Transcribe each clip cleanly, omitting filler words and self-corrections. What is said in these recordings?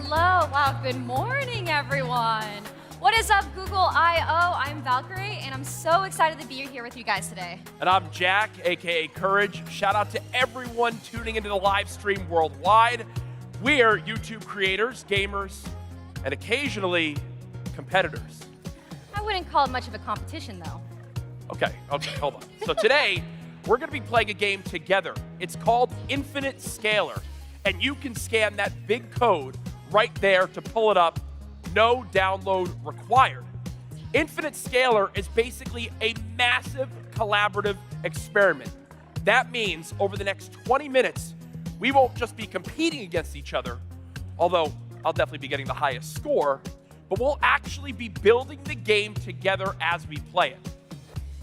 Hello. Wow, good morning, everyone. What is up, Google I/O? I'm Valkyrie, and I'm so excited to be here with you guys today. And I'm Jack, aka Courage. Shout out to everyone tuning into the live stream worldwide. We are YouTube creators, gamers, and occasionally competitors. I wouldn't call it much of a competition, though. Okay, hold on. So today, we're gonna be playing a game together. It's called Infinite Scalar, and you can scan that big code right there to pull it up. No download required. Infinite Scalar is basically a massive collaborative experiment. That means over the next 20 minutes, we won't just be competing against each other, although I'll definitely be getting the highest score, but we'll actually be building the game together as we play it.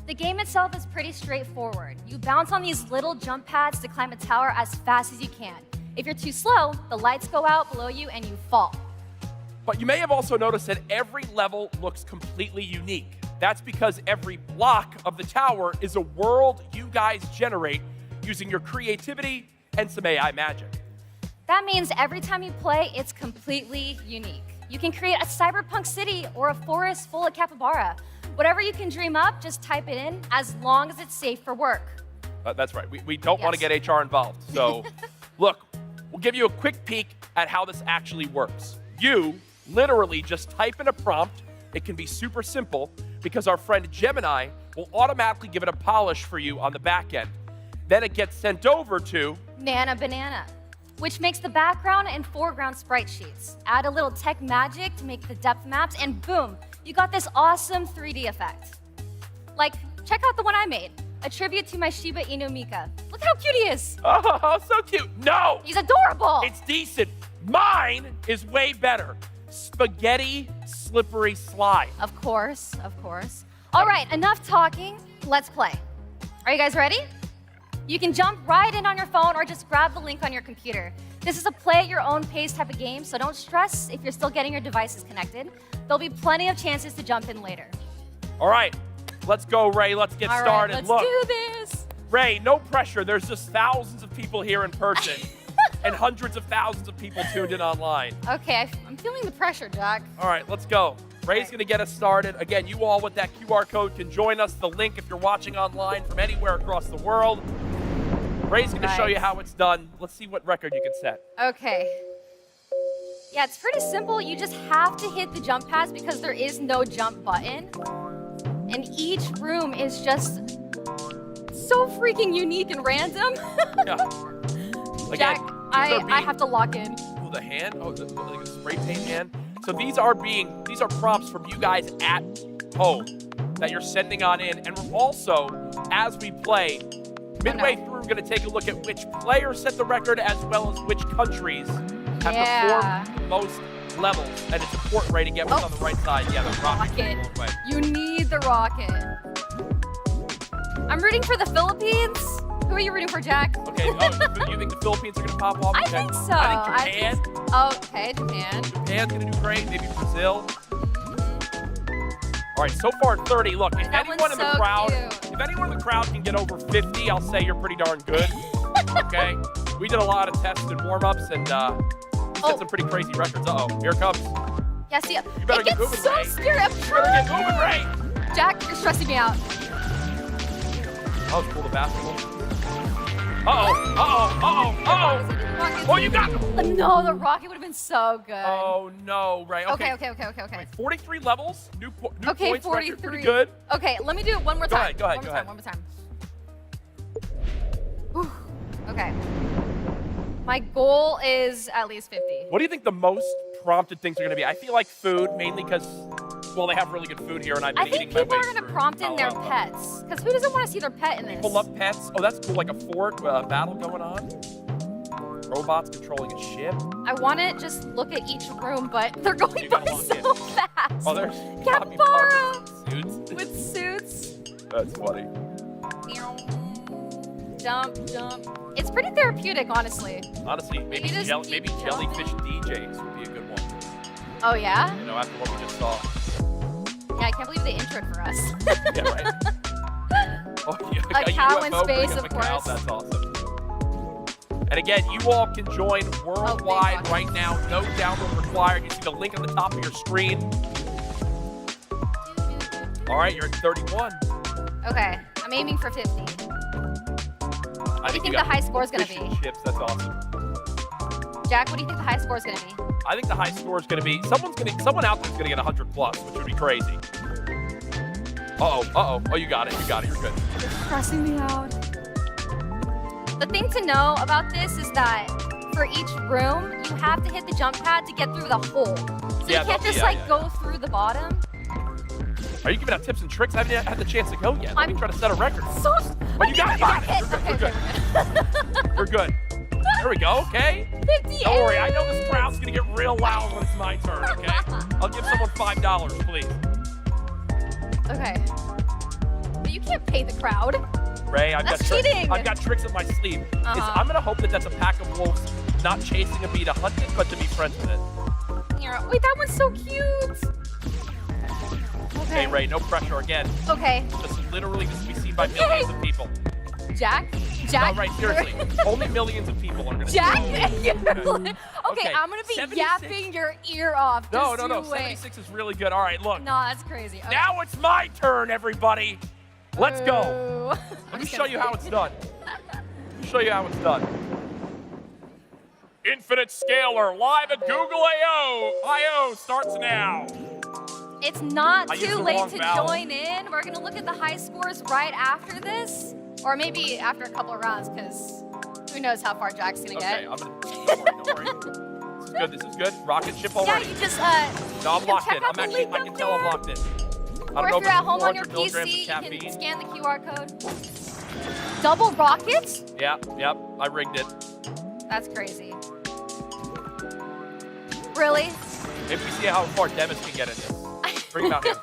The game itself is pretty straightforward. You bounce on these little jump pads to climb a tower as fast as you can. If you're too slow, the lights go out below you and you fall. But you may have also noticed that every level looks completely unique. That's because every block of the tower is a world you guys generate using your creativity and some AI magic. That means every time you play, it's completely unique. You can create a cyberpunk city or a forest full of capybara. Whatever you can dream up, just type it in as long as it's safe for work. That's right. We don't want to get HR involved. So look, we'll give you a quick peek at how this actually works. You literally just type in a prompt. It can be super simple because our friend Gemini will automatically give it a polish for you on the back end. Then it gets sent over to Nana Banana, which makes the background and foreground sprite sheets. Add a little tech magic to make the depth maps, and boom, you got this awesome 3D effect. Like, check out the one I made, a tribute to my Shiba Inu Mika. Look how cute he is. Oh, so cute. No! He's adorable. It's decent. Mine is way better. Spaghetti slippery slide. Of course, of course. All right, enough talking. Let's play. Are you guys ready? You can jump right in on your phone or just grab the link on your computer. This is a play at your own pace type of game, so don't stress if you're still getting your devices connected. There'll be plenty of chances to jump in later. All right, let's go, Ray. Let's get started. Let's Look, do this. Ray, no pressure. There's just thousands of people here in person and hundreds of thousands of people tuned in online. Okay, I'm feeling the pressure, Jack. All right, let's go. Ray's going to get us started. Again, you all with that QR code can join us. The link if you're watching online from anywhere across the world. Ray's going to show you how it's done. Let's see what record you can set. Okay. Yeah, it's pretty simple. You just have to hit the jump pads because there is no jump button. And each room is just so freaking unique and random. Yeah. Again, Jack, I have to lock in. Oh, the hand? Oh, like a spray paint hand? So these are prompts from you guys at home that you're sending on in. And we're also, as we play, midway through, we're going to take a look at which players set the record as well as which countries have performed the most levels. And it's important, Ray, to get one on the right side. Yeah, the rocket. You need the rocket. I'm rooting for the Philippines. Who are you rooting for, Jack? Okay, you think the Philippines are going to pop off? I think so. I think Japan. Okay, Japan. Japan's going to do great. Maybe Brazil. All right, so far 30. Look, if anyone in the crowd can get over 50, I'll say you're pretty darn good. Okay? We did a lot of tests and warm-ups and set some pretty crazy records. Uh-oh, here it comes. Yeah, see, You better get moving, so Ray. scary. I'm You better get moving, Ray. Jack, you're stressing me out. That was cool, the basketball. Uh-oh. Oh, you got him. No, the rocket would have been so good. Oh, no, Ray. Okay. 43 levels, new Okay, points, 43. record, pretty good. Okay, let me do it one more time. Go ahead. One more time. Whew. Okay. My goal is at least 50. What do you think the most prompted things are going to be? I feel like food, mainly because, well, they have really good food here, and I've been eating my way people are going to prompt in their pets. Because who doesn't want to see their pet in this? People love pets. Oh, that's cool, like a fort battle going on. Robots controlling a ship. I want to just look at each room, but they're going by so fast. Oh, there's capybara suits. with suits. That's funny. Jump. It's pretty therapeutic, honestly. Honestly, maybe jellyfish DJs would be a good one. Oh, yeah? You know, after what we just saw. Yeah, I can't believe they introed for us. Yeah, right. Oh, yeah, a cow in space, of cow. course. That's awesome. And again, you all can join worldwide God. right now. No download required. You see the link on the top of your screen. All right, you're at 31. Okay, I'm aiming for 50. What do you think the high score is going to fish and be? chips, that's awesome. Jack, what do you think the high score is going to be? I think the high score is going to be someone out there's going to get 100 plus, which would be crazy. Oh, you got it. You're good. It's stressing me out. The thing to know about this is that for each room, you have to hit the jump pad to get through the hole. So you can't just go through the bottom. Are you giving out tips and tricks? I haven't had the chance to go yet. Let me try to set a record. So, you got it. You're good. You're good. There we go, okay? 58. Don't worry, I know this crowd's gonna get real loud when it's my turn, okay? I'll give someone $5, please. Okay. But you can't pay the crowd. Ray, I've got tricks up my sleeve. I'm gonna hope that that's a pack of wolves not chasing a bee to hunt it, but to be friends with it. Wait, that one's so cute. Okay. Hey, Ray, no pressure again. Okay. Just literally this will be seen by millions of people. Jack? No, right, seriously. Only millions of people are going to see it. Okay, I'm going to be 76. yapping your ear off. No. 76 is really good. All right, look. No, that's crazy. Okay. Now it's my turn, everybody. Let's go. Ooh. Let me show you how it's done. Infinite Scalar live at Google I/O starts now. It's not I used too the late wrong to vowel. join in. We're going to look at the high scores right after this. Or maybe after a couple of rounds, because who knows how far Jack's going to Okay, get. I'm gonna. Don't worry. This is good. Rocket ship already. Yeah, you just, No, I'm locked in. check out I the link can up tell I'm there. locked in. Or if you're at home on your 400 milligrams of PC, you caffeine. can scan the QR code. Double rockets? Yep, I rigged it. That's crazy. Really? Maybe we see how far Demis can get in this. Bring him out here.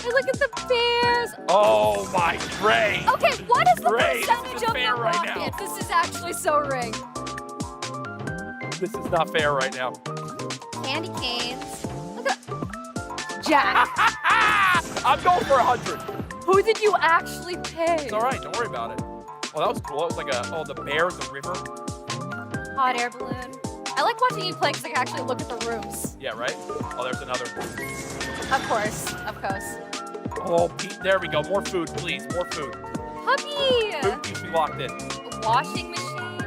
Hey, look at the bears. Oh my, Ray. Okay, what is the Ray, this percentage isn't of fair the right now. rockets? This is actually so rigged. This is not fair right now. Candy canes. Look at Jack. I'm going for 100. Who did you actually pay? It's all right. Don't worry about it. Oh, that was cool. It was like the bear, the river. Hot air balloon. I like watching you play because I can actually look at the rooms. Yeah, right? Oh, there's another. Of course. Oh, Pete, there we go. More food, please. More food. Puppy! Food keeps me locked in. A washing machine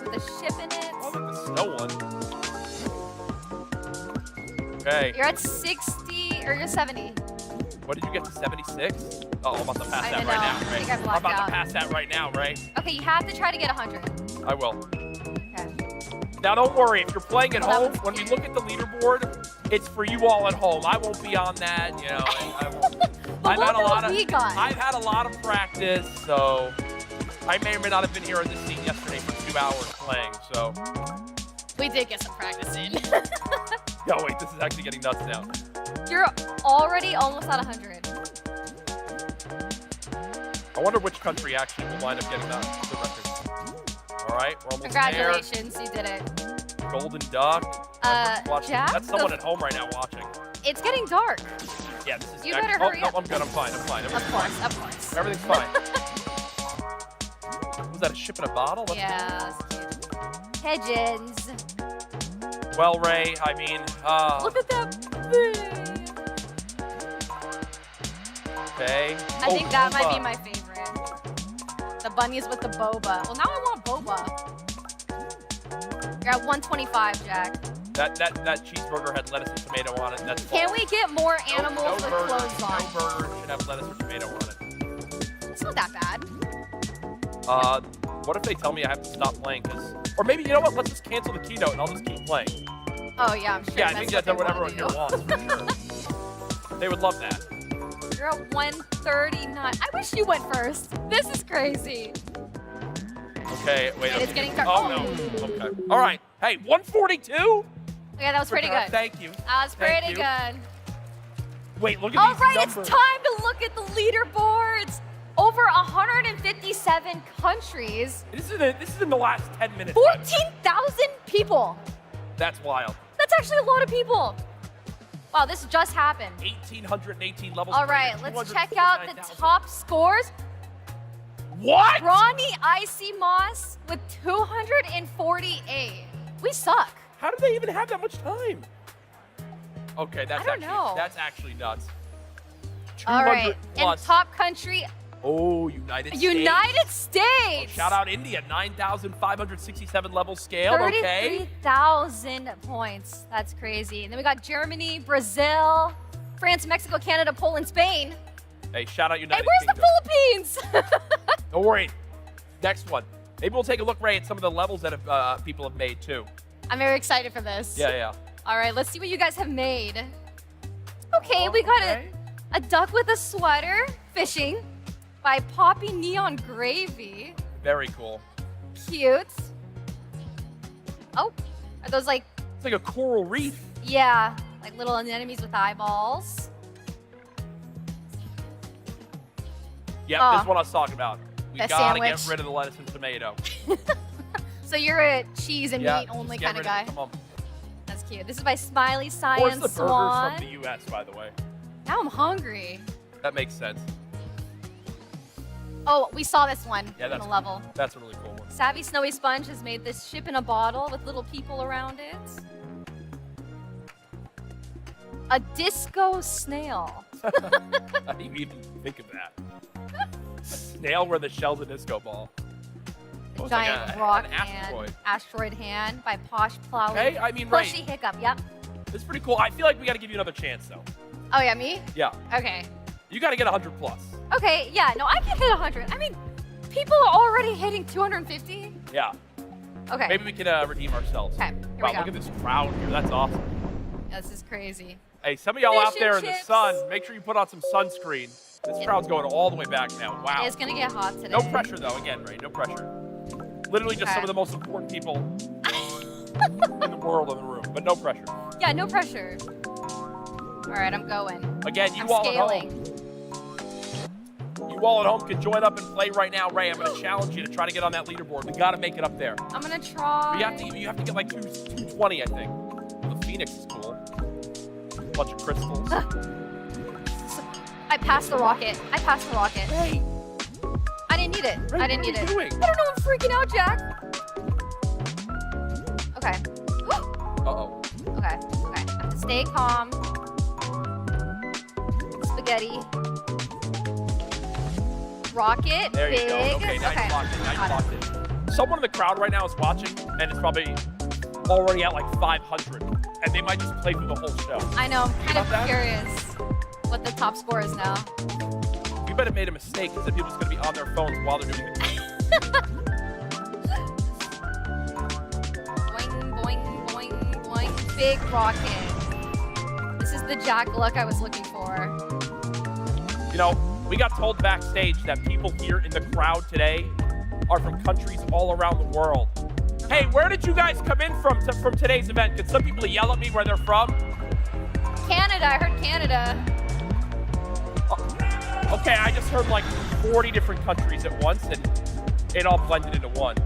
with a ship in it. Oh, look at the snow one. Okay. You're at 60, or you're 70. What did you get to 76? Oh, I'm about to pass I that know. right now, I Ray. think I've I'm blocked about out. to pass that right now, Ray. Okay, you have to try to get 100. I will. Okay. Now, don't worry. If you're playing at Well, home, that when one's we look at the leaderboard, it's for you all at home. I won't be on that, you know. I won't. But I've had a lot of practice, so I may or may not have been here in the seat yesterday for 2 hours playing. So. We did get some practice in. No, wait. This is actually getting nuts now. You're already almost at 100. I wonder which country actually will wind up getting the record. All right, we're almost Congratulations, you did it. there. Golden Duck. Watching. Jack? That's someone at home right now watching. It's getting dark. Yeah, this is. You better hurry up. No, I'm good. I'm fine. Of course. Everything's fine. Was that a ship in a bottle? That's Yeah, that's cute. Pigeons. Well, Ray, I mean, Look at that thing. okay. I think that might be my favorite. The bunnies with the boba. Well, now I want boba. You're at 125, Jack. That cheeseburger had lettuce and tomato on it. And that's Can we get more animals with clothes on? No burger should have lettuce or tomato on it. It's not that bad. What if they tell me I have to stop playing? Or maybe, you know what? Let's just cancel the keynote and I'll just keep playing. Oh, yeah, I'm sure. Yeah, I think that's what everyone here wants, for sure. They would love that. You're at 139. I wish you went first. This is crazy. Okay, wait. It's getting dark. Oh, no. Okay. All right. Hey, 142? Yeah, that was pretty good. Thank you. That was Thank pretty you. good. Wait, look at All these right, numbers. it's time to look at the leaderboards. Over 157 countries. This is in the last 10 minutes. 14,000 people. That's wild. That's actually a lot of people. Wow, this just happened. 1,818 levels. All right, let's check out the top scores. What? Ronnie Icy Moss with 248. We suck. How did they even have that much time? Okay, that's I don't know. That's actually nuts. All right, plus. and top country. Oh, United States. United States. Oh, shout out India, 9,567 level scale. Okay. 33,000 points. That's crazy. And then we got Germany, Brazil, France, Mexico, Canada, Poland, Spain. Hey, shout out United Hey, where's Kingdom. the Philippines? Don't worry. Next one. Maybe we'll take a look, Ray, at some of the levels that people have made too. I'm very excited for this. Yeah. All right, let's see what you guys have made. Okay, we got a duck with a sweater, fishing, by Poppy Neon Gravy. Very cool. Cute. Oh, are those like... It's like a coral reef. Yeah, like little anemones with eyeballs. Yep, Oh. this is what I was talking about. We The gotta sandwich. get rid of the lettuce and tomato. So you're a cheese and Yeah, meat only just get kind of rid guy. Come on. That's cute. This is by Smiley Of course, Science the burgers Swan. from the U.S., by the way. Now I'm hungry. That makes sense. Oh, we saw this one Yeah, in that's the level. That's a really cool one. Savvy Snowy Sponge has made this ship in a bottle with little people around it. A disco snail. How do you even think of that? A snail where the shell's a disco ball. A Oh, it's giant like rock an hand. Asteroid hand by Posh Plow. Okay, I mean, right. Pushy Hiccup, yep. It's pretty cool. I feel like we got to give you another chance, though. Oh, yeah, me? Yeah. Okay. You got to get 100 plus. Okay, yeah, no, I can hit 100. I mean, people are already hitting 250. Yeah. Okay. Maybe we can redeem ourselves. Okay, here Wow, we go. look at this crowd here. That's awesome. Yeah, this is crazy. Hey, some of y'all out Fish there in and the chips. sun, make sure you put on some sunscreen. This crowd's going all the way back now. Wow. It's gonna get hot today. No pressure, though. Again, Ray, no pressure. Literally just Okay. some of the most important people in the world in the room, but no pressure. Yeah, no pressure. All right, I'm going. Again, you I'm all scaling. at home. You all at home can join up and play right now. Ray, I'm going to challenge you to try to get on that leaderboard. We got to make it up there. I'm gonna try. You have to get like 220, I think. The Phoenix is cool. Bunch of crystals. I passed the rocket. I passed the rocket. Ray, I didn't need it. Ray, I didn't what need are it. you doing? I don't know. I'm freaking out, Jack. Okay. Uh-oh. Okay. Okay. I have to stay calm. Spaghetti. Rocket. There big. you go. Okay, now you locked in. Now you locked in. Someone in the crowd right now is watching, and it's probably already at like 500, and they might just play through the whole show. I know. I'm kind about of that? curious what the top score is now. We might have made a mistake because then people are just going to be on their phones while they're doing it. Boing, boing, boing, boing. Big rocket. This is the Jack look I was looking for. You know, we got told backstage that people here in the crowd today are from countries all around the world. Hey, where did you guys come in from today's event? Could some people yell at me where they're from? Canada. I heard Canada. Okay, I just heard like 40 different countries at once, and it all blended into one.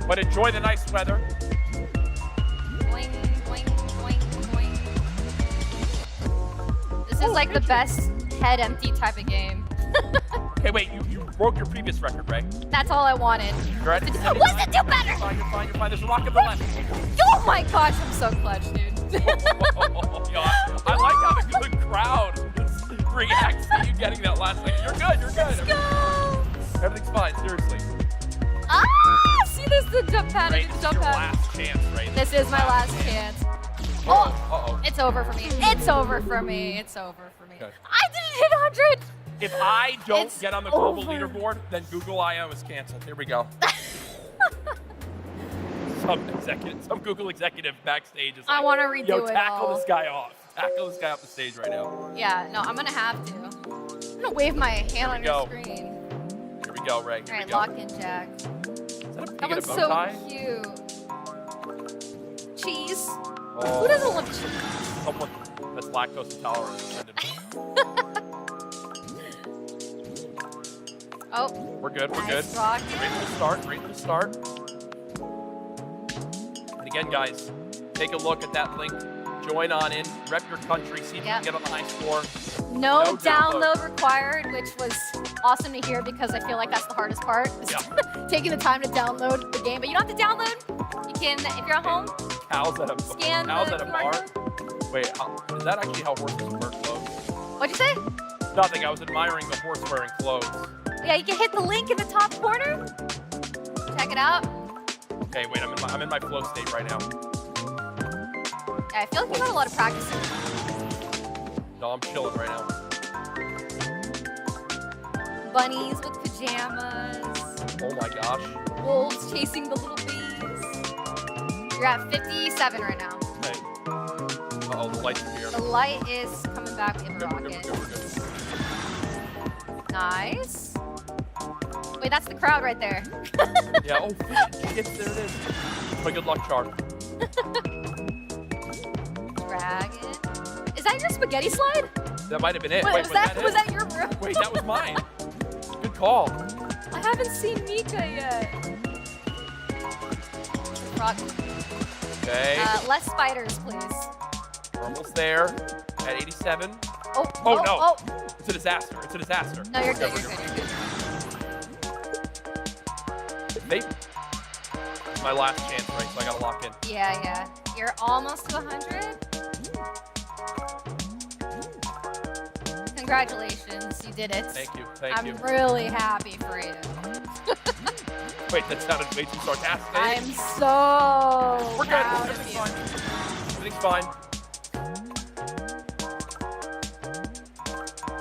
But enjoy the nice weather. Boing, boing, boing, boing. This is like the best head empty type of game. Okay, wait, you broke your previous record, Ray. That's all I wanted. You ready? What's it do better? You're fine, you're fine, you're fine. There's a rock in the left. Oh my gosh, I'm so clutch, dude. I like how the good crowd reacts to you getting that last thing. You're good, you're good. Go! Everything's fine, seriously. Ah! See this the jump pad. Ray, I this did is jump your pad. last chance, Ray. This is my last chance. Oh! Uh-oh. It's over for me. It's over for me. It's over for me. Okay. I didn't hit 100. If I don't It's get on the global over. leaderboard, then Google I.O. is canceled. Here we go. Some Google executive backstage is like, I want to redo yo, it tackle all. this guy off. Tackle this guy off the stage right now. Yeah, no, I'm gonna have to. I'm gonna wave my hand on your go. screen. Here we go, Ray. Here All right, we go. lock in, Jack. Is that a pig That in a one's bow so tie? cute. Cheese. Oh, Who doesn't love cheese? someone that's lactose intolerant. offended me. Oh, We're good. We're nice good. rocket. Great little start. Great little start. And again, guys, take a look at that link. Join on in. Rep your country. See if you Yep. can get on the high score. No No download. download required, which was awesome to hear because I feel like that's the hardest part. Is taking the time to download the game. But you don't have to download. You can, if you're at home, Cows at a scan cows the at a QR bar. code. Wait, is that actually how horses wear clothes? What'd you say? Nothing. I was admiring the horse wearing clothes. Yeah, you can hit the link in the top corner. Check it out. Okay, wait. I'm in my flow state right now. Yeah, I feel like you got a lot of practice. No, I'm chilling right now. Bunnies with pajamas. Oh my gosh. Wolves chasing the little bees. You're at 57 right now. Hey. Uh-oh, the light's here. The light is coming back in the We're rocket. good. Nice. Wait, that's the crowd right there. Yeah, oh, shit, there it is. My good luck charm. Dragon. Is that your spaghetti slide? That might have been it. Wait, was that your room? Wait, that was mine. Good call. I haven't seen Mika yet. Rock. Okay. Less spiders, please. We're almost there at 87. Oh, Oh, no. Oh. It's a disaster. It's a disaster. No, you're good. You're good. Maybe. It's my last chance, right? So I gotta lock in. Yeah. You're almost to 100. Congratulations, you did it. Thank you. I'm really happy for you. Wait, that sounded way too sarcastic. I'm so We're good. proud of Everything's you. fine. Everything's fine.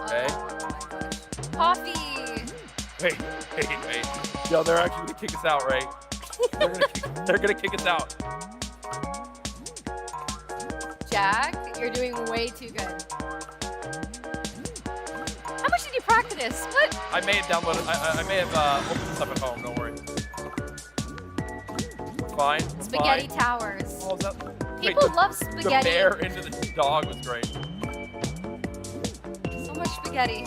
Okay. Oh my gosh. Coffee. Wait. Yo, they're actually gonna kick us out, right? They're gonna kick us out. Jack, you're doing way too good. How much did you practice? What? I may have downloaded. I may have opened this up at home. Don't worry. It's fine. It's Spaghetti fine. towers. Oh, is that... People Wait, love the spaghetti. bear into the dog was great. So much spaghetti.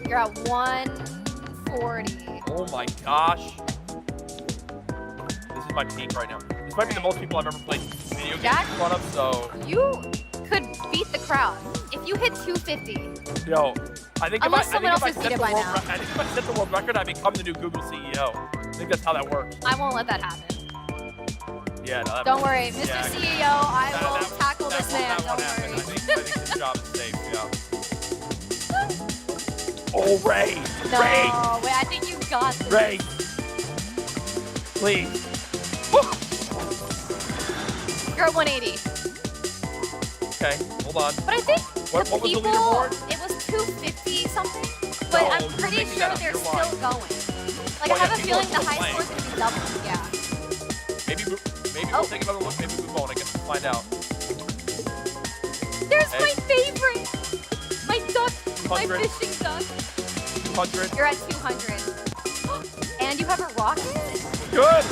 You're at 140. Oh my gosh. This is my peak right now. This might be the most people I've ever played video games Jack? in front of, so... You could beat the crowd. If you hit 250, Yo, I think Unless if someone I else has set beat it the by world now. I think if I set the world record, I become the new Google CEO. I think that's how that works. I won't let that happen. Yeah, no, that Don't worry, Mr. yeah, CEO, I that- will that- tackle that this won't- man. that Don't won't happen. worry. I think his job is safe, yeah. Oh, Ray! No, Ray! wait, I think you got this. Ray! Please. You're at 180. Okay, hold on. But I think What the was the people, leaderboard? it was 250 something. But No, I'm you're pretty making sure that up. they're You're still lying. going. Like, Oh, I yeah, have a people feeling are the still high playing. score's going to be double. Yeah. Maybe Oh. we'll take another look. Maybe we won't. I guess we'll find out. There's Hey. my favorite. My duck. My 200. fishing duck. 200. You're at 200. And you have a rocket? Good!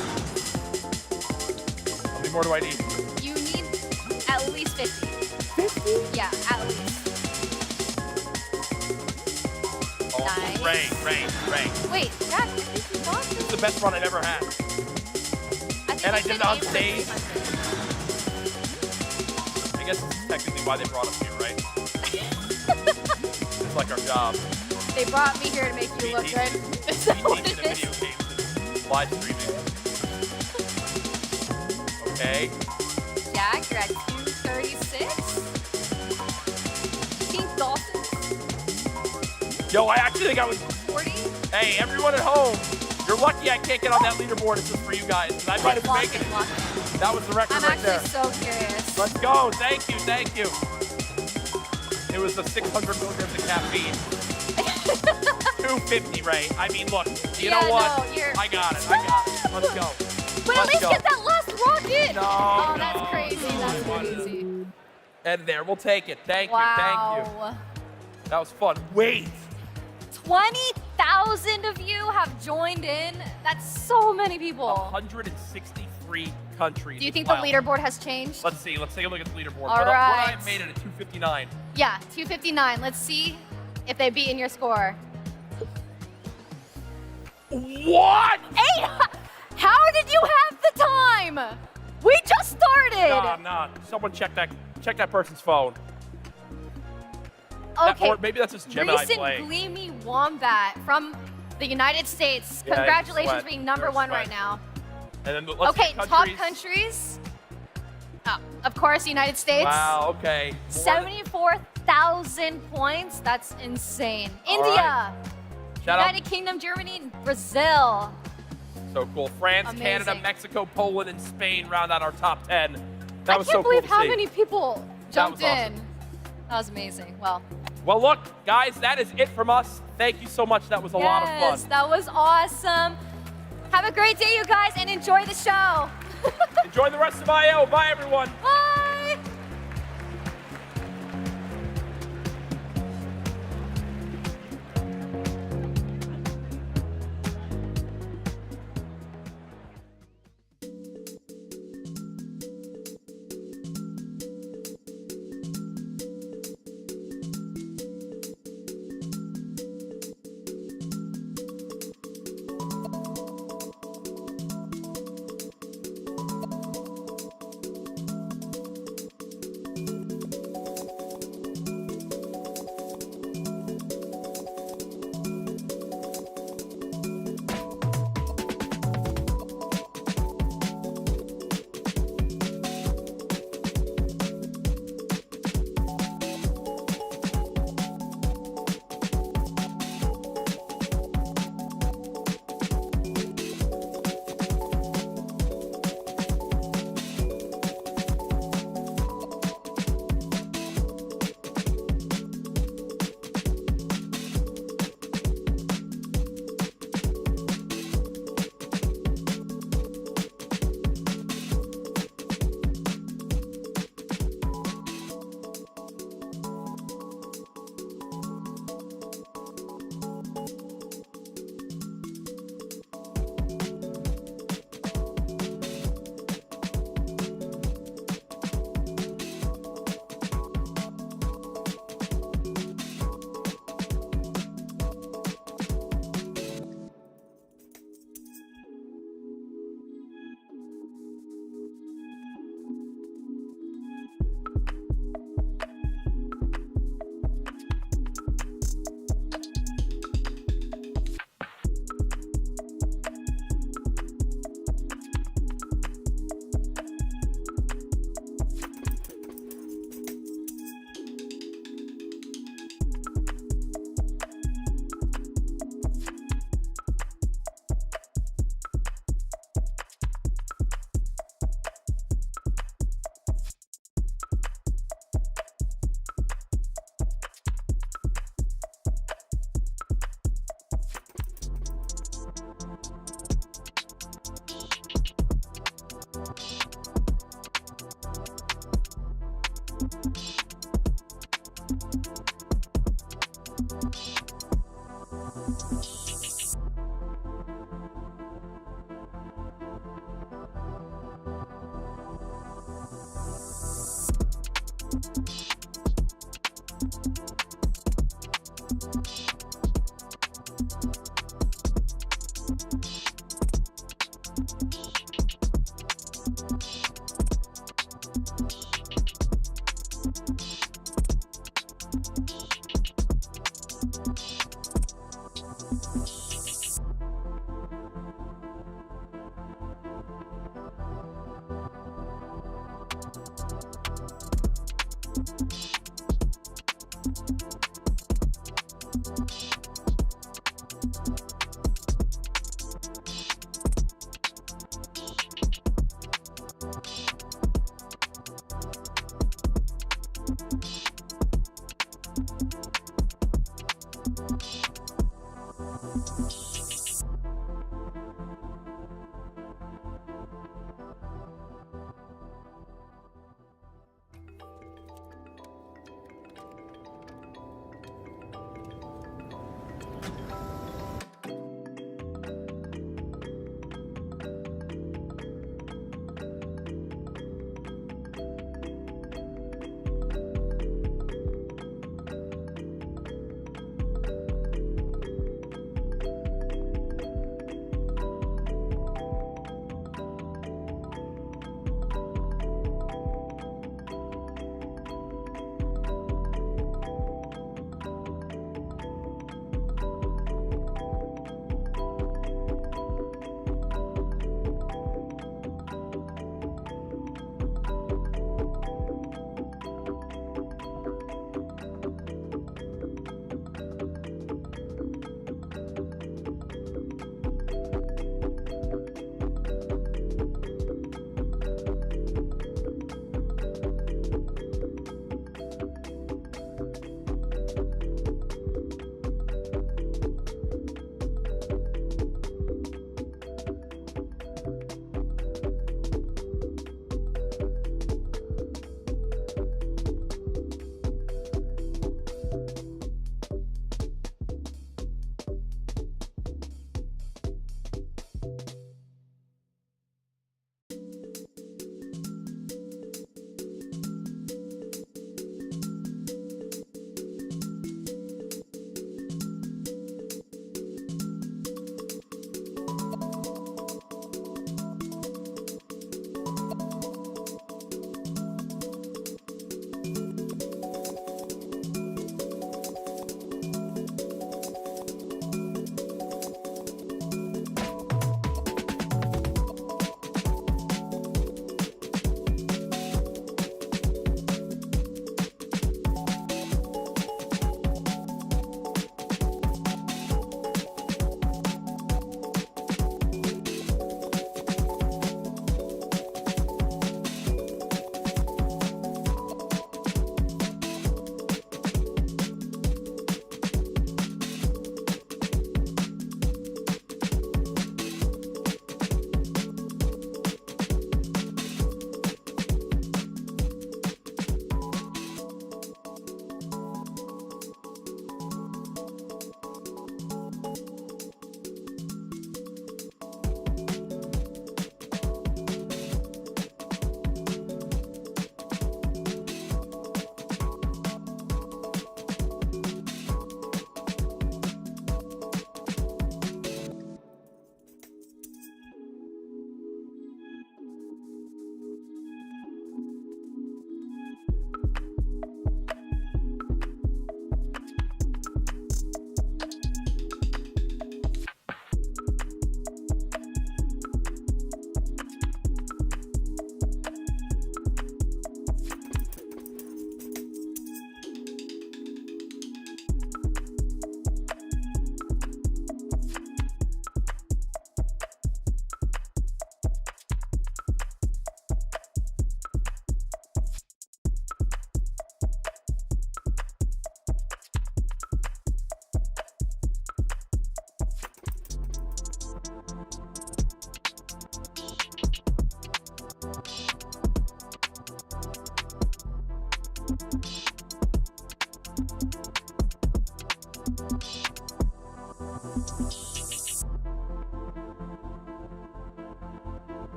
How many more do I need? You need at least 50. 50? Yeah, at least. Oh, Nice. Ray. Wait, Jack, you got This is this? the best run I've ever had. I think And I you did should it on aim for stage. 300. I guess this is technically why they brought us here, right? It's like our job. They brought me here to make you look good. Is that what Teaching it the is? video games and live streaming. Okay. Jack, you're at 236. Pink Dolphins, Yo, I actually think I was... 40. Hey, everyone at home, you're lucky I can't get on that leaderboard. It's just for you guys. 'Cause I might have been Lock making it, it. lock it. That was the record I'm right actually there. so curious. Let's go. Thank you. It was the 600 milligrams of caffeine. 250, Ray. I mean, look, you know Yeah, what? no, you're- I got it. Let's go. But at Let's least go. get that last rocket. No, Oh, that's no, crazy. no, That's I wanted it. crazy. And there, we'll take it. Thank you. Wow. That was fun. Wait. 20,000 of you have joined in. That's so many people. 163 countries. Do you think Wow. the leaderboard has changed? Let's see. Let's take a look at the leaderboard. All What right. I made it at 259. Yeah, 259. Let's see if they've beaten your score. What? Hey, how did you have the time? We just started. Nah. Someone check that person's phone. Okay. Or maybe that's just Gemini Recent playing. Gleamy Wombat from the United States. Yeah, Congratulations sweat. for being number They're one sweat. right now. And then let's Okay, get top countries. countries. Of course, United States. Wow, okay. 74,000 points. That's insane. All India, right. Shout out. United Kingdom, Germany, and Brazil. So cool. France, Amazing. Canada, Mexico, Poland, and Spain round out our top 10. That was I so can't cool believe to how see. many people jumped was awesome. in. That was amazing. Well, Well, look, guys, that is it from us. Thank you so much. That was a lot of yes, fun. that was awesome. Have a great day, you guys, and enjoy the show. Enjoy the rest of I.O. Bye, everyone. Bye.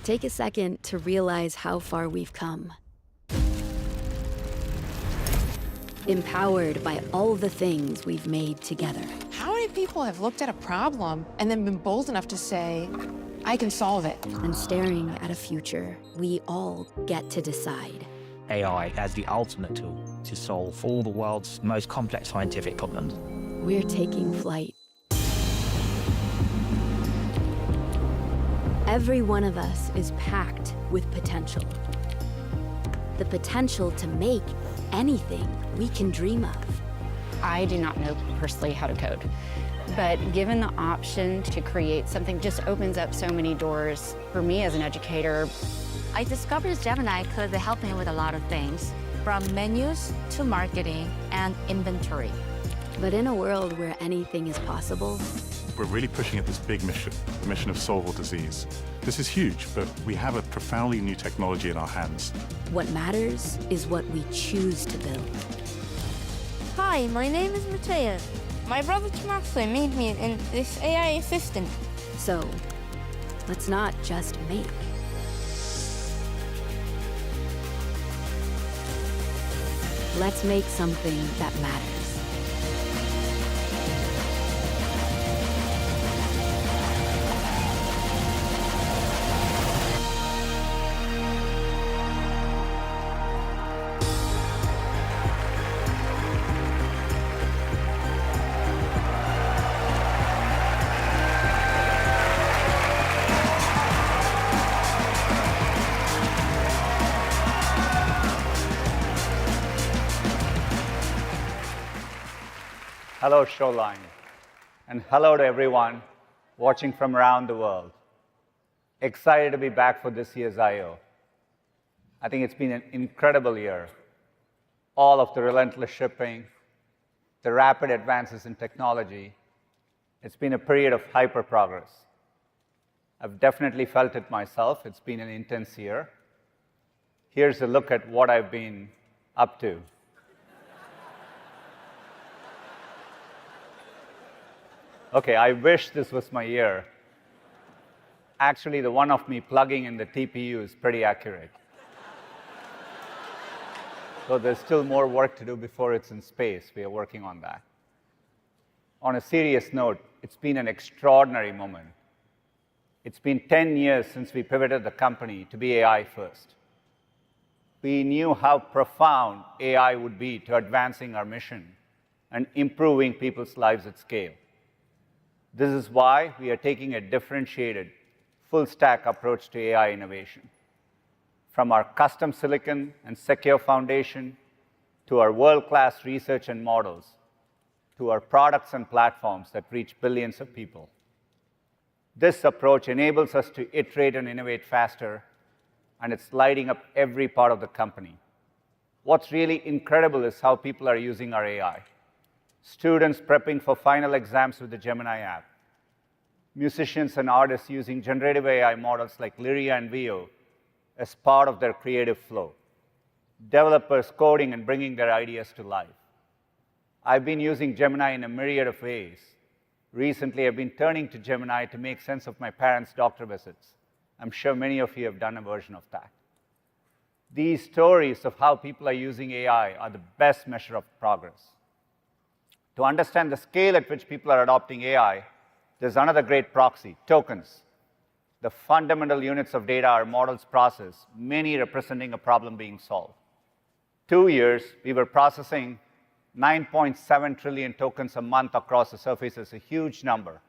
Take a second to realize how far we've come. Empowered by all the things we've made together. How many people have looked at a problem and then been bold enough to say, I can solve it? And staring at a future we all get to decide. AI as the ultimate tool to solve all the world's most complex scientific problems. We're taking flight. Every one of us is packed with potential. The potential to make anything we can dream of. I do not know personally how to code, but given the option to create something just opens up so many doors for me as an educator. I discovered Gemini could help me with a lot of things, from menus to marketing and inventory. But in a world where anything is possible, we're really pushing at this big mission, the mission of solve all disease. This is huge, but we have a profoundly new technology in our hands. what matters is what we choose to build. Hi, my name is Mateo. My brother Tomaso made me this AI assistant. So, let's not just make. Let's make something that matters. Hello, Shoreline, and hello to everyone watching from around the world. Excited to be back for this year's I/O. I think it's been an incredible year. All of the relentless shipping, the rapid advances in technology, it's been a period of hyper progress. I've definitely felt it myself. It's been an intense year. Here's a look at what I've been up to. Okay, I wish this was my year. Actually, the one of me plugging in the TPU is pretty accurate. So there's still more work to do before it's in space. We are working on that. On a serious note, it's been an extraordinary moment. It's been 10 years since we pivoted the company to be AI first. We knew how profound AI would be to advancing our mission and improving people's lives at scale. This is why we are taking a differentiated, full-stack approach to AI innovation. From our custom silicon and secure foundation, to our world-class research and models, to our products and platforms that reach billions of people. This approach enables us to iterate and innovate faster, and it's lighting up every part of the company. What's really incredible is how people are using our AI. Students prepping for final exams with the Gemini app. Musicians and artists using generative AI models like Lyria and Veo as part of their creative flow. Developers coding and bringing their ideas to life. I've been using Gemini in a myriad of ways. Recently, I've been turning to Gemini to make sense of my parents' doctor visits. I'm sure many of you have done a version of that. These stories of how people are using AI are the best measure of progress. To understand the scale at which people are adopting AI, there's another great proxy, tokens. The fundamental units of data our models process, many representing a problem being solved. 2 years, we were processing 9.7 trillion tokens a month across the surface is a huge number.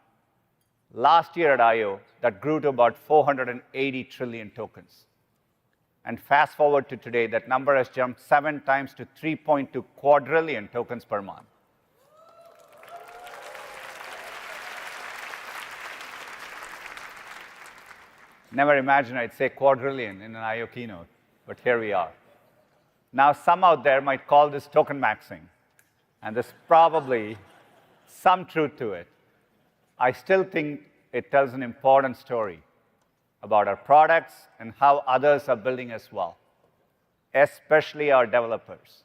Last year at I/O, that grew to about 480 trillion tokens. And fast forward to today, that number has jumped 7 times to 3.2 quadrillion tokens per month. Never imagined I'd say quadrillion in an I/O keynote, but here we are. Now, some out there might call this token maxing, and there's probably some truth to it. I still think it tells an important story about our products and how others are building as well, especially our developers.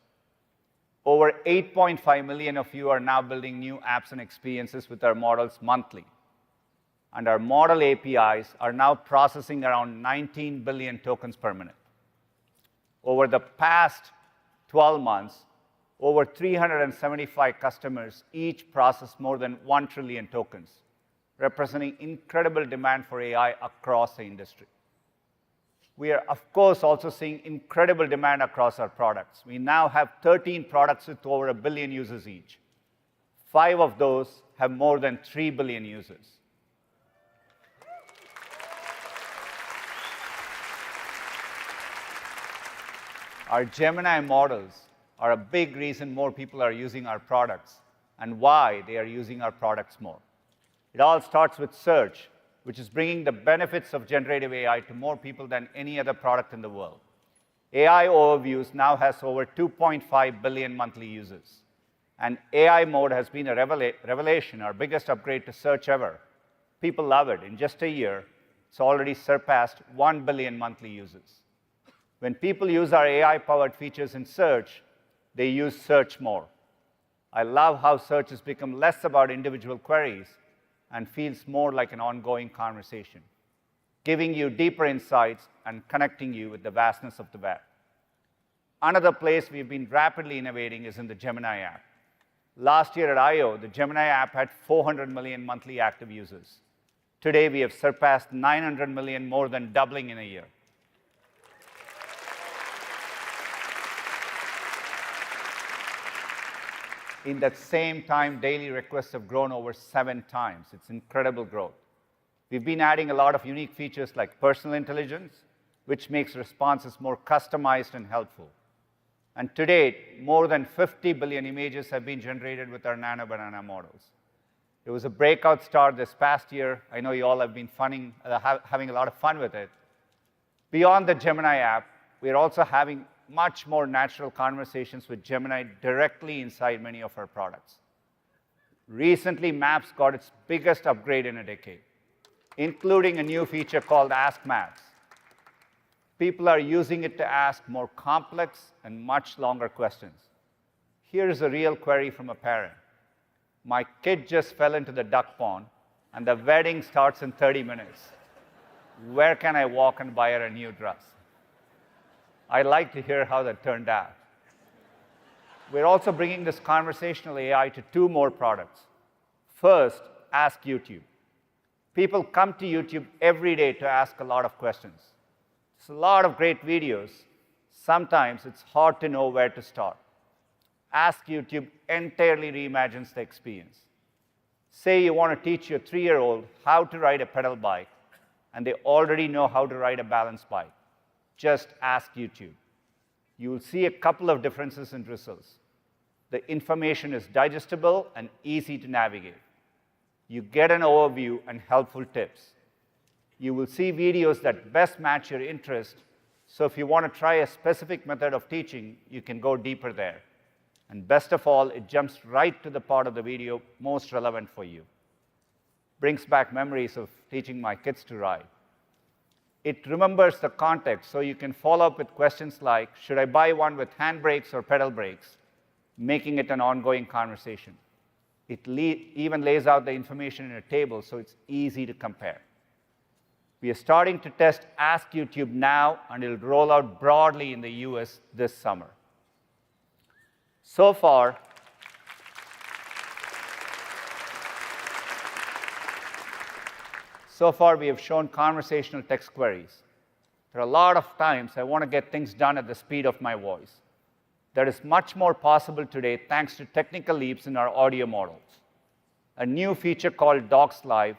Over 8.5 million of you are now building new apps and experiences with our models monthly. And our model APIs are now processing around 19 billion tokens per minute. Over the past 12 months, over 375 customers each processed more than 1 trillion tokens, representing incredible demand for AI across the industry. We are, of course, also seeing incredible demand across our products. We now have 13 products with over 1 billion users each. 5 of those have more than 3 billion users. Our Gemini models are a big reason more people are using our products and why they are using our products more. It all starts with search, which is bringing the benefits of generative AI to more people than any other product in the world. AI Overviews now has over 2.5 billion monthly users. And AI mode has been a revelation, our biggest upgrade to search ever. People love it. In just a year, it's already surpassed 1 billion monthly users. When people use our AI-powered features in search, they use search more. I love how search has become less about individual queries and feels more like an ongoing conversation, giving you deeper insights and connecting you with the vastness of the web. Another place we've been rapidly innovating is in the Gemini app. Last year at I/O, the Gemini app had 400 million monthly active users. Today, we have surpassed 900 million, more than doubling in a year. In that same time, daily requests have grown over 7 times. It's incredible growth. We've been adding a lot of unique features like personal intelligence, which makes responses more customized and helpful. And to date, more than 50 billion images have been generated with our Nano Banana models. It was a breakout start this past year. I know you all have been having a lot of fun with it. Beyond the Gemini app, we're also having much more natural conversations with Gemini directly inside many of our products. Recently, Maps got its biggest upgrade in a decade, including a new feature called Ask Maps. People are using it to ask more complex and much longer questions. Here's a real query from a parent. My kid just fell into the duck pond, and the wedding starts in 30 minutes. Where can I walk and buy her a new dress? I'd like to hear how that turned out. We're also bringing this conversational AI to 2 more products. First, Ask YouTube. People come to YouTube every day to ask a lot of questions. There's a lot of great videos. Sometimes it's hard to know where to start. Ask YouTube entirely reimagines the experience. Say you want to teach your 3-year-old how to ride a pedal bike, and they already know how to ride a balance bike. Just ask YouTube. You will see a couple of differences in results. The information is digestible and easy to navigate. You get an overview and helpful tips. You will see videos that best match your interest So if you want to try a specific method of teaching, you can go deeper there. And best of all, it jumps right to the part of the video most relevant for you. Brings back memories of teaching my kids to ride. It remembers the context, so you can follow up with questions like, should I buy one with handbrakes or pedal brakes, making it an ongoing conversation. It even lays out the information in a table, so it's easy to compare. We are starting to test Ask YouTube now, and it'll roll out broadly in the US this summer. So far, we have shown conversational text queries. There are a lot of times I want to get things done at the speed of my voice. That is much more possible today thanks to technical leaps in our audio models. A new feature called Docs Live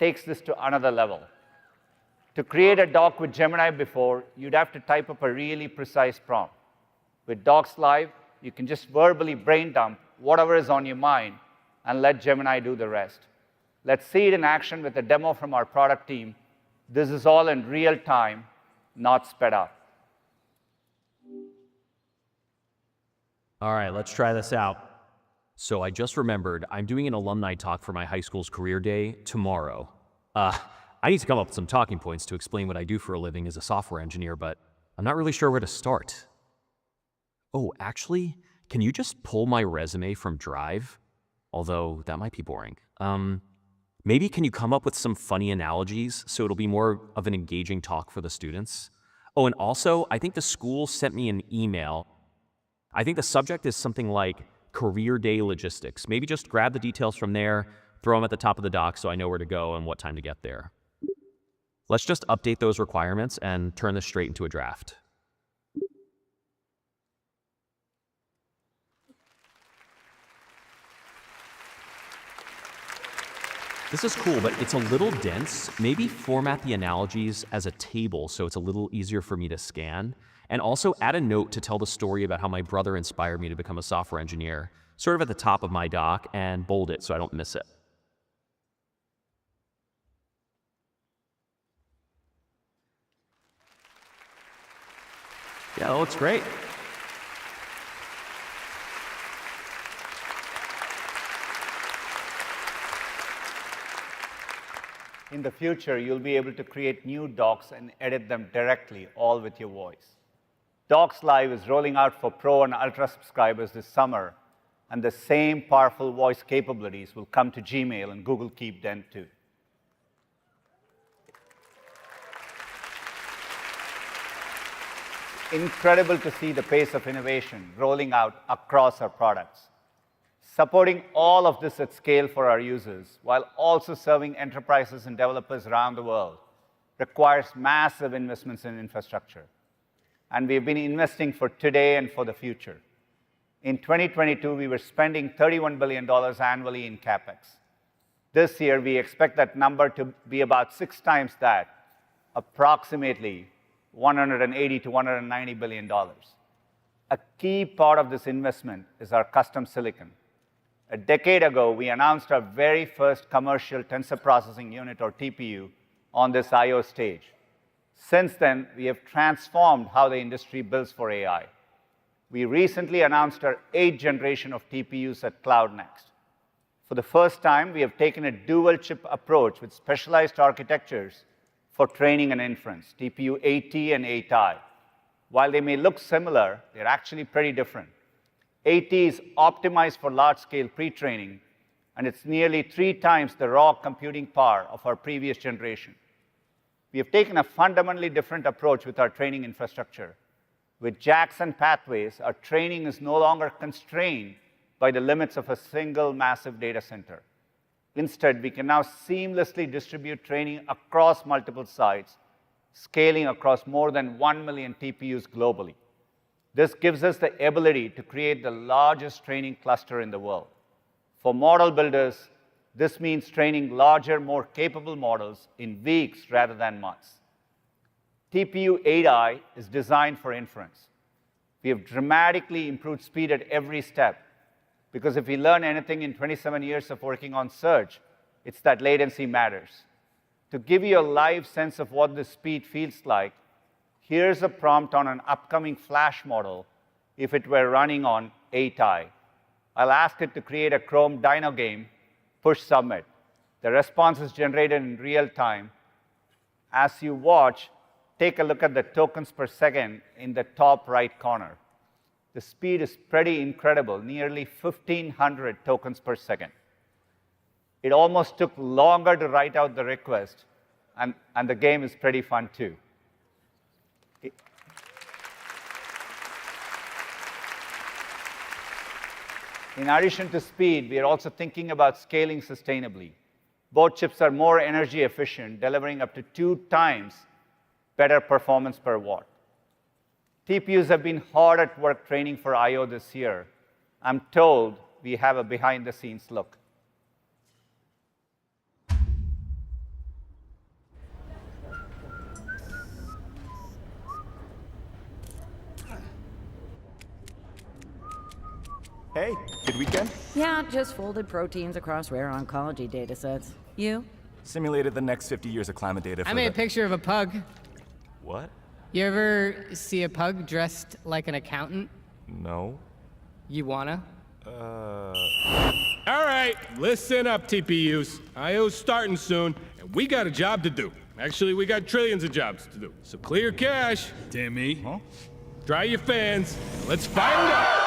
takes this to another level. To create a doc with Gemini before, you'd have to type up a really precise prompt. With Docs Live, you can just verbally brain dump whatever is on your mind and let Gemini do the rest. Let's see it in action with a demo from our product team. This is all in real time, not sped up. All right, let's try this out. So I just remembered I'm doing an alumni talk for my high school's career day tomorrow. I need to come up with some talking points to explain what I do for a living as a software engineer, but I'm not really sure where to start. Oh, actually, can you just pull my resume from Drive? Although that might be boring. Maybe can you come up with some funny analogies so it'll be more of an engaging talk for the students? Oh, and also, I think the school sent me an email. I think the subject is something like career day logistics. Maybe just grab the details from there, throw them at the top of the doc so I know where to go and what time to get there. Let's just update those requirements and turn this straight into a draft. This is cool, but it's a little dense. Maybe format the analogies as a table so it's a little easier for me to scan. And also add a note to tell the story about how my brother inspired me to become a software engineer, sort of at the top of my doc, and bold it so I don't miss it. Yeah, that looks great. In the future, you'll be able to create new docs and edit them directly, all with your voice. Docs Live is rolling out for Pro and Ultra subscribers this summer, and the same powerful voice capabilities will come to Gmail and Google Keep then too. Incredible to see the pace of innovation rolling out across our products. Supporting all of this at scale for our users, while also serving enterprises and developers around the world, requires massive investments in infrastructure. And we've been investing for today and for the future. In 2022, we were spending $31 billion annually in CapEx. This year, we expect that number to be about 6 times that, approximately $180 to $190 billion. A key part of this investment is our custom silicon. A decade ago, we announced our very first commercial tensor processing unit, or TPU, on this I/O stage. Since then, we have transformed how the industry builds for AI. We recently announced our 8th generation of TPUs at Cloud Next. For the first time, we have taken a dual-chip approach with specialized architectures for training and inference, TPU 8T and 8I. While they may look similar, they're actually pretty different. 8T is optimized for large-scale pre-training, and it's nearly 3 times the raw computing power of our previous generation. We have taken a fundamentally different approach with our training infrastructure. With JAX and pathways, our training is no longer constrained by the limits of a single massive data center. Instead, we can now seamlessly distribute training across multiple sites, scaling across more than 1 million TPUs globally. This gives us the ability to create the largest training cluster in the world. For model builders, this means training larger, more capable models in weeks rather than months. TPU 8i is designed for inference. We have dramatically improved speed at every step, because if we learn anything in 27 years of working on search, it's that latency matters. To give you a live sense of what this speed feels like, Here's a prompt on an upcoming Flash model if it were running on 8i. I'll ask it to create a Chrome Dino game, push submit. The response is generated in real time. As you watch, take a look at the tokens per second in the top right corner. The speed is pretty incredible, nearly 1,500 tokens per second. It almost took longer to write out the request, and the game is pretty fun too. In addition to speed, we are also thinking about scaling sustainably. Both chips are more energy efficient, delivering up to 2 times better performance per watt. TPUs have been hard at work training for I/O this year. I'm told we have a behind-the-scenes look. Hey, good weekend? Yeah, just folded proteins across rare oncology datasets. You? Simulated the next 50 years of climate data for I made a picture of a pug. What? You ever see a pug dressed like an accountant? No. You wanna? All right, listen up, TPUs. I/O's starting soon, and we got a job to do. Actually, we got trillions of jobs to do. So clear cache. Damn me. Huh? Dry your fans. And let's fire it up.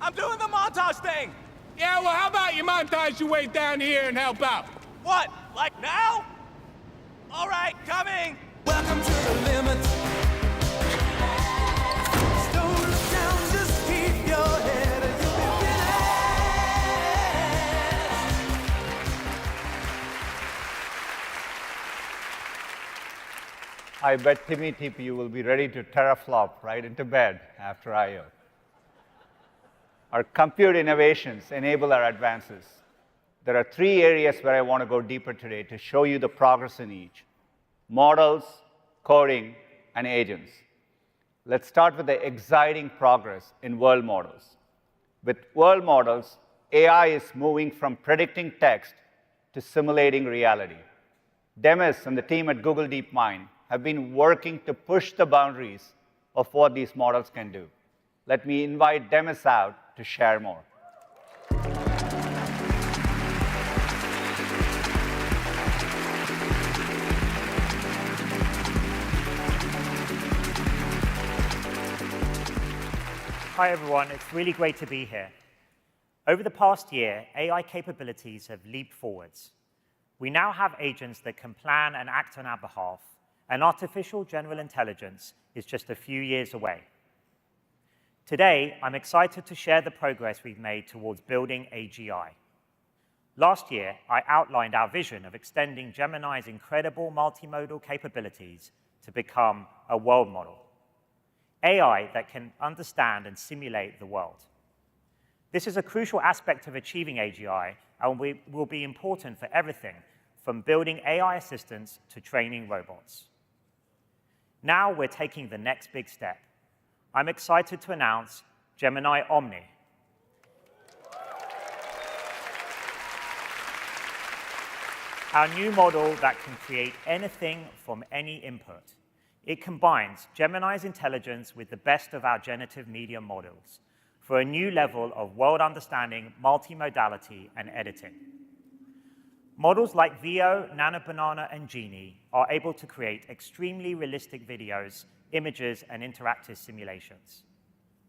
I'm doing the montage thing! Yeah, well, how about you montage your way down here and help out? What? Like now? All right, coming! Welcome to the limit. Stone down, just keep your head and you'll be finished. I bet Timmy TPU will be ready to teraflop right into bed after I/O. Our compute innovations enable our advances. There are 3 areas where I want to go deeper today to show you the progress in each: models, coding, and agents. Let's start with the exciting progress in world models. With world models, AI is moving from predicting text to simulating reality. Demis and the team at Google DeepMind have been working to push the boundaries of what these models can do. Let me invite Demis out to share more. Hi, everyone. It's really great to be here. Over the past year, AI capabilities have leaped forwards. We now have agents that can plan and act on our behalf, and artificial general intelligence is just a few years away. Today, I'm excited to share the progress we've made towards building AGI. Last year, I outlined our vision of extending Gemini's incredible multimodal capabilities to become a world model, AI that can understand and simulate the world. This is a crucial aspect of achieving AGI and will be important for everything from building AI assistants to training robots. Now we're taking the next big step. I'm excited to announce Gemini Omni. Our new model that can create anything from any input. It combines Gemini's intelligence with the best of our generative media models for a new level of world understanding, multimodality, and editing. Models like Veo, NanoBanana, and Genie are able to create extremely realistic videos, images, and interactive simulations.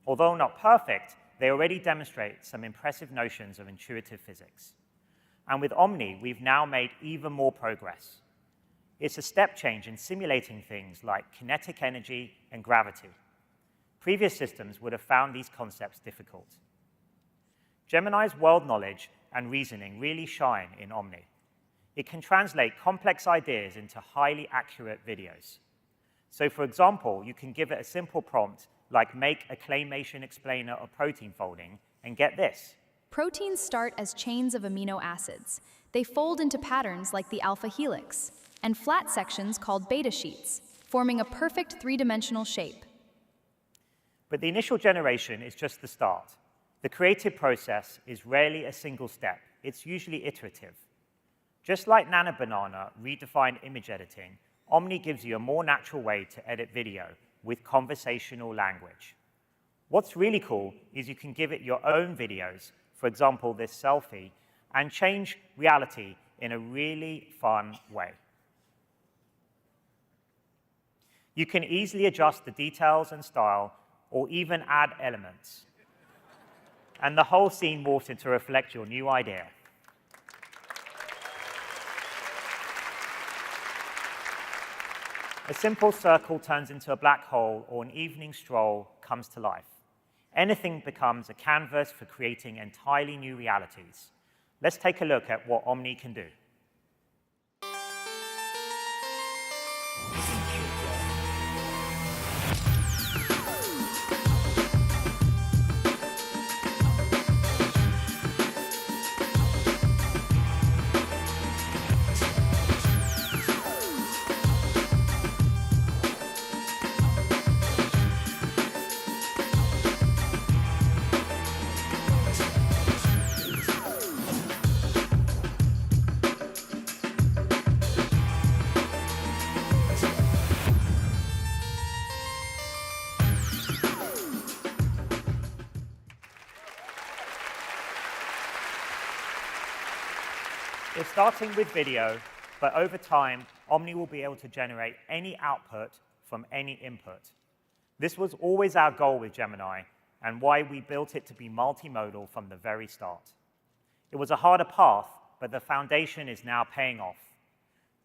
Although not perfect, they already demonstrate some impressive notions of intuitive physics. And with Omni, we've now made even more progress. It's a step change in simulating things like kinetic energy and gravity. Previous systems would have found these concepts difficult. Gemini's world knowledge and reasoning really shine in Omni. It can translate complex ideas into highly accurate videos. So for example, you can give it a simple prompt like make a claymation explainer of protein folding, and get this. Proteins start as chains of amino acids. They fold into patterns like the alpha helix, and flat sections called beta sheets, forming a perfect three-dimensional shape. But the initial generation is just the start. The creative process is rarely a single step. It's usually iterative. Just like Nana Banana redefined image editing, Omni gives you a more natural way to edit video with conversational language. What's really cool is you can give it your own videos, for example, this selfie, and change reality in a really fun way. You can easily adjust the details and style, or even add elements. And the whole scene morphs to reflect your new idea. A simple circle turns into a black hole, or an evening stroll comes to life. Anything becomes a canvas for creating entirely new realities. Let's take a look at what Omni can do. It's starting with video, but over time, Omni will be able to generate any output from any input. This was always our goal with Gemini, and why we built it to be multimodal from the very start. It was a harder path, but the foundation is now paying off.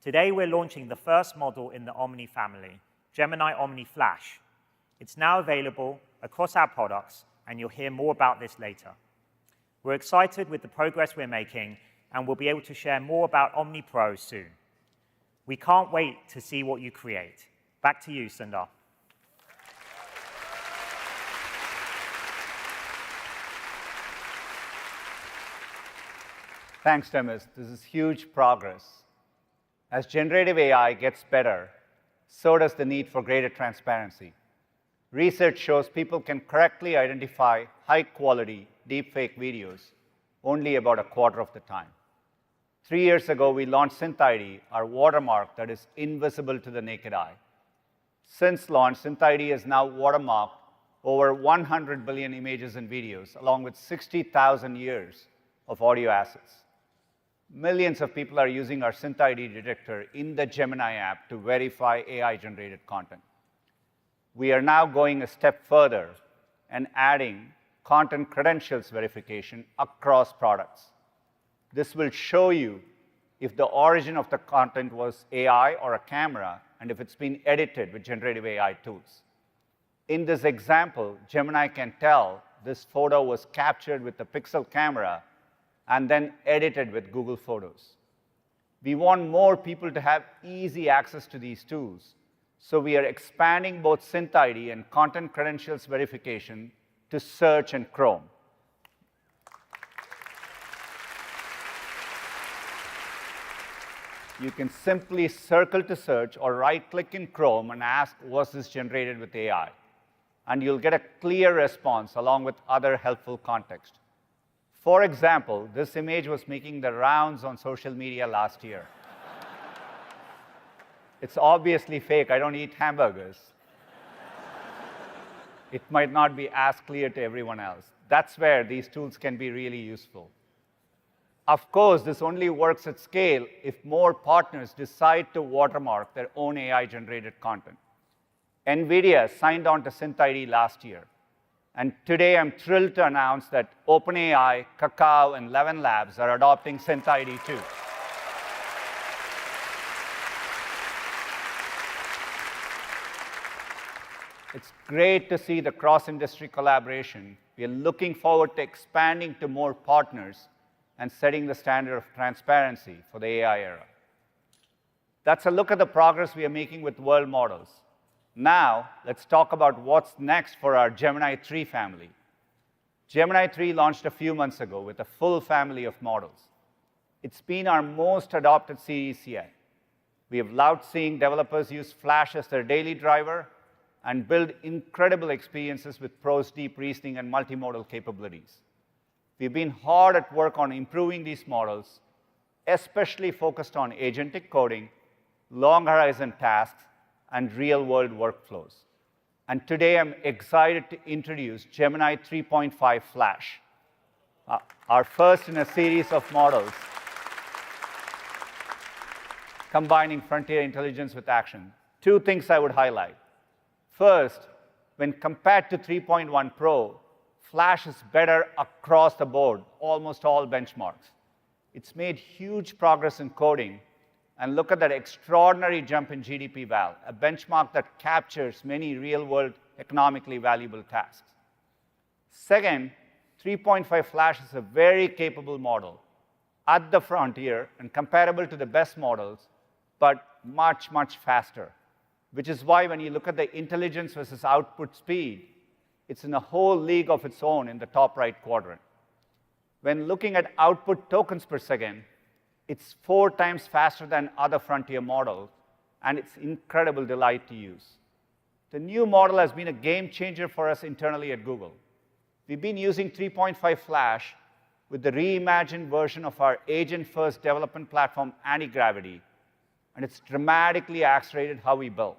Today, we're launching the first model in the Omni family, Gemini Omni Flash. It's now available across our products, and you'll hear more about this later. We're excited with the progress we're making, and we'll be able to share more about Omni Pro soon. We can't wait to see what you create. Back to you, Sundar. Thanks, Demis. This is huge progress. As generative AI gets better, so does the need for greater transparency. Research shows people can correctly identify high-quality deepfake videos only about a quarter of the time. 3 years ago, we launched SynthID, our watermark that is invisible to the naked eye. Since launch, SynthID has now watermarked over 100 billion images and videos, along with 60,000 years of audio assets. Millions of people are using our SynthID detector in the Gemini app to verify AI-generated content. We are now going a step further and adding content credentials verification across products. This will show you if the origin of the content was AI or a camera, and if it's been edited with generative AI tools. In this example, Gemini can tell this photo was captured with the Pixel camera and then edited with Google Photos. We want more people to have easy access to these tools, so we are expanding both SynthID and content credentials verification to search and Chrome. You can simply circle to search or right-click in Chrome and ask, was this generated with AI? And you'll get a clear response along with other helpful context. For example, this image was making the rounds on social media last year. It's obviously fake. I don't eat hamburgers. It might not be as clear to everyone else. That's where these tools can be really useful. Of course, this only works at scale if more partners decide to watermark their own AI-generated content. NVIDIA signed on to SynthID last year. And today, I'm thrilled to announce that OpenAI, Kakao, and 11 Labs are adopting SynthID too. It's great to see the cross-industry collaboration. We are looking forward to expanding to more partners and setting the standard of transparency for the AI era. That's a look at the progress we are making with world models. Now, let's talk about what's next for our Gemini 3 family. Gemini 3 launched a few months ago with a full family of models. It's been our most adopted series yet. We have loved seeing developers use Flash as their daily driver and build incredible experiences with Pro's deep reasoning and multimodal capabilities. We've been hard at work on improving these models, especially focused on agentic coding, long horizon tasks, and real-world workflows. And today, I'm excited to introduce Gemini 3.5 Flash, our first in a series of models combining frontier intelligence with action. Two things I would highlight. First, when compared to 3.1 Pro, Flash is better across the board, almost all benchmarks. It's made huge progress in coding, and look at that extraordinary jump in GDP val, a benchmark that captures many real-world economically valuable tasks. Second, 3.5 Flash is a very capable model at the frontier and comparable to the best models, but much, much faster, which is why when you look at the intelligence versus output speed, it's in a whole league of its own in the top right quadrant. When looking at output tokens per second, it's 4 times faster than other frontier models, and it's incredible delight to use. The new model has been a game changer for us internally at Google. We've been using 3.5 Flash with the reimagined version of our agent-first development platform, Anti-Gravity, and it's dramatically accelerated how we build.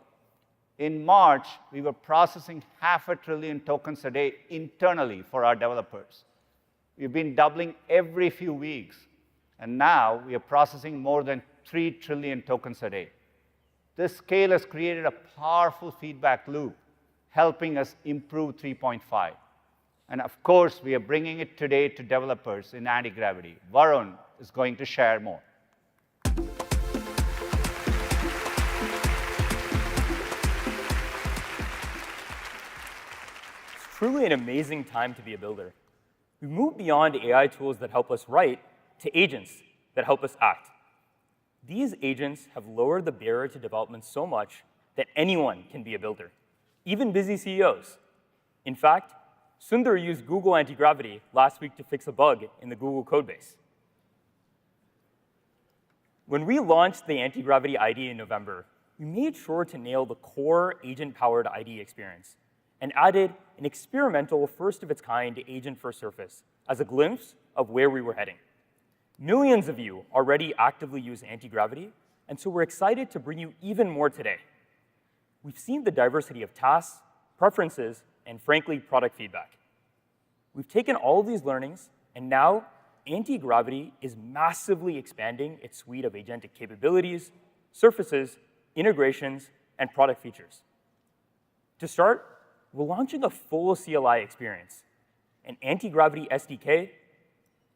In March, we were processing 500 billion tokens a day internally for our developers. We've been doubling every few weeks, and now we are processing more than 3 trillion tokens a day. This scale has created a powerful feedback loop, helping us improve 3.5. And of course, we are bringing it today to developers in Anti-Gravity. Varun is going to share more. It's truly an amazing time to be a builder. We moved beyond AI tools that help us write to agents that help us act. These agents have lowered the barrier to development so much that anyone can be a builder, even busy CEOs. In fact, Sundar used Google Anti-Gravity last week to fix a bug in the Google codebase. When we launched the Anti-Gravity IDE in November, we made sure to nail the core agent-powered IDE experience and added an experimental first-of-its-kind agent-first surface as a glimpse of where we were heading. Millions of you already actively use Anti-Gravity, and so we're excited to bring you even more today. We've seen the diversity of tasks, preferences, and frankly, product feedback. We've taken all of these learnings, and now Anti-Gravity is massively expanding its suite of agentic capabilities, surfaces, integrations, and product features. To start, we're launching a full CLI experience, an Anti-Gravity SDK,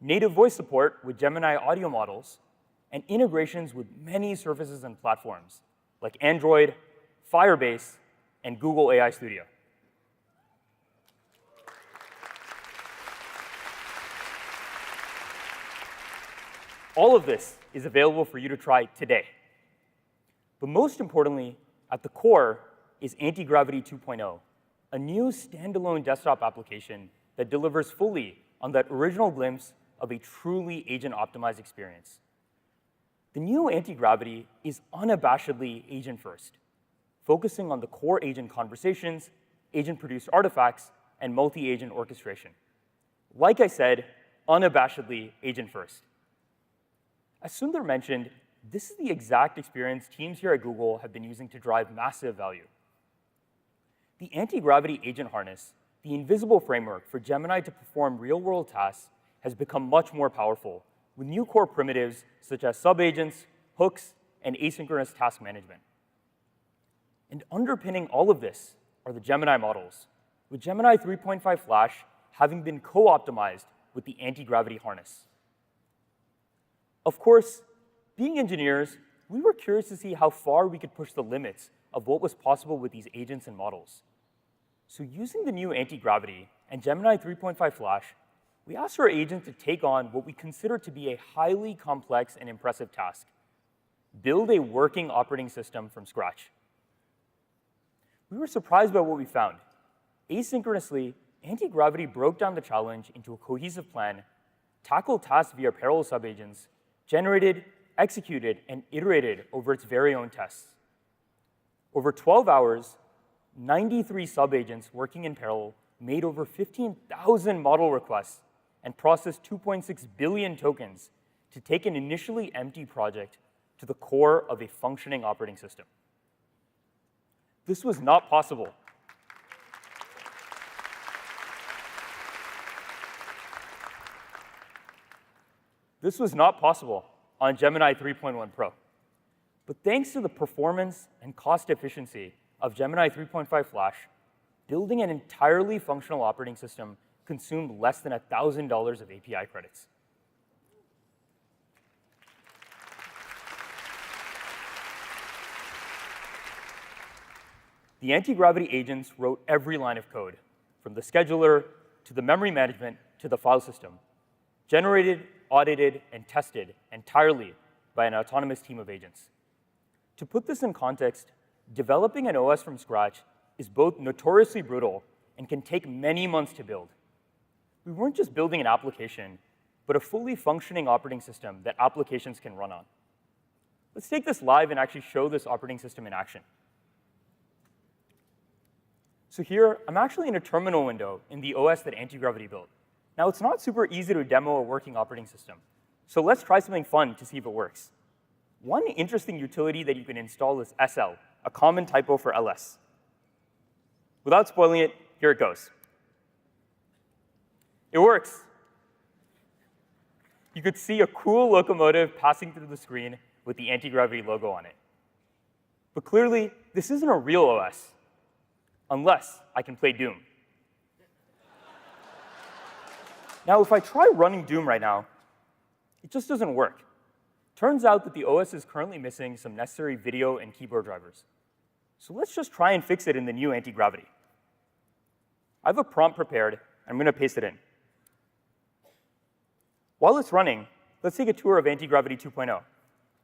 native voice support with Gemini audio models, and integrations with many surfaces and platforms like Android, Firebase, and Google AI Studio. All of this is available for you to try today. But most importantly, at the core is Anti-Gravity 2.0, a new standalone desktop application that delivers fully on that original glimpse of a truly agent-optimized experience. The new Anti-Gravity is unabashedly agent-first, focusing on the core agent conversations, agent-produced artifacts, and multi-agent orchestration. Like I said, unabashedly agent-first. As Sundar mentioned, this is the exact experience teams here at Google have been using to drive massive value. The Anti-Gravity agent harness, the invisible framework for Gemini to perform real-world tasks, has become much more powerful with new core primitives such as subagents, hooks, and asynchronous task management. And underpinning all of this are the Gemini models, with Gemini 3.5 Flash having been co-optimized with the Anti-Gravity harness. Of course, being engineers, we were curious to see how far we could push the limits of what was possible with these agents and models. So using the new Anti-Gravity and Gemini 3.5 Flash, we asked our agent to take on what we consider to be a highly complex and impressive task: build a working operating system from scratch. We were surprised by what we found. Asynchronously, anti-gravity broke down the challenge into a cohesive plan, tackled tasks via parallel subagents, generated, executed, and iterated over its very own tests. Over 12 hours, 93 subagents working in parallel made over 15,000 model requests and processed 2.6 billion tokens to take an initially empty project to the core of a functioning operating system. This was not possible. This was not possible on Gemini 3.1 Pro. But thanks to the performance and cost efficiency of Gemini 3.5 Flash, building an entirely functional operating system consumed less than $1,000 of API credits. The anti-gravity agents wrote every line of code, from the scheduler to the memory management to the file system, generated, audited, and tested entirely by an autonomous team of agents. To put this in context, developing an OS from scratch is both notoriously brutal and can take many months to build. We weren't just building an application, but a fully functioning operating system that applications can run on. Let's take this live and actually show this operating system in action. So here, I'm actually in a terminal window in the OS that anti-gravity built. Now, it's not super easy to demo a working operating system. So let's try something fun to see if it works. One interesting utility that you can install is SL, a common typo for LS. Without spoiling it, here it goes. It works. You could see a cool locomotive passing through the screen with the anti-gravity logo on it. But clearly, this isn't a real OS, unless I can play Doom. Now, if I try running Doom right now, it just doesn't work. Turns out that the OS is currently missing some necessary video and keyboard drivers. So let's just try and fix it in the new anti-gravity. I have a prompt prepared, and I'm going to paste it in. While it's running, let's take a tour of anti-gravity 2.0.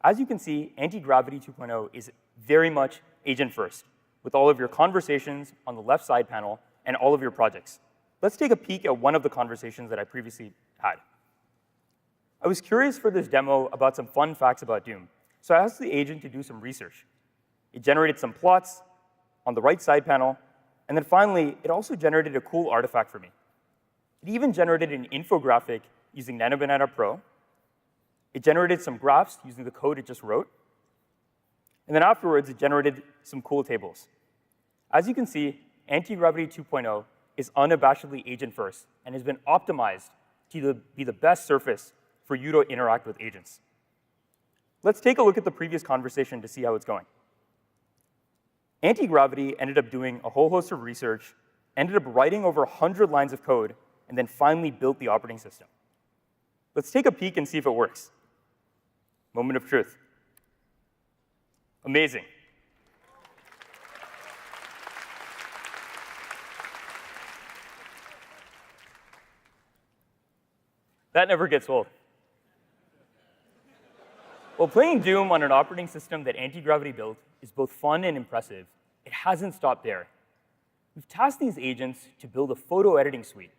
As you can see, anti-gravity 2.0 is very much agent-first, with all of your conversations on the left side panel and all of your projects. Let's take a peek at one of the conversations that I previously had. I was curious for this demo about some fun facts about Doom, so I asked the agent to do some research. It generated some plots on the right side panel, and then finally, it also generated a cool artifact for me. It even generated an infographic using Nanobanana Pro. It generated some graphs using the code it just wrote. And then afterwards, it generated some cool tables. As you can see, anti-gravity 2.0 is unabashedly agent-first and has been optimized to be the best surface for you to interact with agents. Let's take a look at the previous conversation to see how it's going. Anti-gravity ended up doing a whole host of research, ended up writing over 100 lines of code, and then finally built the operating system. Let's take a peek and see if it works. Moment of truth. Amazing. That never gets old. While playing Doom on an operating system that anti-gravity built is both fun and impressive, it hasn't stopped there. We've tasked these agents to build a photo editing suite,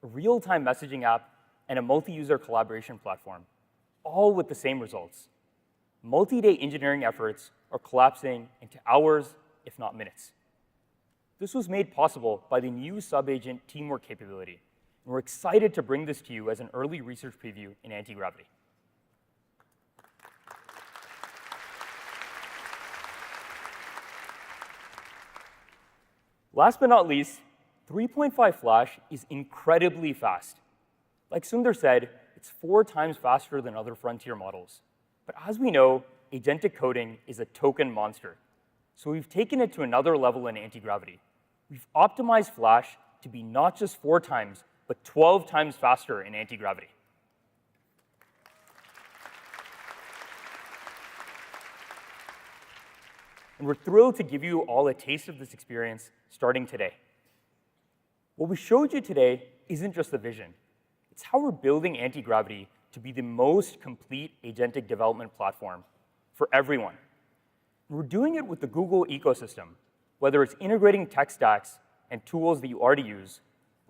a real-time messaging app, and a multi-user collaboration platform, all with the same results. Multi-day engineering efforts are collapsing into hours, if not minutes. This was made possible by the new sub-agent teamwork capability, and we're excited to bring this to you as an early research preview in anti-gravity. Last but not least, 3.5 Flash is incredibly fast. Like Sundar said, it's 4 times faster than other frontier models. But as we know, agentic coding is a token monster. So we've taken it to another level in anti-gravity. We've optimized Flash to be not just 4 times, but 12 times faster in anti-gravity. And we're thrilled to give you all a taste of this experience starting today. What we showed you today isn't just the vision. It's how we're building anti-gravity to be the most complete agentic development platform for everyone. And we're doing it with the Google ecosystem, whether it's integrating tech stacks and tools that you already use,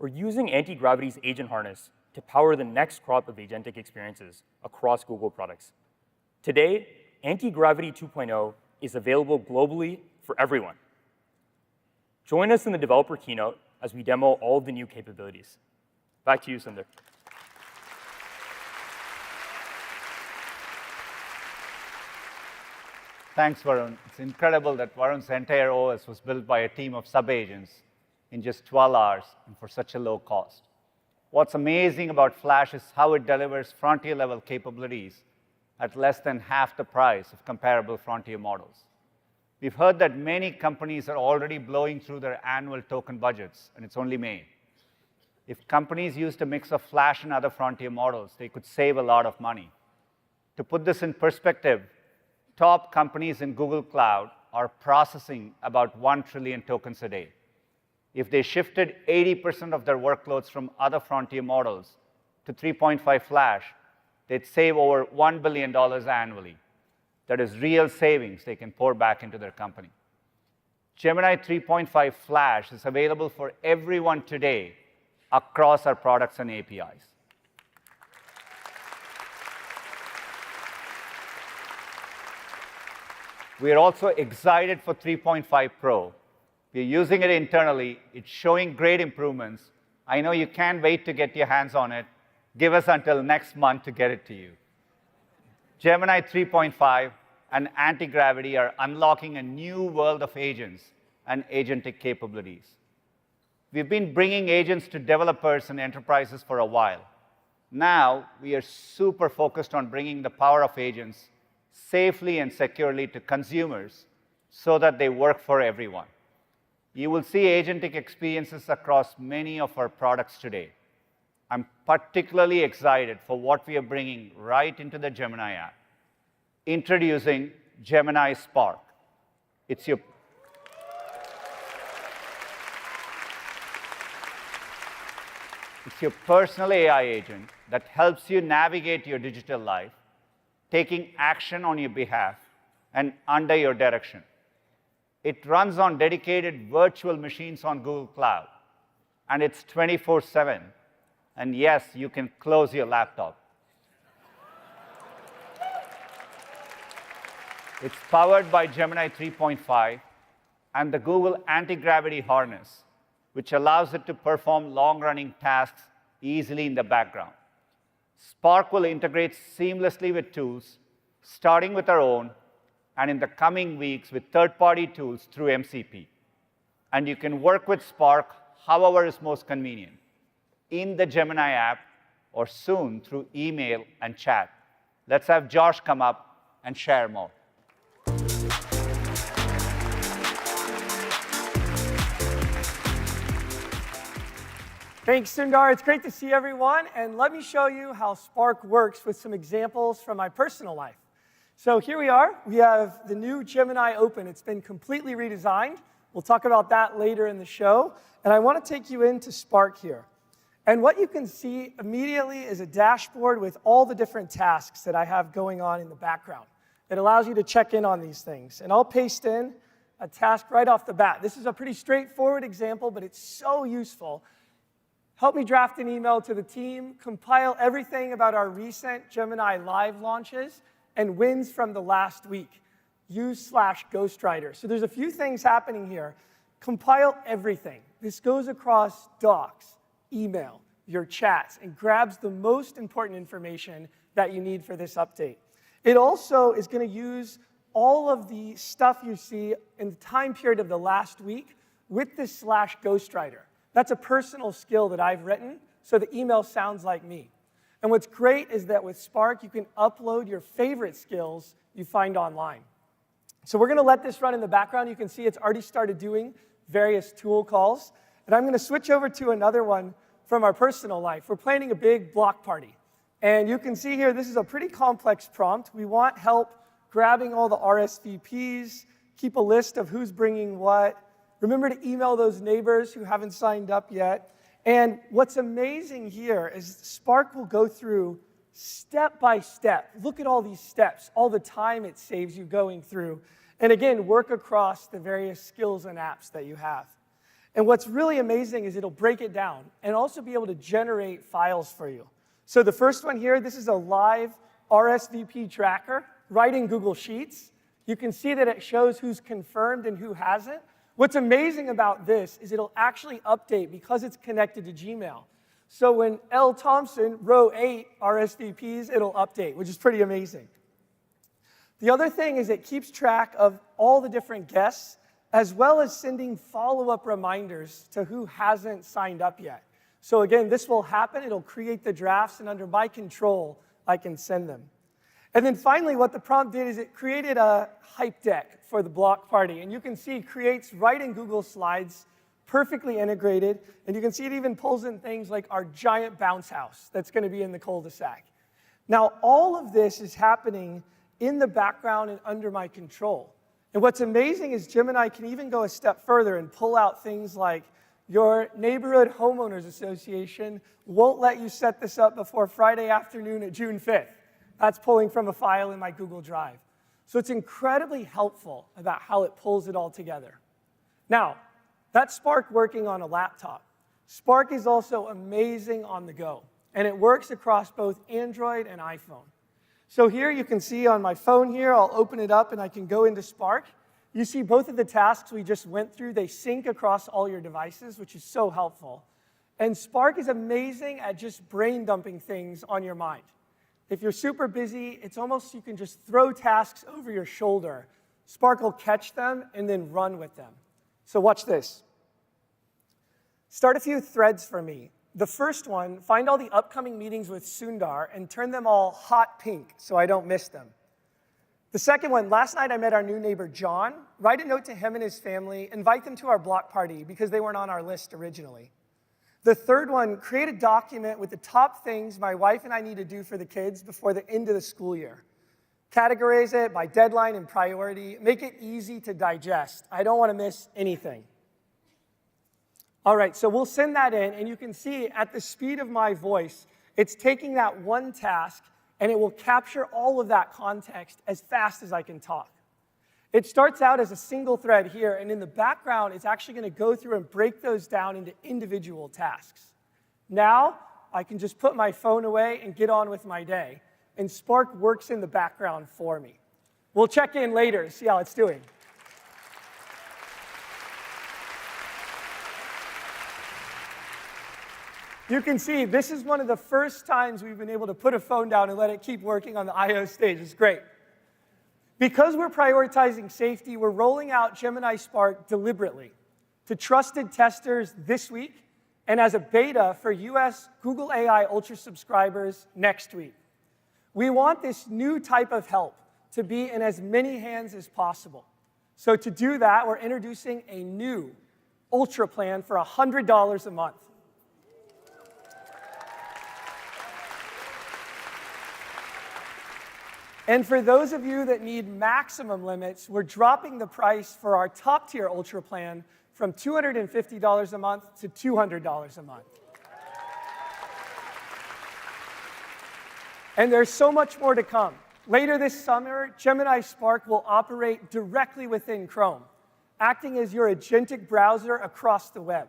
or using Anti-Gravity's agent harness to power the next crop of agentic experiences across Google products. Today, Anti-Gravity 2.0 is available globally for everyone. Join us in the developer keynote as we demo all of the new capabilities. Back to you, Sundar. Thanks, Varun. It's incredible that Varun's entire OS was built by a team of sub-agents in just 12 hours and for such a low cost. What's amazing about Flash is how it delivers frontier-level capabilities at less than half the price of comparable frontier models. We've heard that many companies are already blowing through their annual token budgets, and it's only May. If companies used a mix of Flash and other frontier models, they could save a lot of money. To put this in perspective, top companies in Google Cloud are processing about 1 trillion tokens a day. If they shifted 80% of their workloads from other frontier models to 3.5 Flash, they'd save over $1 billion annually. That is real savings they can pour back into their company. Gemini 3.5 Flash is available for everyone today across our products and APIs. We are also excited for 3.5 Pro. We're using it internally. It's showing great improvements. I know you can't wait to get your hands on it. Give us until next month to get it to you. Gemini 3.5 and Anti-Gravity are unlocking a new world of agents and agentic capabilities. We've been bringing agents to developers and enterprises for a while. Now, we are super focused on bringing the power of agents safely and securely to consumers so that they work for everyone. You will see agentic experiences across many of our products today. I'm particularly excited for what we are bringing right into the Gemini app. Introducing Gemini Spark. It's your personal AI agent that helps you navigate your digital life, taking action on your behalf and under your direction. It runs on dedicated virtual machines on Google Cloud, and it's 24/7. And yes, you can close your laptop. It's powered by Gemini 3.5 and the Google Anti-Gravity harness, which allows it to perform long-running tasks easily in the background. Spark will integrate seamlessly with tools, starting with our own, and in the coming weeks with third-party tools through MCP. And you can work with Spark however is most convenient, in the Gemini app or soon through email and chat. Let's have Josh come up and share more. Thanks, Sundar. It's great to see everyone. And let me show you how Spark works with some examples from my personal life. So here we are. We have the new Gemini open. It's been completely redesigned. We'll talk about that later in the show. And I want to take you into Spark here. And what you can see immediately is a dashboard with all the different tasks that I have going on in the background. It allows you to check in on these things. And I'll paste in a task right off the bat. This is a pretty straightforward example, but it's so useful. Help me draft an email to the team, compile everything about our recent Gemini Live launches, and wins from the last week. Use /Ghostwriter. So there's a few things happening here. Compile everything. This goes across docs, email, your chats, and grabs the most important information that you need for this update. It also is going to use all of the stuff you see in the time period of the last week with this /Ghostwriter. That's a personal skill that I've written, so the email sounds like me. And what's great is that with Spark, you can upload your favorite skills you find online. So we're going to let this run in the background. You can see it's already started doing various tool calls. And I'm going to switch over to another one from our personal life. We're planning a big block party. And you can see here, this is a pretty complex prompt. We want help grabbing all the RSVPs, keep a list of who's bringing what. Remember to email those neighbors who haven't signed up yet. And what's amazing here is Spark will go through step by step. Look at all these steps, all the time it saves you going through. And again, work across the various skills and apps that you have. And what's really amazing is it'll break it down and also be able to generate files for you. So the first one here, this is a live RSVP tracker right in Google Sheets. You can see that it shows who's confirmed and who hasn't. What's amazing about this is it'll actually update because it's connected to Gmail. So when L. Thompson, row 8, RSVPs, it'll update, which is pretty amazing. The other thing is it keeps track of all the different guests, as well as sending follow-up reminders to who hasn't signed up yet. So again, this will happen. It'll create the drafts, and under my control, I can send them. And then finally, what the prompt did is it created a hype deck for the block party. And you can see it creates right in Google Slides, perfectly integrated. And you can see it even pulls in things like our giant bounce house that's going to be in the cul-de-sac. Now, all of this is happening in the background and under my control. And what's amazing is Gemini can even go a step further and pull out things like your neighborhood homeowners association won't let you set this up before Friday afternoon at June 5th. That's pulling from a file in my Google Drive. So it's incredibly helpful about how it pulls it all together. Now, that's Spark working on a laptop. Spark is also amazing on the go, and it works across both Android and iPhone. So here you can see on my phone here, I'll open it up and I can go into Spark. You see both of the tasks we just went through, they sync across all your devices, which is so helpful. And Spark is amazing at just brain dumping things on your mind. If you're super busy, it's almost you can just throw tasks over your shoulder. Spark will catch them and then run with them. So watch this. Start a few threads for me. The first one, find all the upcoming meetings with Sundar and turn them all hot pink so I don't miss them. The second one, last night I met our new neighbor, John. Write a note to him and his family. Invite them to our block party because they weren't on our list originally. The third one, create a document with the top things my wife and I need to do for the kids before the end of the school year. Categorize it by deadline and priority. Make it easy to digest. I don't want to miss anything. All right, so we'll send that in, and you can see at the speed of my voice, it's taking that one task, and it will capture all of that context as fast as I can talk. It starts out as a single thread here, and in the background, it's actually going to go through and break those down into individual tasks. Now, I can just put my phone away and get on with my day, and Spark works in the background for me. We'll check in later to see how it's doing. You can see this is one of the first times we've been able to put a phone down and let it keep working on the I/O stage. It's great. Because we're prioritizing safety, we're rolling out Gemini Spark deliberately to trusted testers this week and as a beta for US Google AI Ultra subscribers next week. We want this new type of help to be in as many hands as possible. So to do that, we're introducing a new Ultra plan for $100 a month. And for those of you that need maximum limits, we're dropping the price for our top-tier Ultra plan from $250 a month to $200 a month. And there's so much more to come. Later this summer, Gemini Spark will operate directly within Chrome, acting as your agentic browser across the web.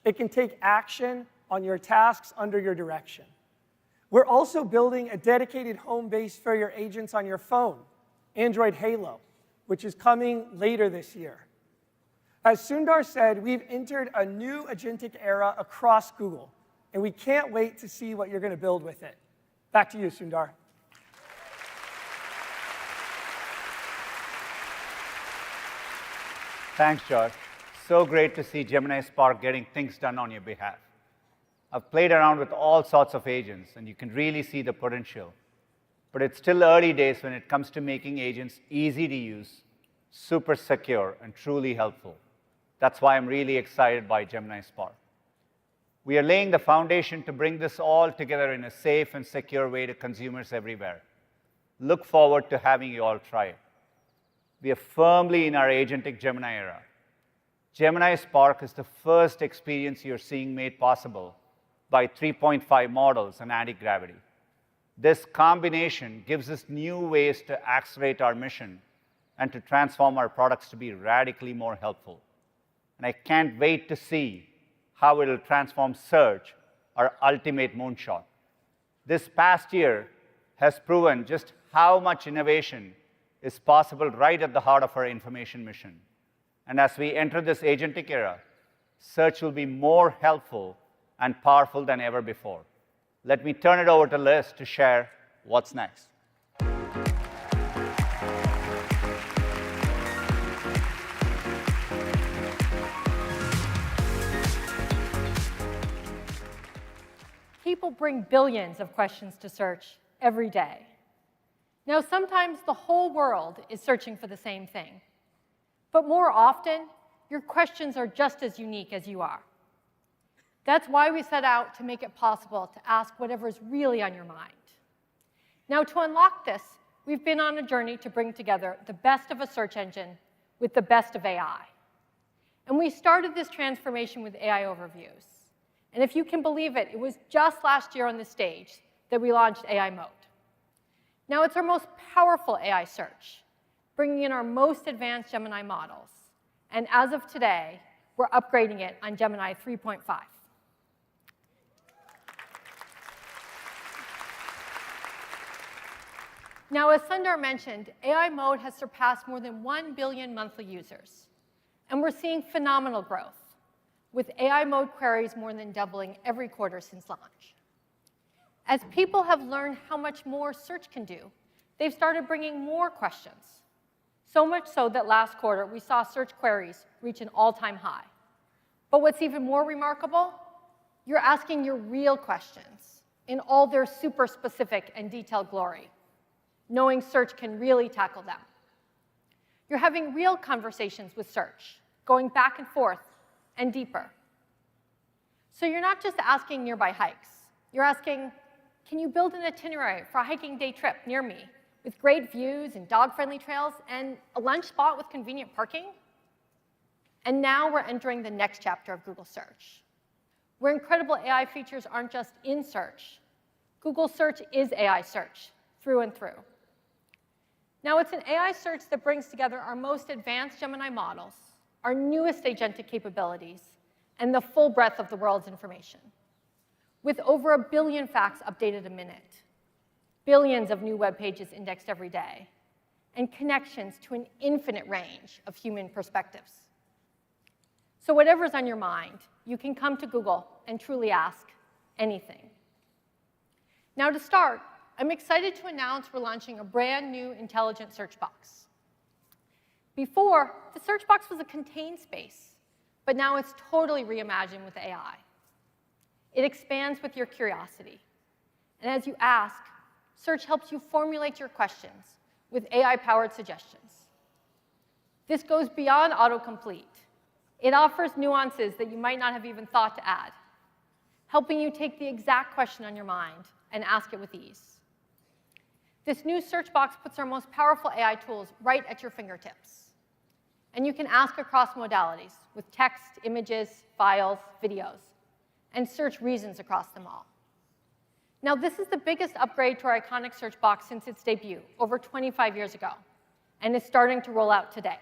It can take action on your tasks under your direction. We're also building a dedicated home base for your agents on your phone, Android Halo, which is coming later this year. As Sundar said, we've entered a new agentic era across Google, and we can't wait to see what you're going to build with it. Back to you, Sundar. Thanks, Josh. So great to see Gemini Spark getting things done on your behalf. I've played around with all sorts of agents, and you can really see the potential. But it's still early days when it comes to making agents easy to use, super secure, and truly helpful. That's why I'm really excited by Gemini Spark. We are laying the foundation to bring this all together in a safe and secure way to consumers everywhere. Look forward to having you all try it. We are firmly in our agentic Gemini era. Gemini Spark is the first experience you're seeing made possible by 3.5 models and anti-gravity. This combination gives us new ways to accelerate our mission and to transform our products to be radically more helpful. and I can't wait to see how it'll transform search, our ultimate moonshot. This past year has proven just how much innovation is possible right at the heart of our information mission. And as we enter this agentic era, search will be more helpful and powerful than ever before. Let me turn it over to Liz to share what's next. People bring billions of questions to search every day. Now, sometimes the whole world is searching for the same thing. But more often, your questions are just as unique as you are. That's why we set out to make it possible to ask whatever's really on your mind. Now, to unlock this, we've been on a journey to bring together the best of a search engine with the best of AI. And we started this transformation with AI overviews. And if you can believe it, it was just last year on this stage that we launched AI Mode. Now, it's our most powerful AI search, bringing in our most advanced Gemini models. And as of today, we're upgrading it on Gemini 3.5. Now, as Sundar mentioned, AI Mode has surpassed more than 1 billion monthly users. And we're seeing phenomenal growth, with AI Mode queries more than doubling every quarter since launch. As people have learned how much more search can do, they've started bringing more questions. So much so that last quarter, we saw search queries reach an all-time high. But what's even more remarkable, you're asking your real questions in all their super specific and detailed glory, knowing search can really tackle them. You're having real conversations with search, going back and forth and deeper. So you're not just asking nearby hikes. You're asking, can you build an itinerary for a hiking day trip near me with great views and dog-friendly trails and a lunch spot with convenient parking? And now we're entering the next chapter of Google Search, where incredible AI features aren't just in search. Google Search is AI search through and through. Now, it's an AI search that brings together our most advanced Gemini models, our newest agentic capabilities, and the full breadth of the world's information. With over 1 billion facts updated a minute, billions of new web pages indexed every day, and connections to an infinite range of human perspectives. So whatever's on your mind, you can come to Google and truly ask anything. Now, to start, I'm excited to announce we're launching a brand new intelligent search box. Before, the search box was a contained space, but now it's totally reimagined with AI. It expands with your curiosity. And as you ask, search helps you formulate your questions with AI-powered suggestions. This goes beyond autocomplete. It offers nuances that you might not have even thought to add, helping you take the exact question on your mind and ask it with ease. This new search box puts our most powerful AI tools right at your fingertips. And you can ask across modalities with text, images, files, videos, and search reasons across them all. Now, this is the biggest upgrade to our iconic search box since its debut over 25 years ago, and it's starting to roll out today.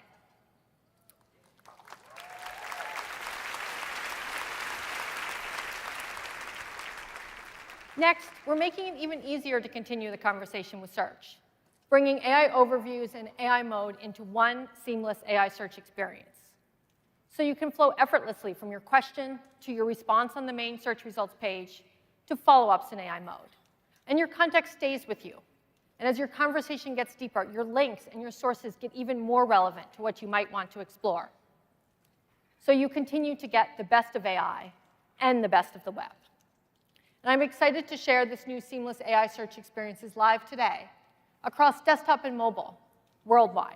Next, we're making it even easier to continue the conversation with search, bringing AI overviews and AI mode into one seamless AI search experience. So you can flow effortlessly from your question to your response on the main search results page to follow-ups in AI mode. And your context stays with you. And as your conversation gets deeper, your links and your sources get even more relevant to what you might want to explore. So you continue to get the best of AI and the best of the web. And I'm excited to share this new seamless AI search experience is live today across desktop and mobile worldwide.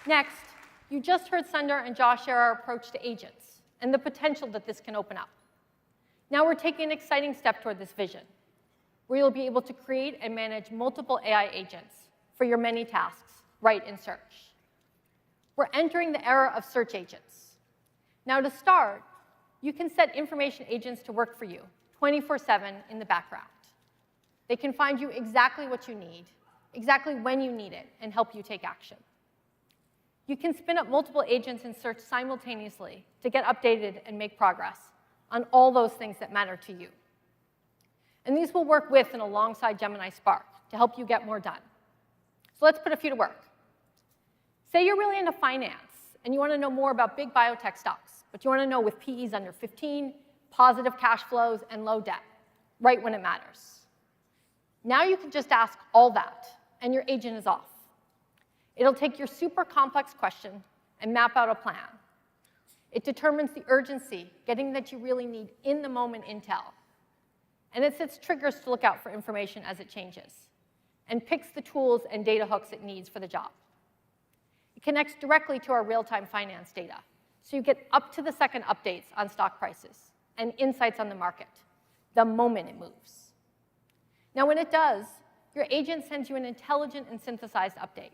Next, you just heard Sundar and Josh share our approach to agents and the potential that this can open up. Now we're taking an exciting step toward this vision, where you'll be able to create and manage multiple AI agents for your many tasks right in search. We're entering the era of search agents. Now, to start, you can set information agents to work for you 24/7 in the background. They can find you exactly what you need exactly when you need it, and help you take action. You can spin up multiple agents in search simultaneously to get updated and make progress on all those things that matter to you. And these will work with and alongside Gemini Spark to help you get more done. So let's put a few to work. Say you're really into finance, and you want to know more about big biotech stocks, but you want to know with PEs under 15, positive cash flows, and low debt, right when it matters. Now you can just ask all that, and your agent is off. It'll take your super complex question and map out a plan. It determines the urgency, getting that you really need in-the-moment intel. And it sets triggers to look out for information as it changes, and picks the tools and data hooks it needs for the job. It connects directly to our real-time finance data, so you get up-to-the-second updates on stock prices and insights on the market the moment it moves. Now, when it does, your agent sends you an intelligent and synthesized update.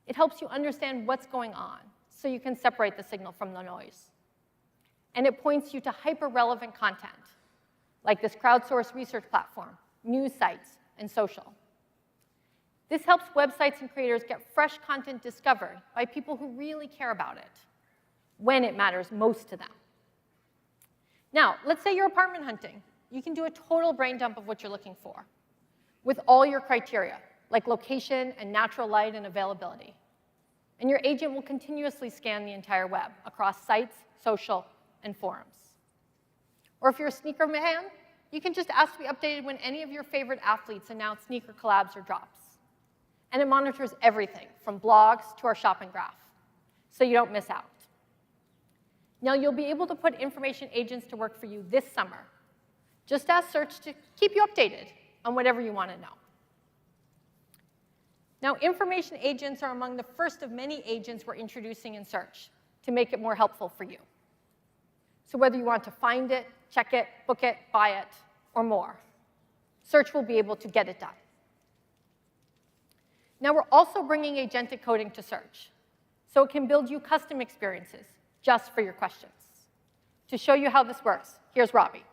It helps you understand what's going on, so you can separate the signal from the noise. And it points you to hyper-relevant content, like this crowdsourced research platform, news sites, and social. This helps websites and creators get fresh content discovered by people who really care about it, when it matters most to them. Now, let's say you're apartment hunting. You can do a total brain dump of what you're looking for, with all your criteria, like location and natural light and availability. And your agent will continuously scan the entire web across sites, social, and forums. Or if you're a sneaker fan, you can just ask to be updated when any of your favorite athletes announce sneaker collabs or drops. And it monitors everything, from blogs to our shopping graph, so you don't miss out. Now, you'll be able to put information agents to work for you this summer. Just ask Search to keep you updated on whatever you want to know. Now, information agents are among the first of many agents we're introducing in Search to make it more helpful for you. So whether you want to find it, check it, book it, buy it, or more, Search will be able to get it done. Now, we're also bringing agentic coding to Search, so it can build you custom experiences just for your questions. To show you how this works, here's Robbie.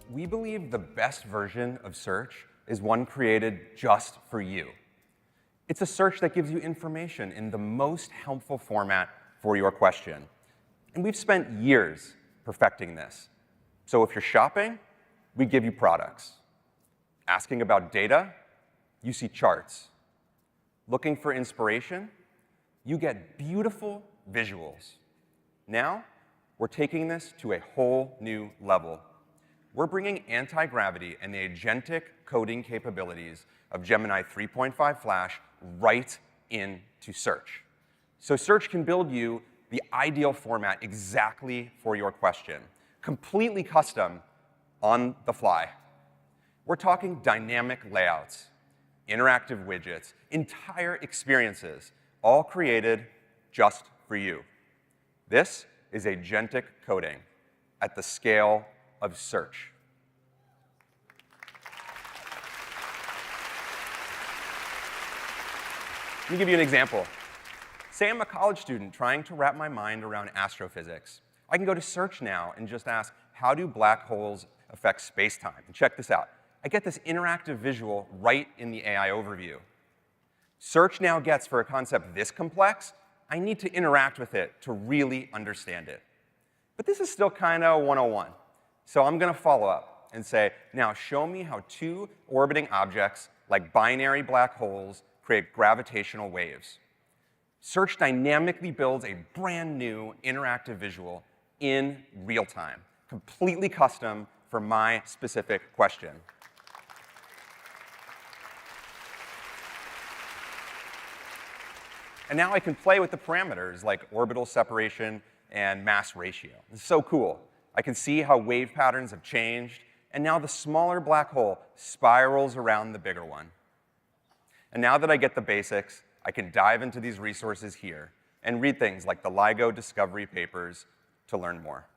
We believe the best version of search is one created just for you. It's a search that gives you information in the most helpful format for your question. And we've spent years perfecting this. So if you're shopping, we give you products. Asking about data, you see charts. Looking for inspiration, you get beautiful visuals. Now, we're taking this to a whole new level. We're bringing anti-gravity and the agentic coding capabilities of Gemini 3.5 Flash right into Search. So Search can build you the ideal format exactly for your question, completely custom on the fly. We're talking dynamic layouts, interactive widgets, entire experiences, all created just for you. This is agentic coding at the scale of Search. Let me give you an example. Say I'm a college student trying to wrap my mind around astrophysics. I can go to Search now and just ask, how do black holes affect space-time? And check this out. I get this interactive visual right in the AI overview. Search now gets, for a concept this complex, I need to interact with it to really understand it. But this is still kind of 101. So I'm going to follow up and say, now show me how two orbiting objects, like binary black holes, create gravitational waves. Search dynamically builds a brand new interactive visual in real time, completely custom for my specific question. And now I can play with the parameters like orbital separation and mass ratio. It's so cool. I can see how wave patterns have changed, and now the smaller black hole spirals around the bigger one. And now that I get the basics, I can dive into these resources here and read things like the LIGO discovery papers to learn more.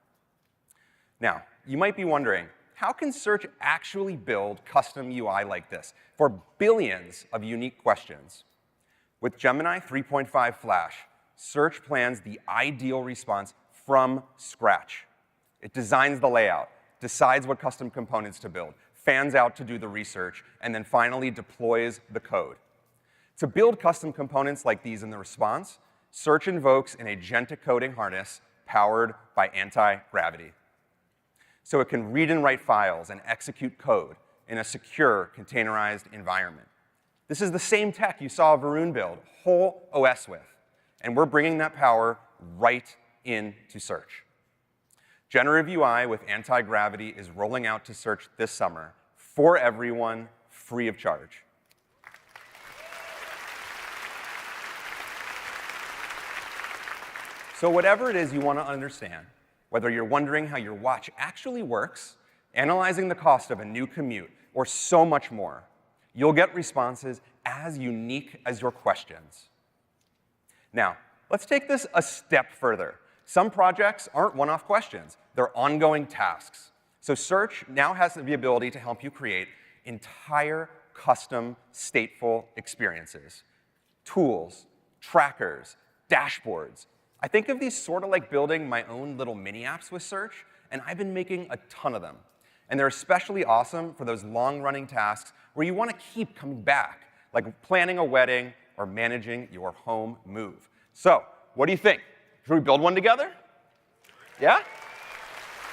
Now, you might be wondering, how can Search actually build custom UI like this for billions of unique questions? With Gemini 3.5 Flash, search plans the ideal response from scratch. It designs the layout, decides what custom components to build, fans out to do the research, and then finally deploys the code. To build custom components like these in the response, search invokes an agentic coding harness powered by anti-gravity. So it can read and write files and execute code in a secure, containerized environment. This is the same tech you saw Varun build whole OS with, and we're bringing that power right into search. Generative UI with anti-gravity is rolling out to search this summer for everyone, free of charge. So whatever it is you want to understand, whether you're wondering how your watch actually works, analyzing the cost of a new commute, or so much more, you'll get responses as unique as your questions. Now, let's take this a step further. Some projects aren't one-off questions. They're ongoing tasks. So Search now has the ability to help you create entire custom stateful experiences. Tools, trackers, dashboards. I think of these sort of like building my own little mini apps with Search, and I've been making a ton of them. And they're especially awesome for those long-running tasks where you want to keep coming back, like planning a wedding or managing your home move. So, what do you think? Should we build one together? Yeah?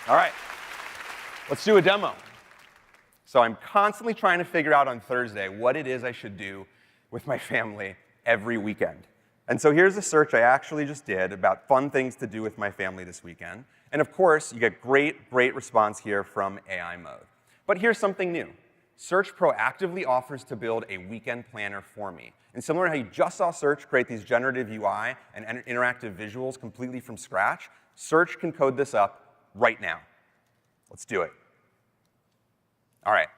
All right. Let's do a demo. So I'm constantly trying to figure out on Thursday what it is I should do with my family every weekend. And so here's a search I actually just did about fun things to do with my family this weekend. And of course, you get great response here from AI mode. But here's something new. Search proactively offers to build a weekend planner for me. And similar to how you just saw Search create these generative UI and interactive visuals completely from scratch, Search can code this up right now. Let's do it. All right.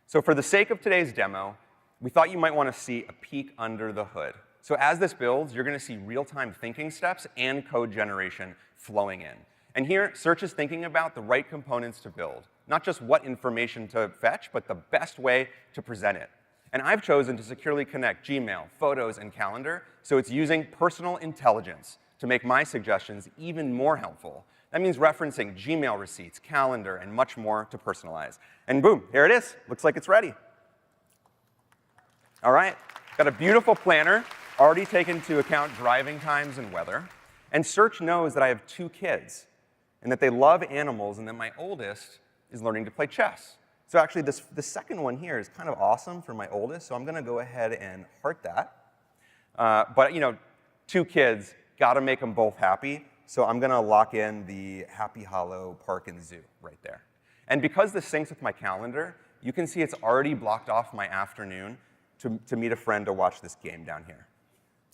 So for the sake of today's demo, we thought you might want to see a peek under the hood. So as this builds, you're going to see real-time thinking steps and code generation flowing in. And here, Search is thinking about the right components to build, not just what information to fetch, but the best way to present it. And I've chosen to securely connect Gmail, Photos, and Calendar, so it's using personal intelligence to make my suggestions even more helpful. That means referencing Gmail receipts, Calendar, and much more to personalize. And boom, here it is. Looks like it's ready. All right, got a beautiful planner, already taken into account driving times and weather. And Search knows that I have 2 kids, and that they love animals, and that my oldest is learning to play chess. So actually, the second one here is kind of awesome for my oldest, so I'm going to go ahead and heart that. But you know, 2 kids, got to make them both happy, so I'm going to lock in the Happy Hollow Park and Zoo right there. And because this syncs with my calendar, you can see it's already blocked off my afternoon to meet a friend to watch this game down here.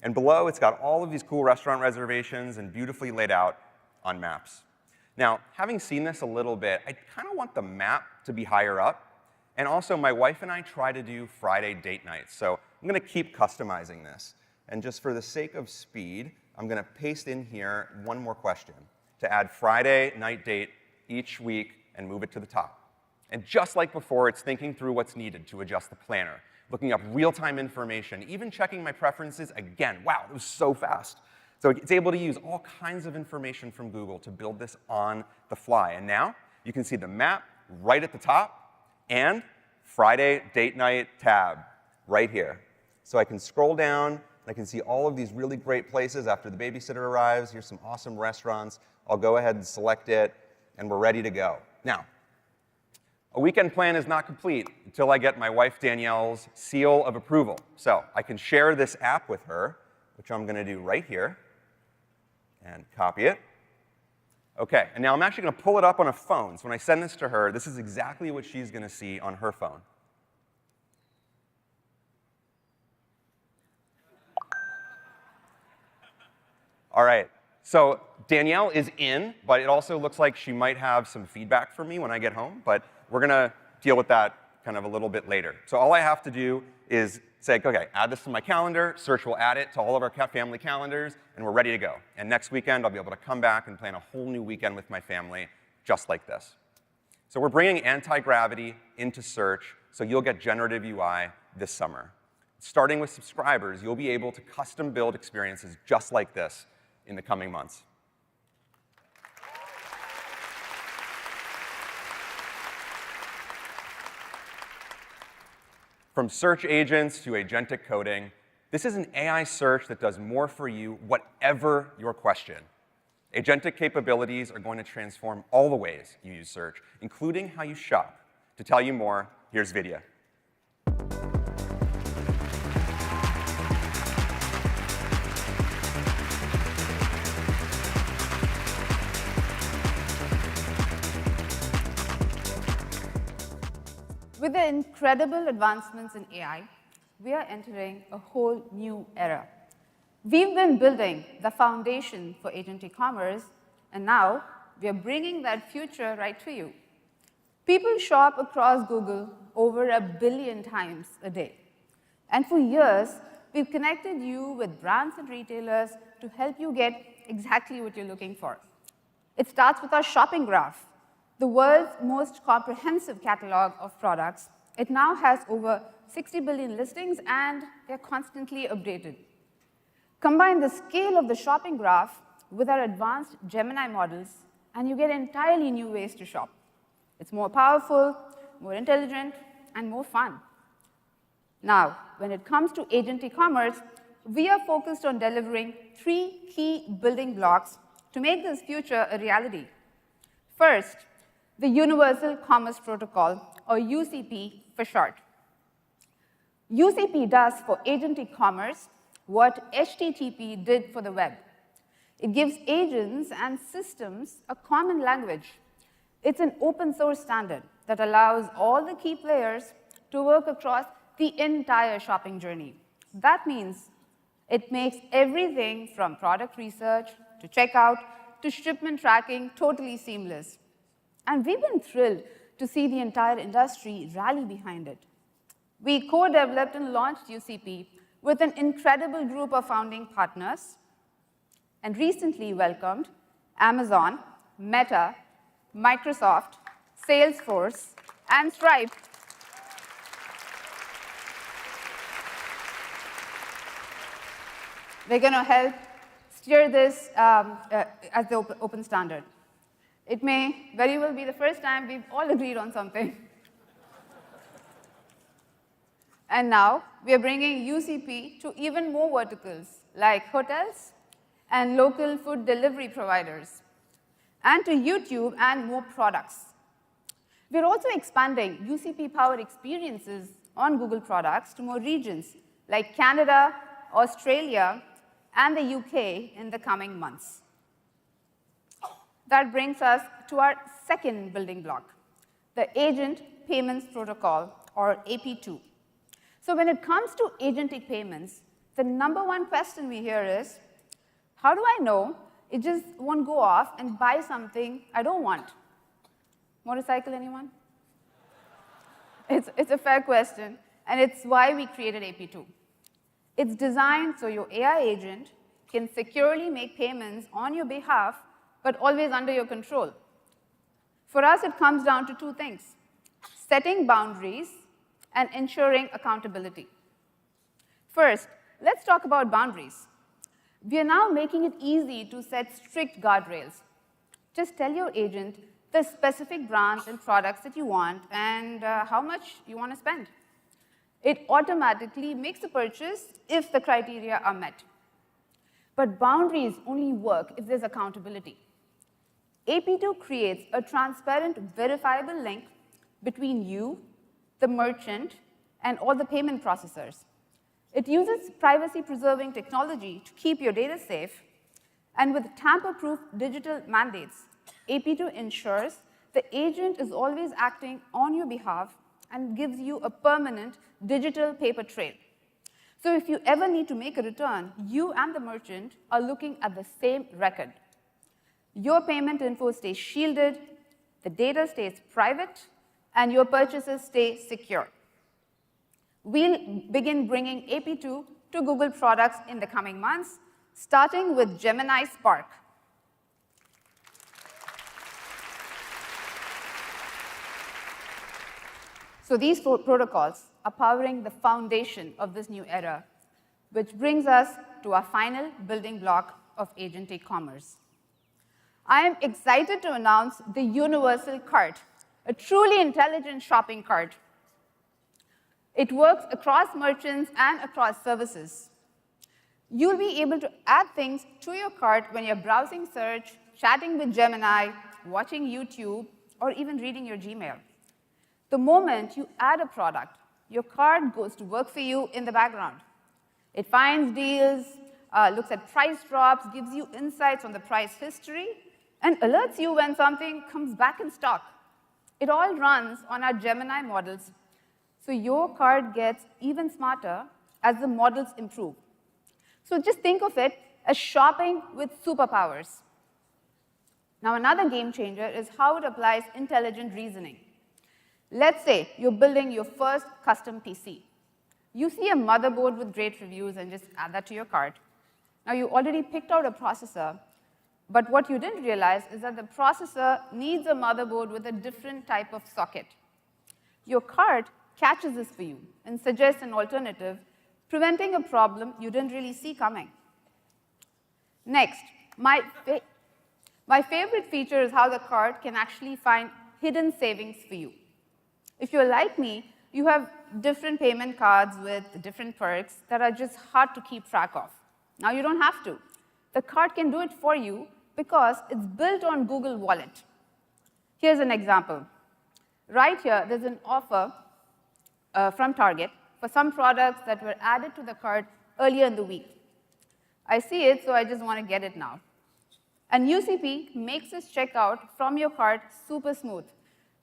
And below, it's got all of these cool restaurant reservations and beautifully laid out on maps. Now, having seen this a little bit, I kind of want the map to be higher up. And also, my wife and I try to do Friday date nights. So I'm going to keep customizing this. And just for the sake of speed, I'm going to paste in here one more question to add Friday night date each week and move it to the top. And just like before, it's thinking through what's needed to adjust the planner, looking up real-time information, even checking my preferences again. Wow, it was so fast. So it's able to use all kinds of information from Google to build this on the fly. And now you can see the map right at the top and Friday date night tab right here. So I can scroll down, and I can see all of these really great places after the babysitter arrives. Here's some awesome restaurants. I'll go ahead and select it, and we're ready to go. Now, a weekend plan is not complete until I get my wife Danielle's seal of approval. So I can share this app with her, which I'm going to do right here, and copy it. OK, and now I'm actually going to pull it up on a phone. So when I send this to her, this is exactly what she's going to see on her phone. All right, so Danielle is in, but it also looks like she might have some feedback for me when I get home. But we're going to deal with that kind of a little bit later. So all I have to do is say, OK, add this to my calendar. Search will add it to all of our family calendars, and we're ready to go. And next weekend, I'll be able to come back and plan a whole new weekend with my family just like this. So we're bringing anti-gravity into Search, so you'll get generative UI this summer. Starting with subscribers, you'll be able to custom build experiences just like this in the coming months. From search agents to agentic coding, this is an AI search that does more for you, whatever your question. Agentic capabilities are going to transform all the ways you use search, including how you shop. To tell you more, here's Vidya. With the incredible advancements in AI, we are entering a whole new era. We've been building the foundation for agentic commerce, and now we are bringing that future right to you. People shop across Google over 1 billion times a day. And for years, we've connected you with brands and retailers to help you get exactly what you're looking for. It starts with our shopping graph, the world's most comprehensive catalog of products. It now has over 60 billion listings, and they're constantly updated. Combine the scale of the shopping graph with our advanced Gemini models, and you get entirely new ways to shop. It's more powerful, more intelligent, and more fun. Now, when it comes to agentic commerce, we are focused on delivering 3 key building blocks to make this future a reality. First, the Universal Commerce Protocol, or UCP for short. UCP does for agentic commerce what HTTP did for the web. It gives agents and systems a common language. It's an open source standard that allows all the key players to work across the entire shopping journey. That means it makes everything from product research to checkout to shipment tracking totally seamless. And we've been thrilled to see the entire industry rally behind it. We co-developed and launched UCP with an incredible group of founding partners, and recently welcomed Amazon, Meta, Microsoft, Salesforce, and Stripe. We're going to help steer this as the open standard. It may very well be the first time we've all agreed on something. And now, we are bringing UCP to even more verticals, like hotels and local food delivery providers, and to YouTube and more products. We're also expanding UCP-powered experiences on Google products to more regions, like Canada, Australia, and the UK in the coming months. That brings us to our second building block, the Agent Payments Protocol, or AP2. So when it comes to agentic payments, the #1 question we hear is, how do I know it just won't go off and buy something I don't want? Motorcycle, anyone? It's a fair question, and it's why we created AP2. It's designed so your AI agent can securely make payments on your behalf, but always under your control. For us, it comes down to 2 things: setting boundaries and ensuring accountability. First, let's talk about boundaries. We are now making it easy to set strict guardrails. Just tell your agent the specific brands and products that you want and how much you want to spend. It automatically makes a purchase if the criteria are met. But boundaries only work if there's accountability. AP2 creates a transparent, verifiable link between you, the merchant, and all the payment processors. It uses privacy-preserving technology to keep your data safe, and with tamper-proof digital mandates, AP2 ensures the agent is always acting on your behalf and gives you a permanent digital paper trail. So if you ever need to make a return, you and the merchant are looking at the same record. Your payment info stays shielded, the data stays private, and your purchases stay secure. We'll begin bringing AP2 to Google products in the coming months, starting with Gemini Spark. So these protocols are powering the foundation of this new era, which brings us to our final building block of agentic commerce. I am excited to announce the Universal Cart, a truly intelligent shopping cart. It works across merchants and across services. You'll be able to add things to your cart when you're browsing search, chatting with Gemini, watching YouTube, or even reading your Gmail. The moment you add a product, your cart goes to work for you in the background. It finds deals, looks at price drops, gives you insights on the price history, and alerts you when something comes back in stock. It all runs on our Gemini models, so your cart gets even smarter as the models improve. So just think of it as shopping with superpowers. Now, another game changer is how it applies intelligent reasoning. Let's say you're building your first custom PC. You see a motherboard with great reviews and just add that to your cart. Now, you already picked out a processor, but what you didn't realize is that the processor needs a motherboard with a different type of socket. Your cart catches this for you and suggests an alternative, preventing a problem you didn't really see coming. Next, my favorite feature is how the cart can actually find hidden savings for you. If you're like me, you have different payment cards with different perks that are just hard to keep track of. Now you don't have to. The cart can do it for you because it's built on Google Wallet. Here's an example. Right here, there's an offer from Target for some products that were added to the cart earlier in the week. I see it, so I just want to get it now. And UCP makes this checkout from your cart super smooth.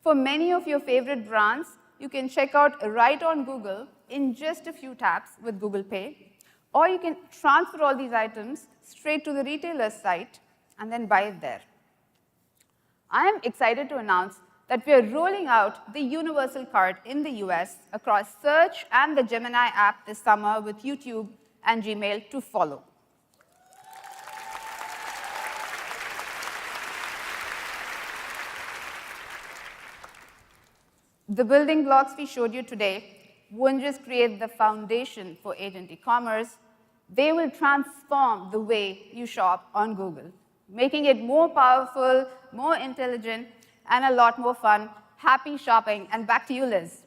For many of your favorite brands, you can check out right on Google in just a few taps with Google Pay, or you can transfer all these items straight to the retailer's site and then buy it there. I am excited to announce that we are rolling out the Universal Cart in the US across Search and the Gemini app this summer with YouTube and Gmail to follow. The building blocks we showed you today won't just create the foundation for agentic commerce, they will transform the way you shop on Google, making it more powerful, more intelligent, and a lot more fun. Happy shopping, and back to you, Liz.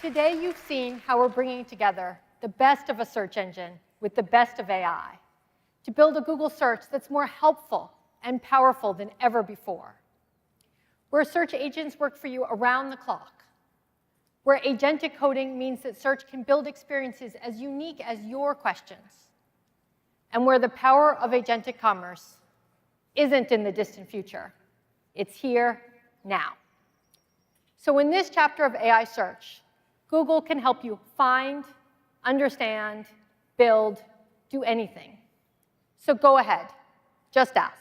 Today, you've seen how we're bringing together the best of a search engine with the best of AI to build a Google search that's more helpful and powerful than ever before, where search agents work for you around the clock, where agentic coding means that search can build experiences as unique as your questions, and where the power of agentic commerce isn't in the distant future. It's here now. So in this chapter of AI search, Google can help you find, understand, build, do anything. So go ahead, just ask.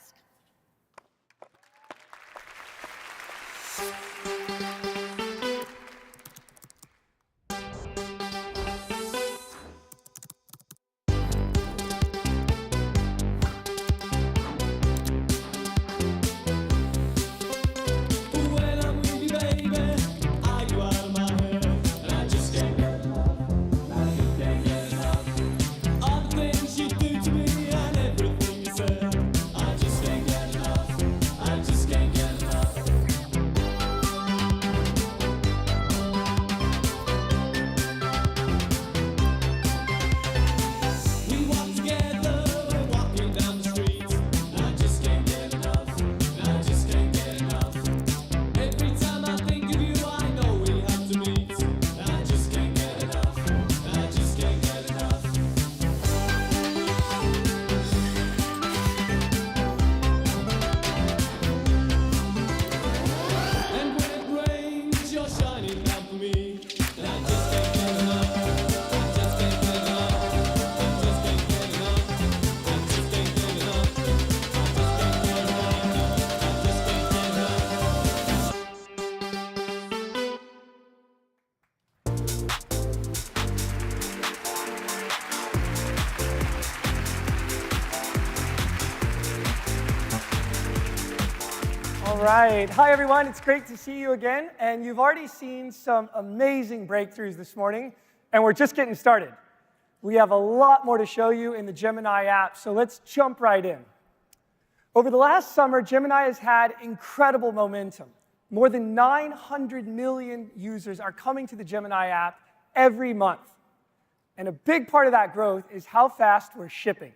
All the things you do to me and everything you say, I just right. Hi, everyone. It's great to see you again. And you've already seen some amazing breakthroughs this morning, and we're just getting started. We have a lot more to show you in the Gemini app, so let's jump right in. Over the last summer, Gemini has had incredible momentum. More than 900 million users are coming to the Gemini app every month. And a big part of that growth is how fast we're shipping.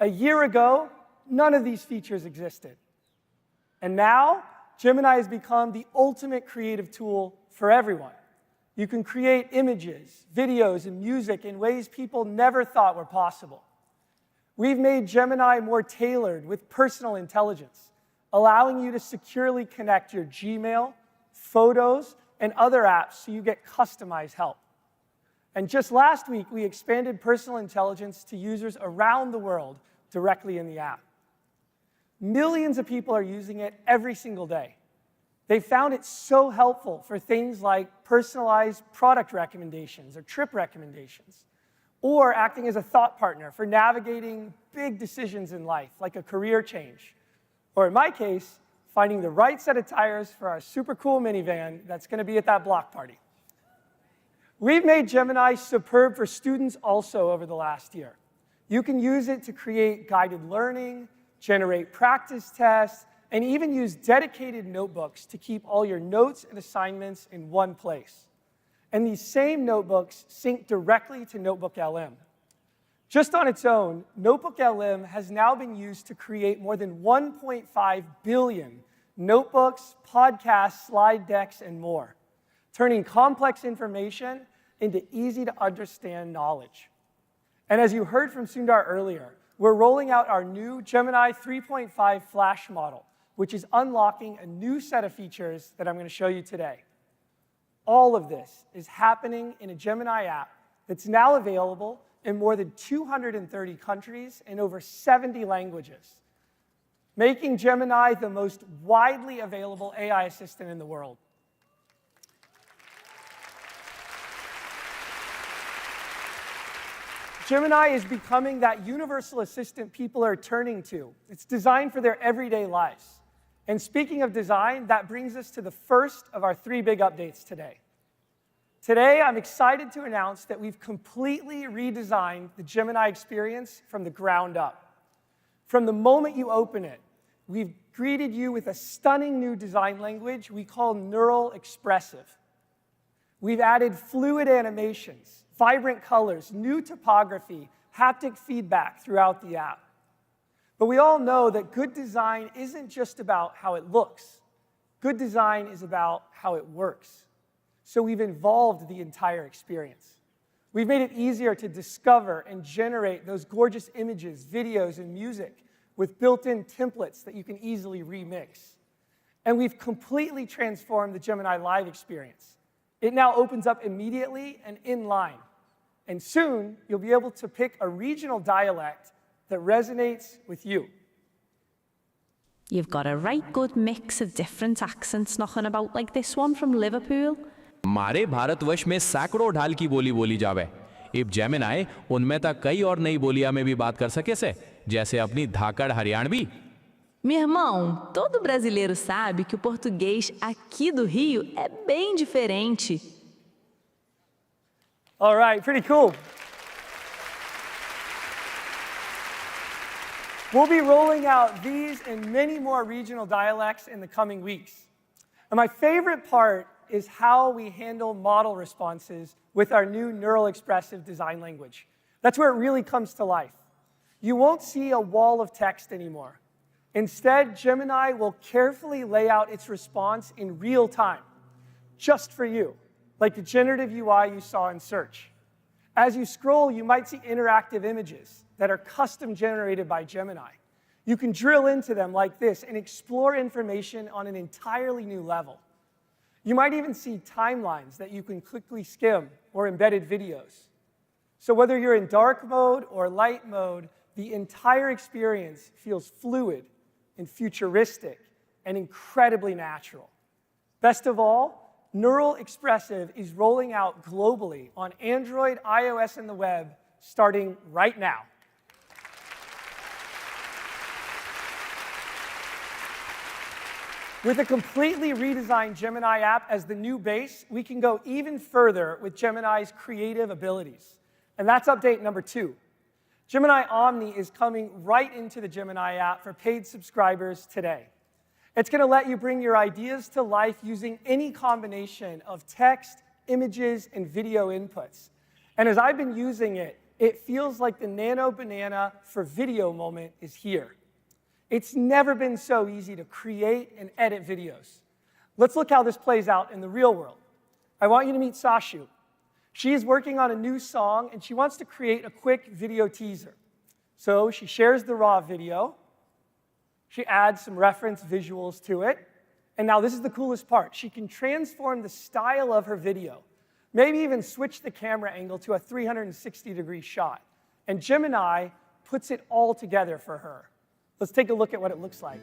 A year ago, none of these features existed. And now, Gemini has become the ultimate creative tool for everyone. You can create images, videos, and music in ways people never thought were possible. We've made Gemini more tailored with personal intelligence, allowing you to securely connect your Gmail, photos, and other apps so you get customized help. And just last week, we expanded personal intelligence to users around the world directly in the app. Millions of people are using it every single day. They found it so helpful for things like personalized product recommendations or trip recommendations, or acting as a thought partner for navigating big decisions in life, like a career change, or in my case, finding the right set of tires for our super cool minivan that's going to be at that block party. We've made Gemini superb for students also over the last year. You can use it to create guided learning, generate practice tests, and even use dedicated notebooks to keep all your notes and assignments in one place. And these same notebooks sync directly to Notebook LM. Just on its own, Notebook LM has now been used to create more than 1.5 billion notebooks, podcasts, slide decks, and more, turning complex information into easy-to-understand knowledge. And as you heard from Sundar earlier, we're rolling out our new Gemini 3.5 Flash model, which is unlocking a new set of features that I'm going to show you today. All of this is happening in a Gemini app that's now available in more than 230 countries and over 70 languages, making Gemini the most widely available AI assistant in the world. Gemini is becoming that universal assistant people are turning to. It's designed for their everyday lives. And speaking of design, that brings us to the first of our 3 big updates today. Today, I'm excited to announce that we've completely redesigned the Gemini experience from the ground up. From the moment you open it, we've greeted you with a stunning new design language we call Neural Expressive. We've added fluid animations, vibrant colors, new topography, haptic feedback throughout the app. But we all know that good design isn't just about how it looks. Good design is about how it works. So we've involved the entire experience. We've made it easier to discover and generate those gorgeous images, videos, and music with built-in templates that you can easily remix. And we've completely transformed the Gemini Live experience. It now opens up immediately and in line. And soon, you'll be able to pick a regional dialect that resonates with you. You've got a right good mix of different accents knocking about like this one from Liverpool. हमारे भारतवर्ष में सैकड़ों ढाल की बोली बोली जावे। इब Gemini उनमें तक कई और नई बोलियां में भी बात कर सके से, जैसे अपनी धाकड़ Haryanvi. Meu irmão, todo brasileiro sabe que o português aqui do Rio é bem diferente. All right, pretty cool. We'll be rolling out these and many more regional dialects in the coming weeks. And my favorite part is how we handle model responses with our new Neural Expressive design language. That's where it really comes to life. You won't see a wall of text anymore. Instead, Gemini will carefully lay out its response in real time, just for you, like the generative UI you saw in Search. As you scroll, you might see interactive images that are custom generated by Gemini. You can drill into them like this and explore information on an entirely new level. You might even see timelines that you can quickly skim or embedded videos. So whether you're in dark mode or light mode, the entire experience feels fluid and futuristic and incredibly natural. Best of all, Neural Expressive is rolling out globally on Android, iOS, and the web starting right now. With a completely redesigned Gemini app as the new base, we can go even further with Gemini's creative abilities. And that's update number 2. Gemini Omni is coming right into the Gemini app for paid subscribers today. It's going to let you bring your ideas to life using any combination of text, images, and video inputs. And as I've been using it, it feels like the nano banana for video moment is here. It's never been so easy to create and edit videos. Let's look how this plays out in the real world. I want you to meet Sashu. She is working on a new song, and she wants to create a quick video teaser. So she shares the raw video. She adds some reference visuals to it. And now this is the coolest part. She can transform the style of her video, maybe even switch the camera angle to a 360-degree shot. And Gemini puts it all together for her. Let's take a look at what it looks like.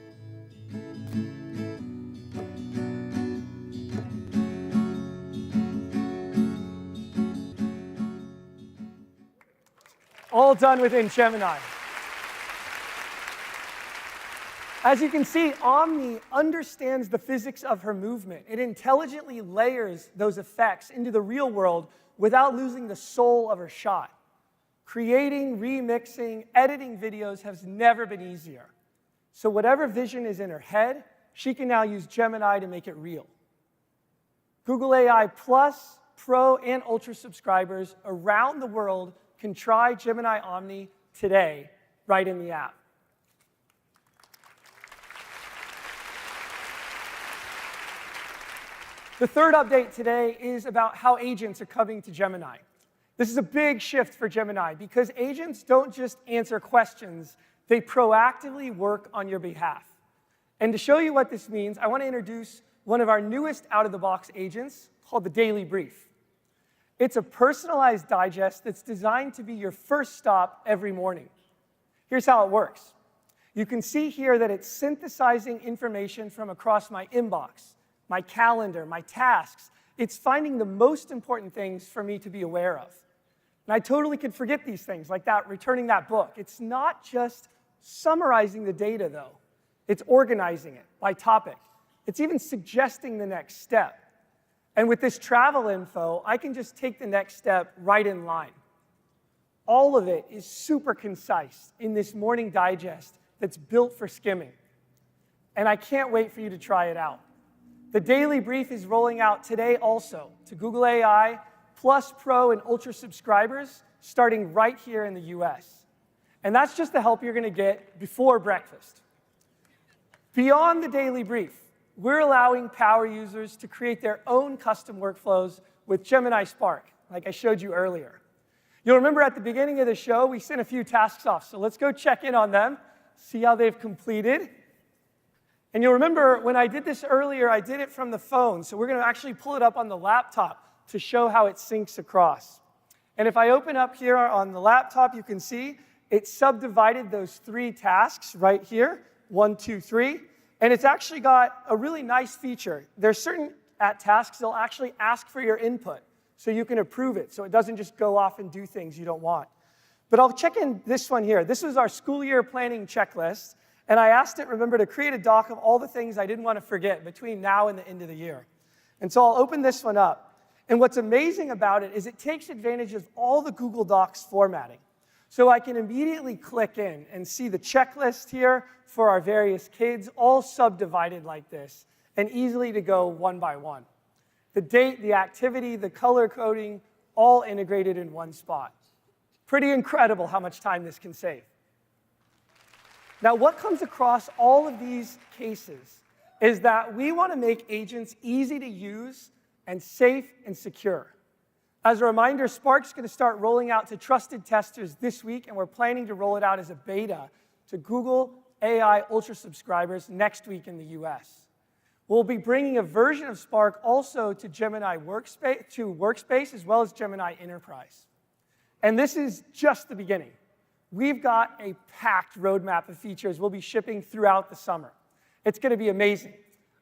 All done within Gemini. As you can see, Omni understands the physics of her movement. It intelligently layers those effects into the real world without losing the soul of her shot. Creating, remixing, editing videos has never been easier. So whatever vision is in her head, she can now use Gemini to make it real. Google AI Plus, Pro, and Ultra subscribers around the world can try Gemini Omni today, right in the app. The third update today is about how agents are coming to Gemini. This is a big shift for Gemini because agents don't just answer questions, they proactively work on your behalf. And to show you what this means, I want to introduce one of our newest out-of-the-box agents called the Daily Brief. It's a personalized digest that's designed to be your first stop every morning. Here's how it works. You can see here that it's synthesizing information from across my inbox, my calendar, my tasks. It's finding the most important things for me to be aware of. And I totally could forget these things, like that, returning that book. It's not just summarizing the data, though. It's organizing it by topic. It's even suggesting the next step. And with this travel info, I can just take the next step right in line. All of it is super concise in this morning digest that's built for skimming. And I can't wait for you to try it out. The Daily Brief is rolling out today also to Google AI Plus, Pro, and Ultra subscribers starting right here in the US. And that's just the help you're going to get before breakfast. Beyond the Daily Brief, we're allowing power users to create their own custom workflows with Gemini Spark, like I showed you earlier. You'll remember at the beginning of the show, we sent a few tasks off, so let's go check in on them, see how they've completed. And you'll remember when I did this earlier, I did it from the phone, so we're going to actually pull it up on the laptop to show how it syncs across. And if I open up here on the laptop, you can see it subdivided those 3 tasks right here, 1, 2, 3. And it's actually got a really nice feature. There's certain tasks they'll actually ask for your input so you can approve it, so it doesn't just go off and do things you don't want. But I'll check in this one here. This was our school year planning checklist, and I asked it, remember, to create a doc of all the things I didn't want to forget between now and the end of the year. And so I'll open this one up. And what's amazing about it is it takes advantage of all the Google Docs formatting. So I can immediately click in and see the checklist here for our various kids, all subdivided like this, and easily to go one by one. The date, the activity, the color coding, all integrated in one spot. Pretty incredible how much time this can save. Now, what comes across all of these cases is that we want to make agents easy to use and safe and secure. As a reminder, Spark's going to start rolling out to trusted testers this week, and we're planning to roll it out as a beta to Google AI Ultra subscribers next week in the US. We'll be bringing a version of Spark also to Gemini Workspace as well as Gemini Enterprise. And this is just the beginning. We've got a packed roadmap of features we'll be shipping throughout the summer. It's going to be amazing.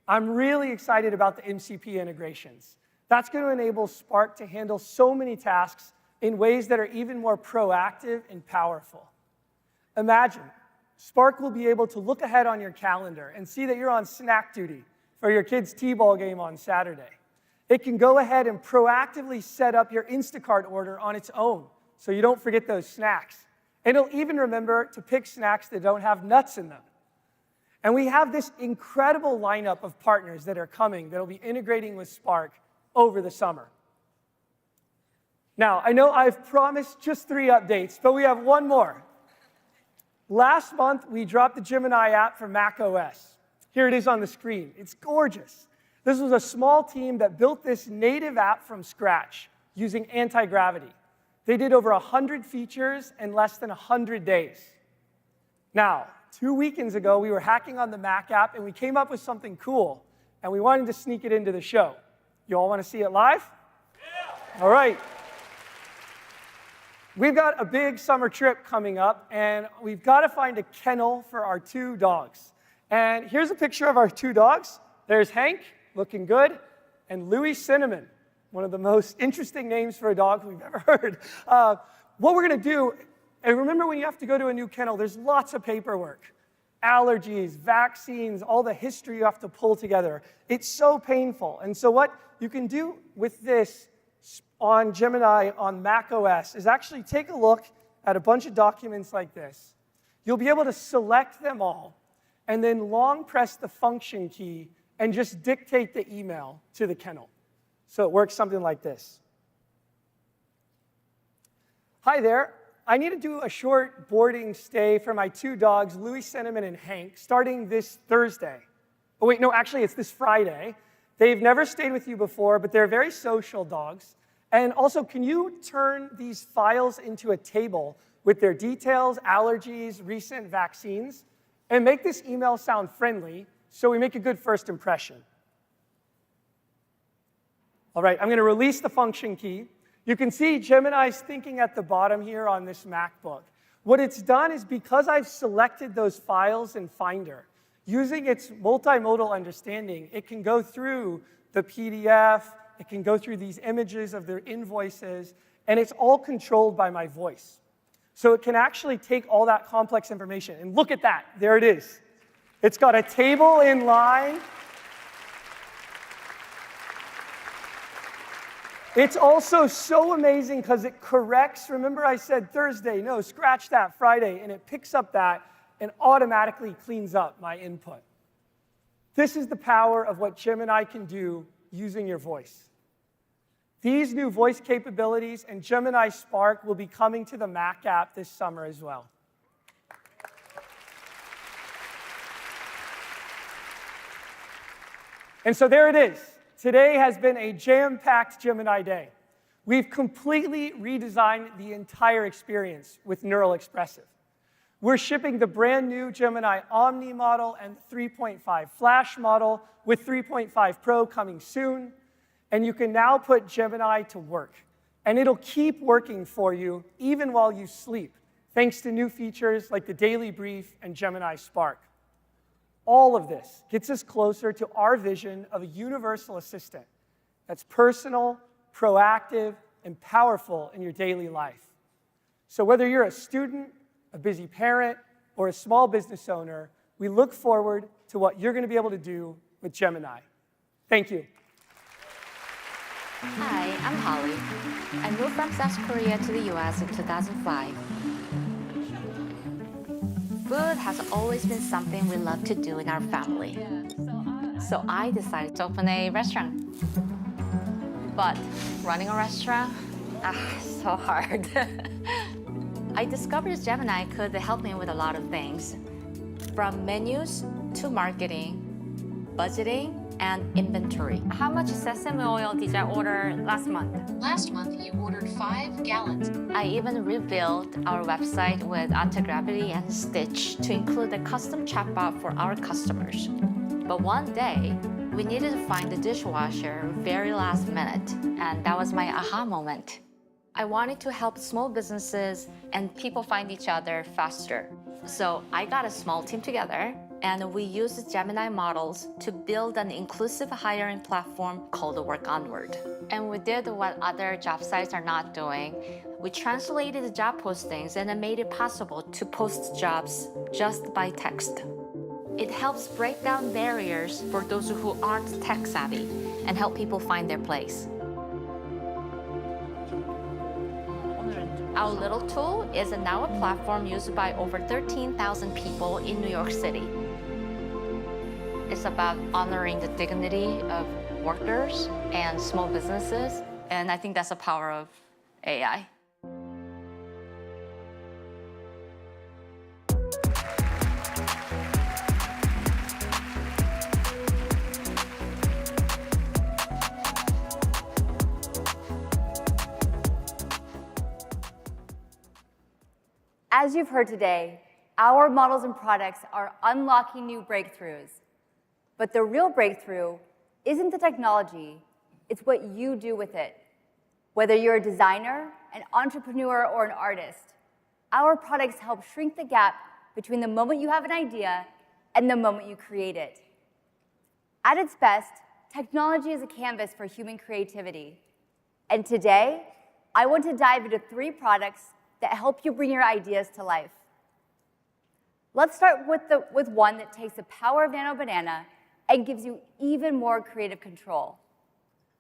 I'm really excited about the MCP integrations. That's going to enable Spark to handle so many tasks in ways that are even more proactive and powerful. Imagine, Spark will be able to look ahead on your calendar and see that you're on snack duty for your kid's T-ball game on Saturday. It can go ahead and proactively set up your Instacart order on its own, so you don't forget those snacks. And it'll even remember to pick snacks that don't have nuts in them. And we have this incredible lineup of partners that are coming that will be integrating with Spark over the summer. Now, I know I've promised just 3 updates, but we have one more. Last month, we dropped the Gemini app for Mac OS. Here it is on the screen. It's gorgeous. This was a small team that built this native app from scratch using anti-gravity. They did over 100 features in less than 100 days. Now, 2 weekends ago, we were hacking on the Mac app, and we came up with something cool, and we wanted to sneak it into the show. You all want to see it live? Yeah. All right. We've got a big summer trip coming up, and we've got to find a kennel for our 2 dogs. And here's a picture of our 2 dogs. There's Hank, looking good, and Louis Cinnamon, one of the most interesting names for a dog we've ever heard. What we're going to do, and remember when you have to go to a new kennel, there's lots of paperwork. Allergies, vaccines, all the history you have to pull together. It's so painful. And so what you can do with this on Gemini on Mac OS is actually take a look at a bunch of documents like this. You'll be able to select them all and then long press the function key and just dictate the email to the kennel. So it works something like this. Hi there. I need to do a short boarding stay for my 2 dogs, Louis Cinnamon and Hank, starting this Thursday. Oh, wait, no, actually, it's this Friday. They've never stayed with you before, but they're very social dogs. And also, can you turn these files into a table with their details, allergies, recent vaccines, and make this email sound friendly so we make a good first impression? All right, I'm going to release the function key. You can see Gemini's thinking at the bottom here on this MacBook. What it's done is because I've selected those files in Finder, using its multimodal understanding, it can go through the PDF, it can go through these images of their invoices, and it's all controlled by my voice. So it can actually take all that complex information, and look at that, there it is. It's got a table in line. It's also so amazing because it corrects, remember I said Thursday, no, scratch that, Friday, and it picks up that and automatically cleans up my input. This is the power of what Gemini can do using your voice. These new voice capabilities and Gemini Spark will be coming to the Mac app this summer as well. And so there it is. Today has been a jam-packed Gemini day. We've completely redesigned the entire experience with Neural Expressive. We're shipping the brand new Gemini Omni model and the 3.5 Flash model with 3.5 Pro coming soon. And you can now put Gemini to work. And it'll keep working for you even while you sleep, thanks to new features like the Daily Brief and Gemini Spark. All of this gets us closer to our vision of a universal assistant that's personal, proactive, and powerful in your daily life. So whether you're a student, a busy parent, or a small business owner, we look forward to what you're going to be able to do with Gemini. Thank you. Hi, I'm Holly. I moved from South Korea to the US in 2005. Food has always been something we love to do in our family. So I decided to open a restaurant. But running a restaurant, so hard. I discovered Gemini could help me with a lot of things, from menus to marketing, budgeting, and inventory. How much sesame oil did I order last month? Last month, you ordered 5 gallons. I even rebuilt our website with Anti-Gravity and Stitch to include a custom chatbot for our customers. But one day, we needed to find the dishwasher very last minute, and that was my aha moment. I wanted to help small businesses and people find each other faster. So I got a small team together, and we used Gemini models to build an inclusive hiring platform called Work Onward. And we did what other job sites are not doing. We translated the job postings and it made it possible to post jobs just by text. It helps break down barriers for those who aren't tech savvy and help people find their place. Our little tool is now a platform used by over 13,000 people in New York City. It's about honoring the dignity of workers and small businesses, and I think that's the power of AI. As you've heard today, our models and products are unlocking new breakthroughs. But the real breakthrough isn't the technology, it's what you do with it. Whether you're a designer, an entrepreneur, or an artist, our products help shrink the gap between the moment you have an idea and the moment you create it. At its best, technology is a canvas for human creativity. And today, I want to dive into 3 products that help you bring your ideas to life. Let's start with one that takes the power of Nano Banana and gives you even more creative control.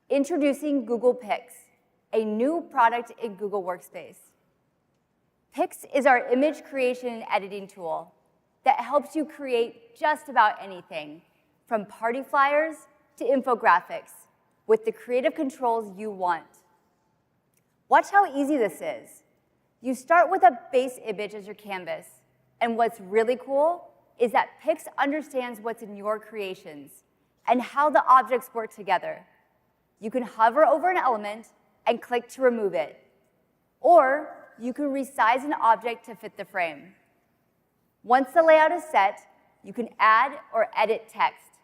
Introducing Google Pics, a new product in Google Workspace. Pics is our image creation and editing tool that helps you create just about anything, from party flyers to infographics, with the creative controls you want. Watch how easy this is. You start with a base image as your canvas, and what's really cool is that Pics understands what's in your creations and how the objects work together. You can hover over an element and click to remove it, or you can resize an object to fit the frame. Once the layout is set, you can add or edit text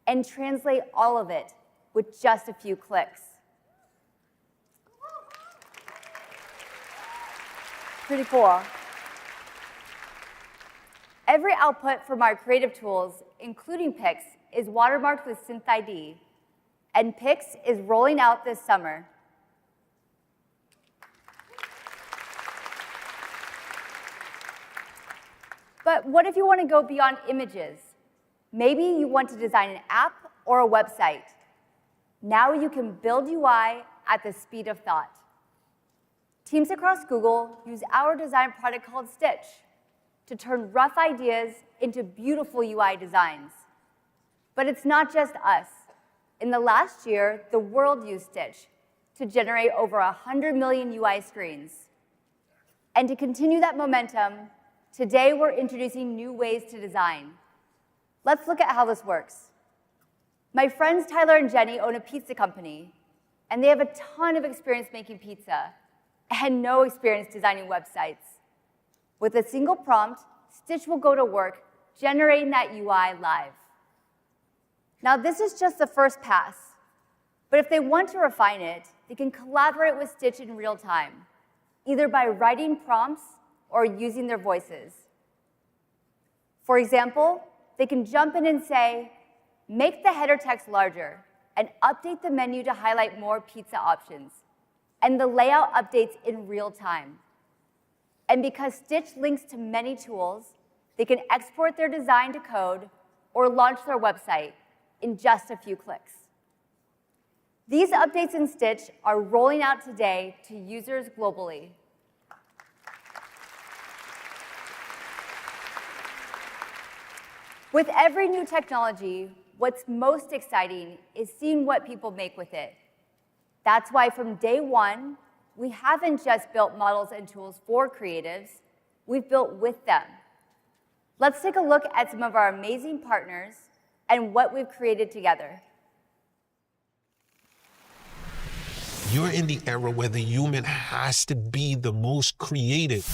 and translate all of it with just a few clicks. Pretty cool. Every output from our creative tools, including Pics, is watermarked with Synth ID, and Pics is rolling out this summer. But what if you want to go beyond images? Maybe you want to design an app or a website. Now you can build UI at the speed of thought. Teams across Google use our design product called Stitch to turn rough ideas into beautiful UI designs. But it's not just us. In the last year, the world used Stitch to generate over 100 million UI screens. And to continue that momentum, today we're introducing new ways to design. Let's look at how this works. My friends Tyler and Jenny own a pizza company, and they have a ton of experience making pizza and no experience designing websites. With a single prompt, Stitch will go to work generating that UI live. Now, this is just the first pass, but if they want to refine it, they can collaborate with Stitch in real time, either by writing prompts or using their voices. For example, they can jump in and say, make the header text larger and update the menu to highlight more pizza options. And the layout updates in real time. And because Stitch links to many tools, they can export their design to code or launch their website in just a few clicks. These updates in Stitch are rolling out today to users globally. With every new technology, what's most exciting is seeing what people make with it. That's why from day one, we haven't just built models and tools for creatives, we've built with them. Let's take a look at some of our amazing partners and what we've created together. You're in the era where the human has to be the most creative.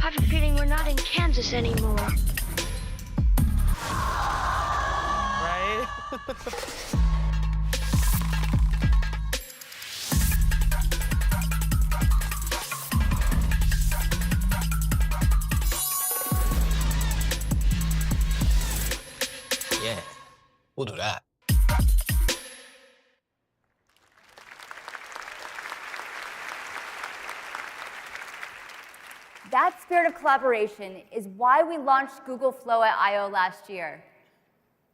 I have a feeling we're not in Kansas anymore. Right? Yeah, we'll do that. That spirit of collaboration is why we launched Google Flow at I/O last year.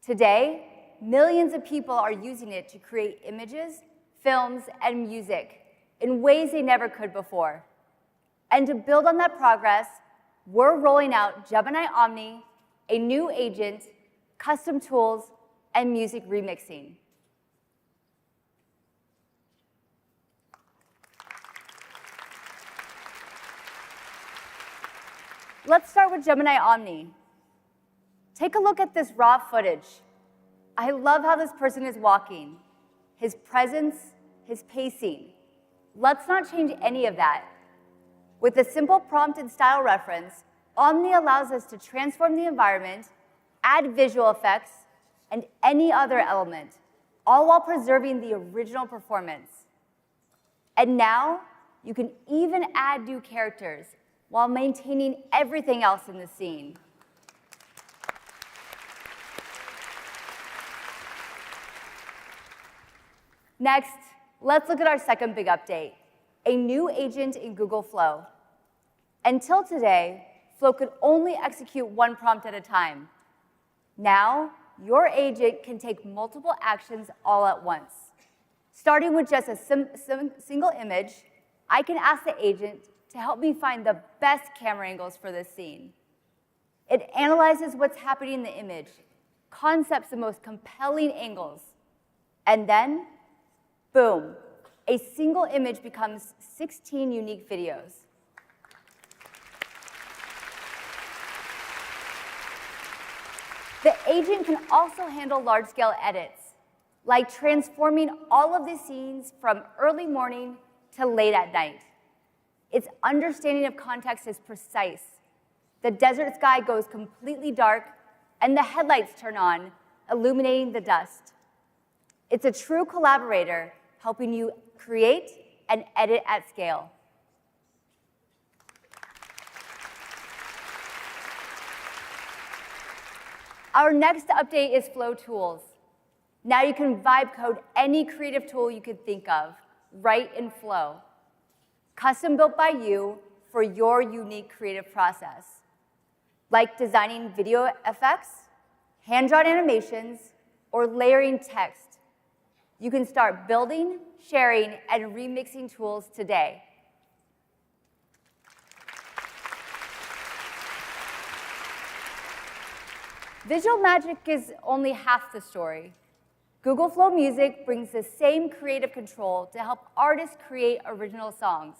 Today, millions of people are using it to create images, films, and music in ways they never could before. And to build on that progress, we're rolling out Gemini Omni, a new agent, custom tools, and music remixing. Let's start with Gemini Omni. Take a look at this raw footage. I love how this person is walking, his presence, his pacing. Let's not change any of that. With a simple prompt and style reference, Omni allows us to transform the environment, add visual effects, and any other element, all while preserving the original performance. And now, you can even add new characters while maintaining everything else in the scene. Next, let's look at our second big update, a new agent in Google Flow. Until today, Flow could only execute one prompt at a time. Now, your agent can take multiple actions all at once. Starting with just a single image, I can ask the agent to help me find the best camera angles for this scene. It analyzes what's happening in the image, concepts the most compelling angles, and then, boom, a single image becomes 16 unique videos. The agent can also handle large-scale edits, like transforming all of the scenes from early morning to late at night. Its understanding of context is precise. The desert sky goes completely dark, and the headlights turn on, illuminating the dust. It's a true collaborator, helping you create and edit at scale. Our next update is Flow Tools. Now you can vibe code any creative tool you could think of, right in Flow. Custom built by you for your unique creative process, like designing video effects, hand-drawn animations, or layering text. You can start building, sharing, and remixing tools today. Visual magic is only half the story. Google Flow Music brings the same creative control to help artists create original songs.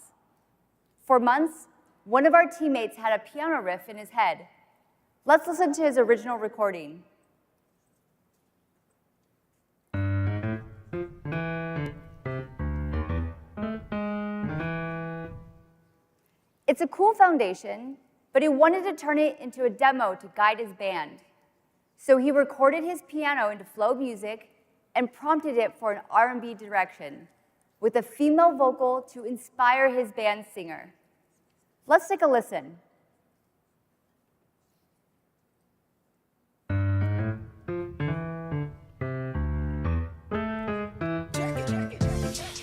For months, one of our teammates had a piano riff in his head. Let's listen to his original recording. It's a cool foundation, but he wanted to turn it into a demo to guide his band. So he recorded his piano into Flow Music and prompted it for an R&B direction, with a female vocal to inspire his band's singer. Let's take a listen.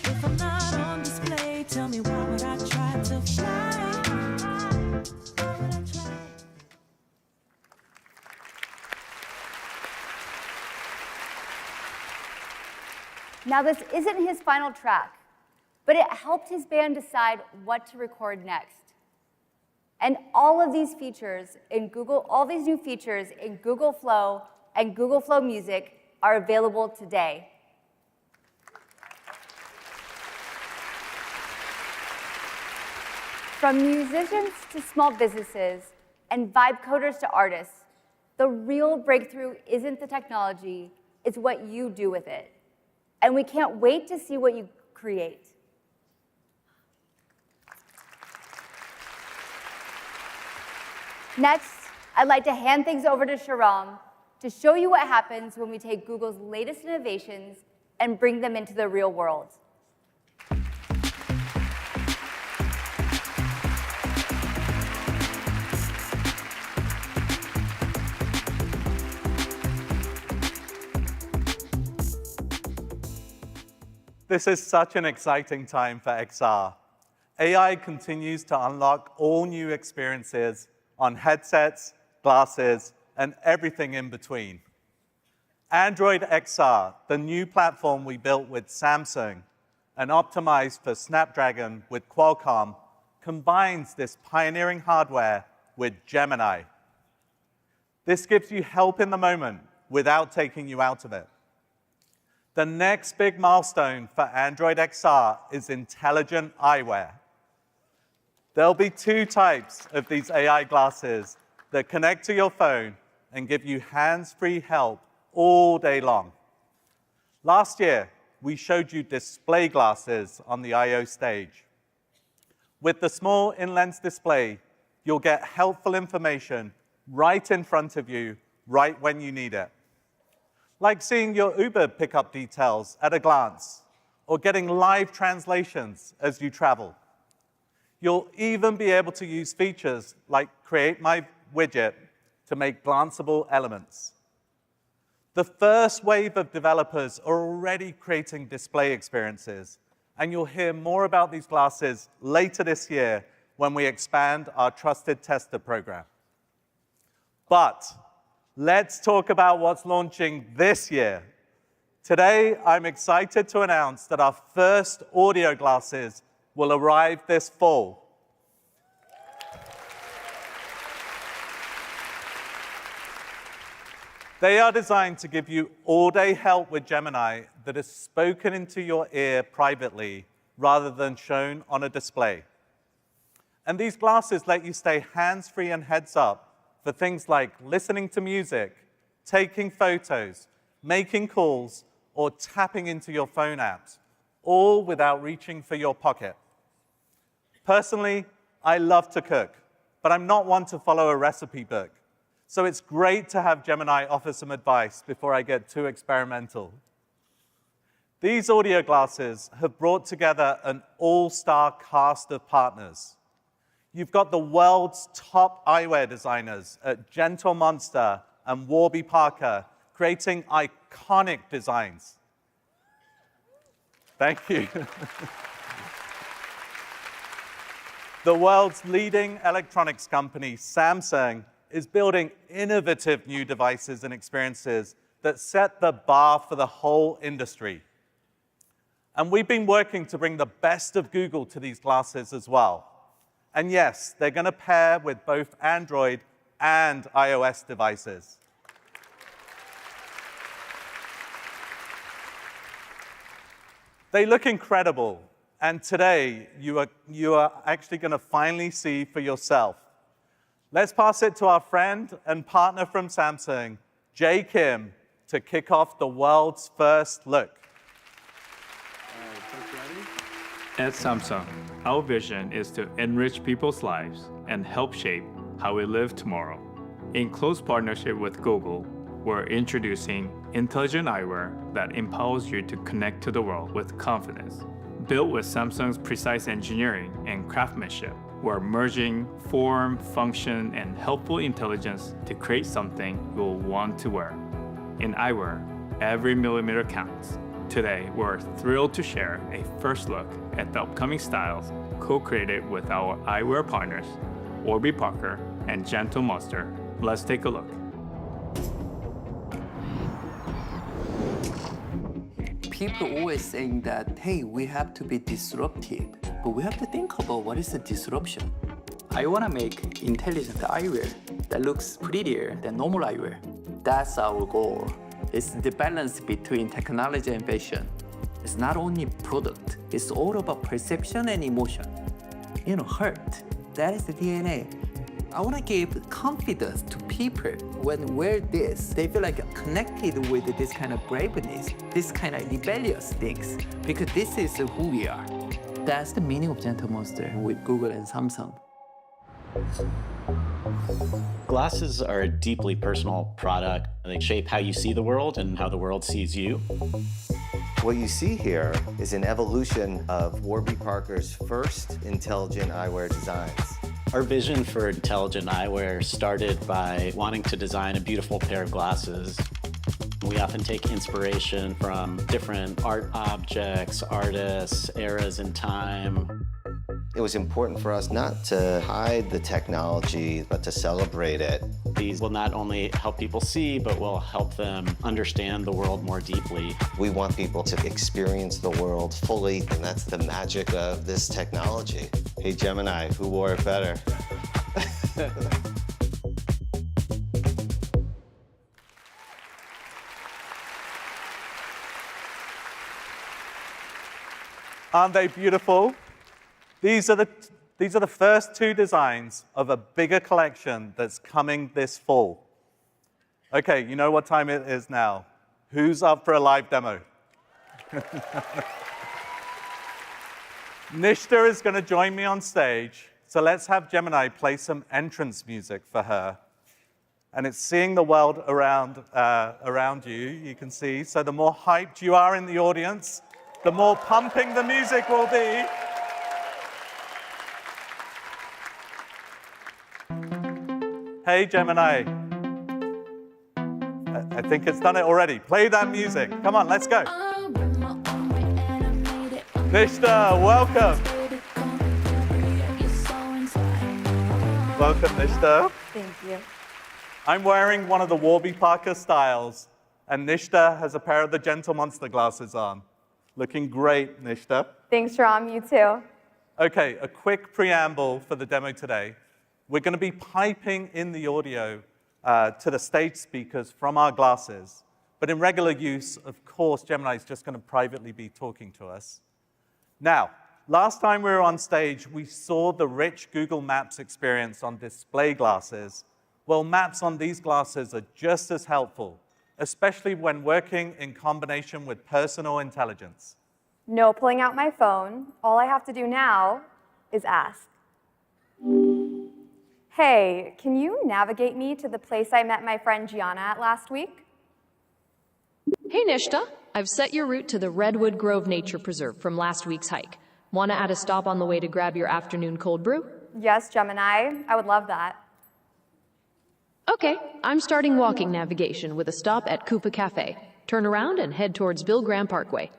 If I'm not on display, tell me why would I try to fly? Why would I try? Now, this isn't his final track, but it helped his band decide what to record next. And all of these features in Google, all these new features in Google Flow and Google Flow Music are available today. From musicians to small businesses and vibe coders to artists, the real breakthrough isn't the technology, it's what you do with it. And we can't wait to see what you create. Next, I'd like to hand things over to Sharam to show you what happens when we take Google's latest innovations and bring them into the real world. This is such an exciting time for XR. AI continues to unlock all new experiences on headsets, glasses, and everything in between. Android XR, the new platform we built with Samsung and optimized for Snapdragon with Qualcomm, combines this pioneering hardware with Gemini. This gives you help in the moment without taking you out of it. The next big milestone for Android XR is intelligent eyewear. There'll be 2 types of these AI glasses that connect to your phone and give you hands-free help all day long. Last year, we showed you display glasses on the I/O stage. With the small in-lens display, you'll get helpful information right in front of you, right when you need it. Like seeing your Uber pickup details at a glance, or getting live translations as you travel. You'll even be able to use features like Create My Widget to make glanceable elements. The first wave of developers are already creating display experiences, and you'll hear more about these glasses later this year when we expand our Trusted Tester program. But let's talk about what's launching this year. Today, I'm excited to announce that our first audio glasses will arrive this fall. They are designed to give you all-day help with Gemini that is spoken into your ear privately rather than shown on a display. And these glasses let you stay hands-free and heads up for things like listening to music, taking photos, making calls, or tapping into your phone apps, all without reaching for your pocket. Personally, I love to cook, but I'm not one to follow a recipe book. So it's great to have Gemini offer some advice before I get too experimental. These audio glasses have brought together an all-star cast of partners. You've got the world's top eyewear designers at Gentle Monster and Warby Parker creating iconic designs. Thank you. The world's leading electronics company, Samsung, is building innovative new devices and experiences that set the bar for the whole industry. And we've been working to bring the best of Google to these glasses as well. And yes, they're going to pair with both Android and iOS devices. They look incredible, and today you are actually going to finally see for yourself. Let's pass it to our friend and partner from Samsung, Jay Kim, to kick off the world's first look. At Samsung, our vision is to enrich people's lives and help shape how we live tomorrow. In close partnership with Google, we're introducing intelligent eyewear that empowers you to connect to the world with confidence. Built with Samsung's precise engineering and craftsmanship, we're merging form, function, and helpful intelligence to create something you'll want to wear. In eyewear, every millimeter counts. Today, we're thrilled to share a first look at the upcoming styles co-created with our eyewear partners, Warby Parker and Gentle Monster. Let's take a look. People always saying that, hey, we have to be disruptive, but we have to think about what is the disruption. I want to make intelligent eyewear that looks prettier than normal eyewear. That's our goal. It's the balance between technology and fashion. It's not only product, it's all about perception and emotion. Heart, that is the DNA. I want to give confidence to people when wear this. They feel like connected with this kind of braveness, this kind of rebellious things, because this is who we are. That's the meaning of Gentle Monster with Google and Samsung. Glasses are a deeply personal product. They shape how you see the world and how the world sees you. What you see here is an evolution of Warby Parker's first intelligent eyewear designs. Our vision for intelligent eyewear started by wanting to design a beautiful pair of glasses. We often take inspiration from different art objects, artists, eras in time. It was important for us not to hide the technology, but to celebrate it. These will not only help people see, but will help them understand the world more deeply. We want people to experience the world fully, and that's the magic of this technology. Hey, Gemini, who wore it better? Aren't they beautiful? These are the first two designs of a bigger collection that's coming this fall. Okay, you know what time it is now. Who's up for a live demo? Nishta is going to join me on stage, so let's have Gemini play some entrance music for her. And it's seeing the world around you, you can see. So the more hyped you are in the audience, the more pumping the music will be. Hey, Gemini. I think it's done it already. Play that music. Come on, let's go. Nishta, welcome. Welcome, Nishta. Thank you. I'm wearing one of the Warby Parker styles, and Nishta has a pair of the Gentle Monster glasses on. Looking great, Nishta. Thanks, Ram. You too. Okay, a quick preamble for the demo today. We're going to be piping in the audio to the stage speakers from our glasses. But in regular use, of course, Gemini is just going to privately be talking to us. Now, last time we were on stage, we saw the rich Google Maps experience on display glasses. Well, maps on these glasses are just as helpful, especially when working in combination with personal intelligence. No pulling out my phone. All I have to do now is ask. Hey, can you navigate me to the place I met my friend Gianna at last week? Hey, Nishta. I've set your route to the Redwood Grove Nature Preserve from last week's hike. Want to add a stop on the way to grab your afternoon cold brew? Yes, Gemini. I would love that. Okay, I'm starting walking navigation with a stop at Koopa Cafe. Turn around and head towards Bill Graham Parkway.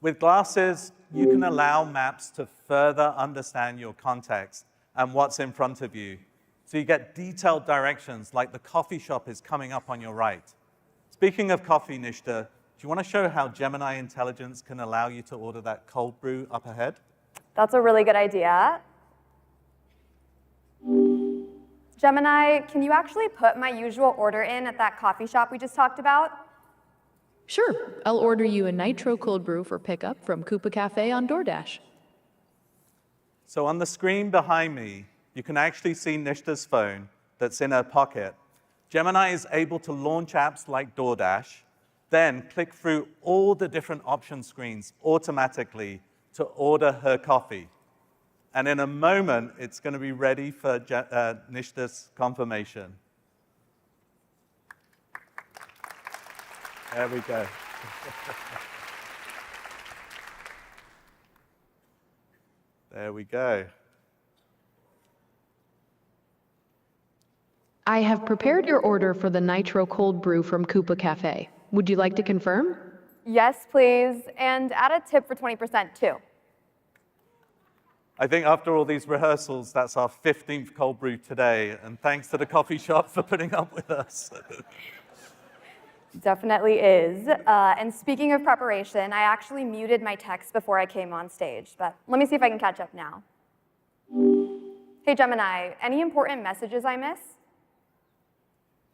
With glasses, you can allow maps to further understand your context and what's in front of you. So you get detailed directions, like the coffee shop is coming up on your right. Speaking of coffee, Nishta, do you want to show how Gemini Intelligence can allow you to order that cold brew up ahead? That's a really good idea. Gemini, can you actually put my usual order in at that coffee shop we just talked about? Sure, I'll order you a nitro cold brew for pickup from Koopa Cafe on DoorDash. So on the screen behind me, you can actually see Nishta's phone that's in her pocket. Gemini is able to launch apps like DoorDash, then click through all the different option screens automatically to order her coffee. And in a moment, it's going to be ready for Nishta's confirmation. There we go. There we go. I have prepared your order for the nitro cold brew from Koopa Cafe. Would you like to confirm? Yes, please. And add a tip for 20% too. I think after all these rehearsals, that's our 15th cold brew today. And thanks to the coffee shop for putting up with us. Definitely is. And speaking of preparation, I actually muted my text before I came on stage, but let me see if I can catch up now. Hey, Gemini, any important messages I miss?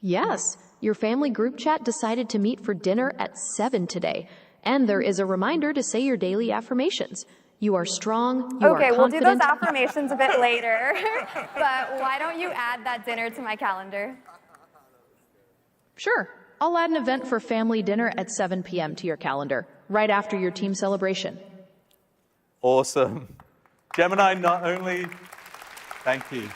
Yes, your family group chat decided to meet for dinner at 7 today. And there is a reminder to say your daily affirmations. You are strong, you are confident. Okay, we'll do those affirmations a bit later, but why don't you add that dinner to my calendar? Sure. I'll add an event for family dinner at 7 p.m. to your calendar, right after your team celebration. Awesome. Gemini not only, thank you.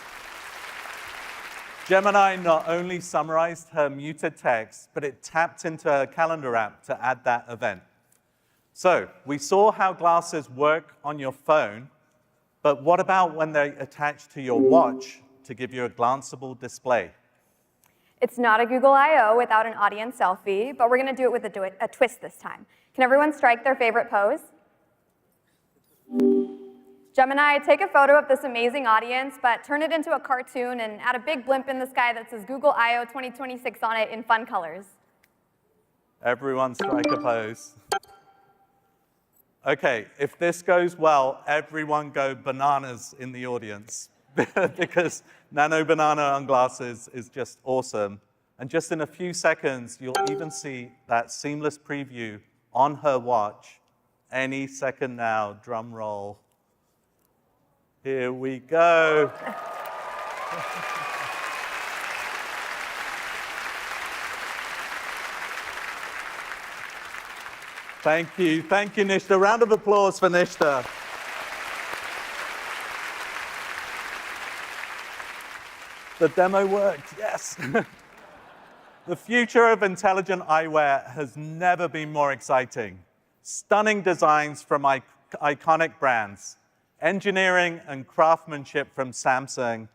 Gemini not only summarized her muted text, but it tapped into her calendar app to add that event. So we saw how glasses work on your phone, but what about when they attach to your watch to give you a glanceable display? It's not a Google I/O without an audience selfie, but we're going to do it with a twist this time. Can everyone strike their favorite pose? Gemini, take a photo of this amazing audience, but turn it into a cartoon and add a big blimp in the sky that says Google I/O 2026 on it in fun colors. Everyone strike a pose. Okay, if this goes well, everyone go bananas in the audience because Nano Banana on glasses is just awesome. And just in a few seconds, you'll even see that seamless preview on her watch. Any second now, drum roll. Here we go. Thank you, Nishta. Round of applause for Nishta. The demo worked, yes. The future of intelligent eyewear has never been more exciting. Stunning designs from iconic brands, engineering and craftsmanship from Samsung,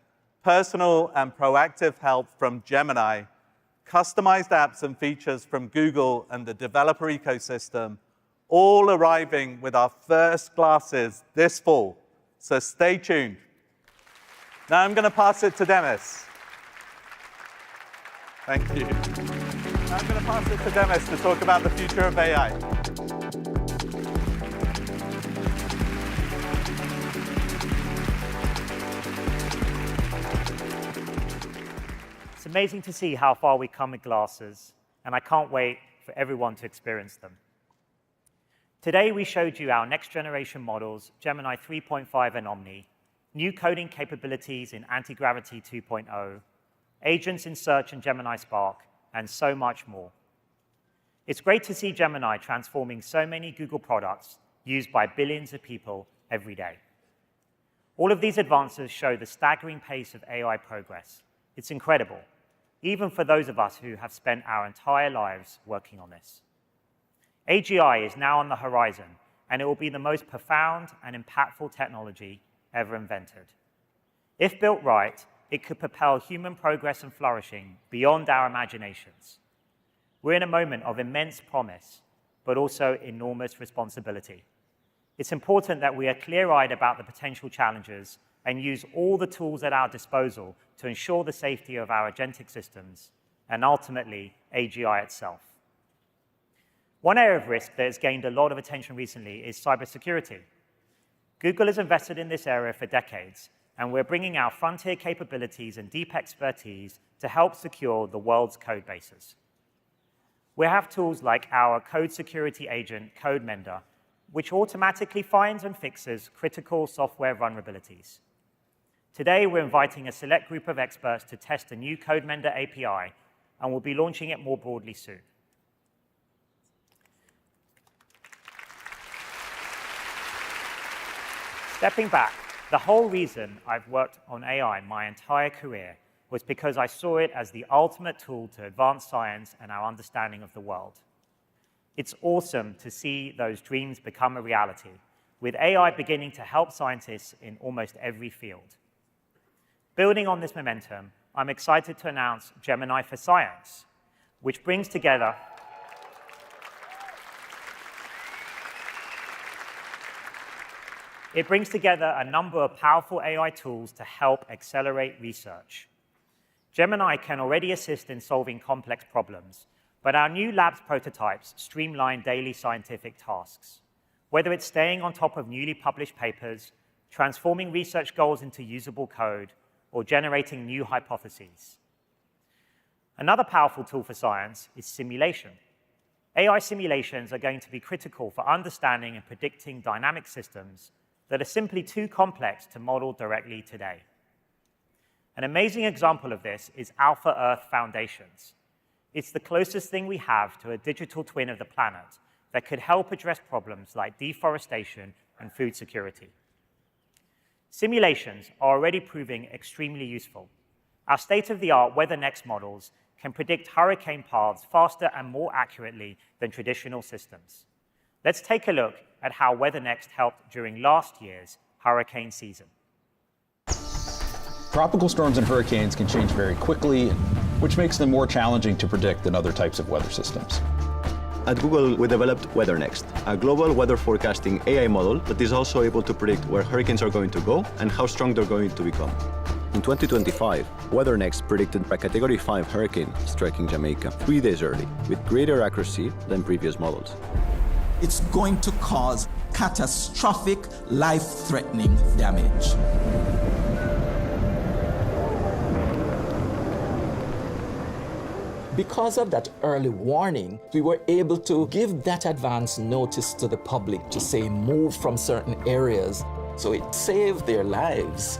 personal and proactive help from Gemini, customized apps and features from Google and the developer ecosystem, all arriving with our first glasses this fall. So stay tuned. Now I'm going to pass it to Demis. Thank you. Now I'm going to pass it to Demis to talk about the future of AI. It's amazing to see how far we've come with glasses, and I can't wait for everyone to experience them. Today, we showed you our next generation models, Gemini 3.5 and Omni, new coding capabilities in Anti-Gravity 2.0, agents in Search and Gemini Spark, and so much more. It's great to see Gemini transforming so many Google products used by billions of people every day. All of these advances show the staggering pace of AI progress. It's incredible, even for those of us who have spent our entire lives working on this. AGI is now on the horizon, and it will be the most profound and impactful technology ever invented. If built right, it could propel human progress and flourishing beyond our imaginations. We're in a moment of immense promise, but also enormous responsibility. It's important that we are clear-eyed about the potential challenges and use all the tools at our disposal to ensure the safety of our agentic systems and ultimately AGI itself. One area of risk that has gained a lot of attention recently is cybersecurity. Google has invested in this area for decades, and we're bringing our frontier capabilities and deep expertise to help secure the world's code bases. We have tools like our code security agent, CodeMender, which automatically finds and fixes critical software vulnerabilities. Today, we're inviting a select group of experts to test the new CodeMender API, and we'll be launching it more broadly soon. Stepping back, the whole reason I've worked on AI my entire career was because I saw it as the ultimate tool to advance science and our understanding of the world. It's awesome to see those dreams become a reality, with AI beginning to help scientists in almost every field. Building on this momentum, I'm excited to announce Gemini for Science, which brings together a number of powerful AI tools to help accelerate research. Gemini can already assist in solving complex problems, but our new labs prototypes streamline daily scientific tasks. Whether it's staying on top of newly published papers, transforming research goals into usable code, or generating new hypotheses. Another powerful tool for science is simulation. AI simulations are going to be critical for understanding and predicting dynamic systems that are simply too complex to model directly today. An amazing example of this is Alpha Earth Foundations. It's the closest thing we have to a digital twin of the planet that could help address problems like deforestation and food security. Simulations are already proving extremely useful. Our state-of-the-art WeatherNext models can predict hurricane paths faster and more accurately than traditional systems. Let's take a look at how WeatherNext helped during last year's hurricane season. Tropical storms and hurricanes can change very quickly, which makes them more challenging to predict than other types of weather systems. At Google, we developed WeatherNext, a global weather forecasting AI model that is also able to predict where hurricanes are going to go and how strong they're going to become. In 2025, WeatherNext predicted a Category 5 hurricane striking Jamaica 3 days early, with greater accuracy than previous models. It's going to cause catastrophic, life-threatening damage. Because of that early warning, we were able to give that advance notice to the public to say move from certain areas. So it saved their lives.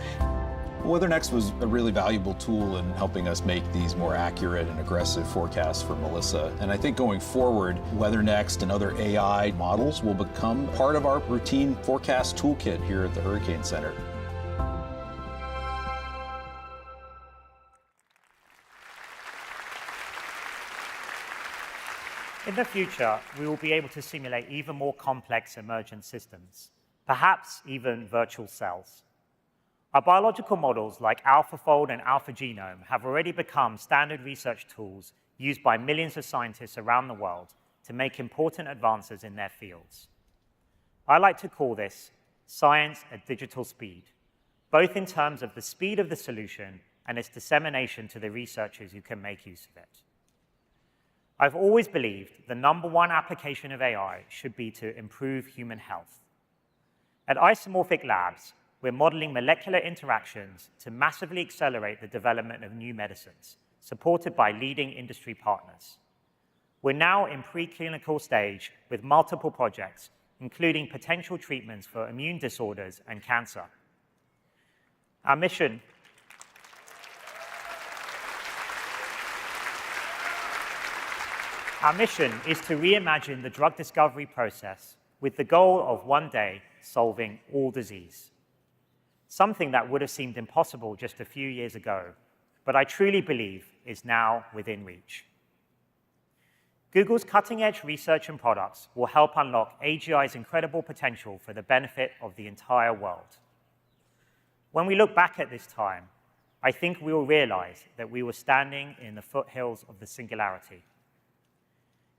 WeatherNext was a really valuable tool in helping us make these more accurate and aggressive forecasts for Melissa. And I think going forward, WeatherNext and other AI models will become part of our routine forecast toolkit here at the Hurricane Center. In the future, we will be able to simulate even more complex emergent systems, perhaps even virtual cells. Our biological models like AlphaFold and AlphaGenome have already become standard research tools used by millions of scientists around the world to make important advances in their fields. I like to call this science at digital speed, both in terms of the speed of the solution and its dissemination to the researchers who can make use of it. I've always believed the #1 application of AI should be to improve human health. At Isomorphic Labs, we're modeling molecular interactions to massively accelerate the development of new medicines, supported by leading industry partners. We're now in preclinical stage with multiple projects, including potential treatments for immune disorders and cancer. Our mission is to reimagine the drug discovery process with the goal of one day solving all disease. Something that would have seemed impossible just a few years ago, but I truly believe is now within reach. Google's cutting-edge research and products will help unlock AGI's incredible potential for the benefit of the entire world. When we look back at this time, I think we will realize that we were standing in the foothills of the singularity.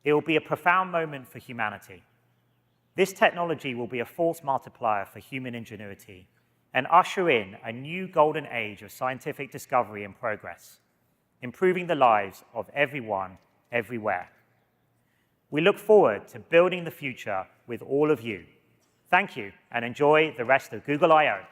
It will be a profound moment for humanity. This technology will be a force multiplier for human ingenuity and usher in a new golden age of scientific discovery and progress, improving the lives of everyone, everywhere. We look forward to building the future with all of you. Thank you, and enjoy the rest of Google I/O.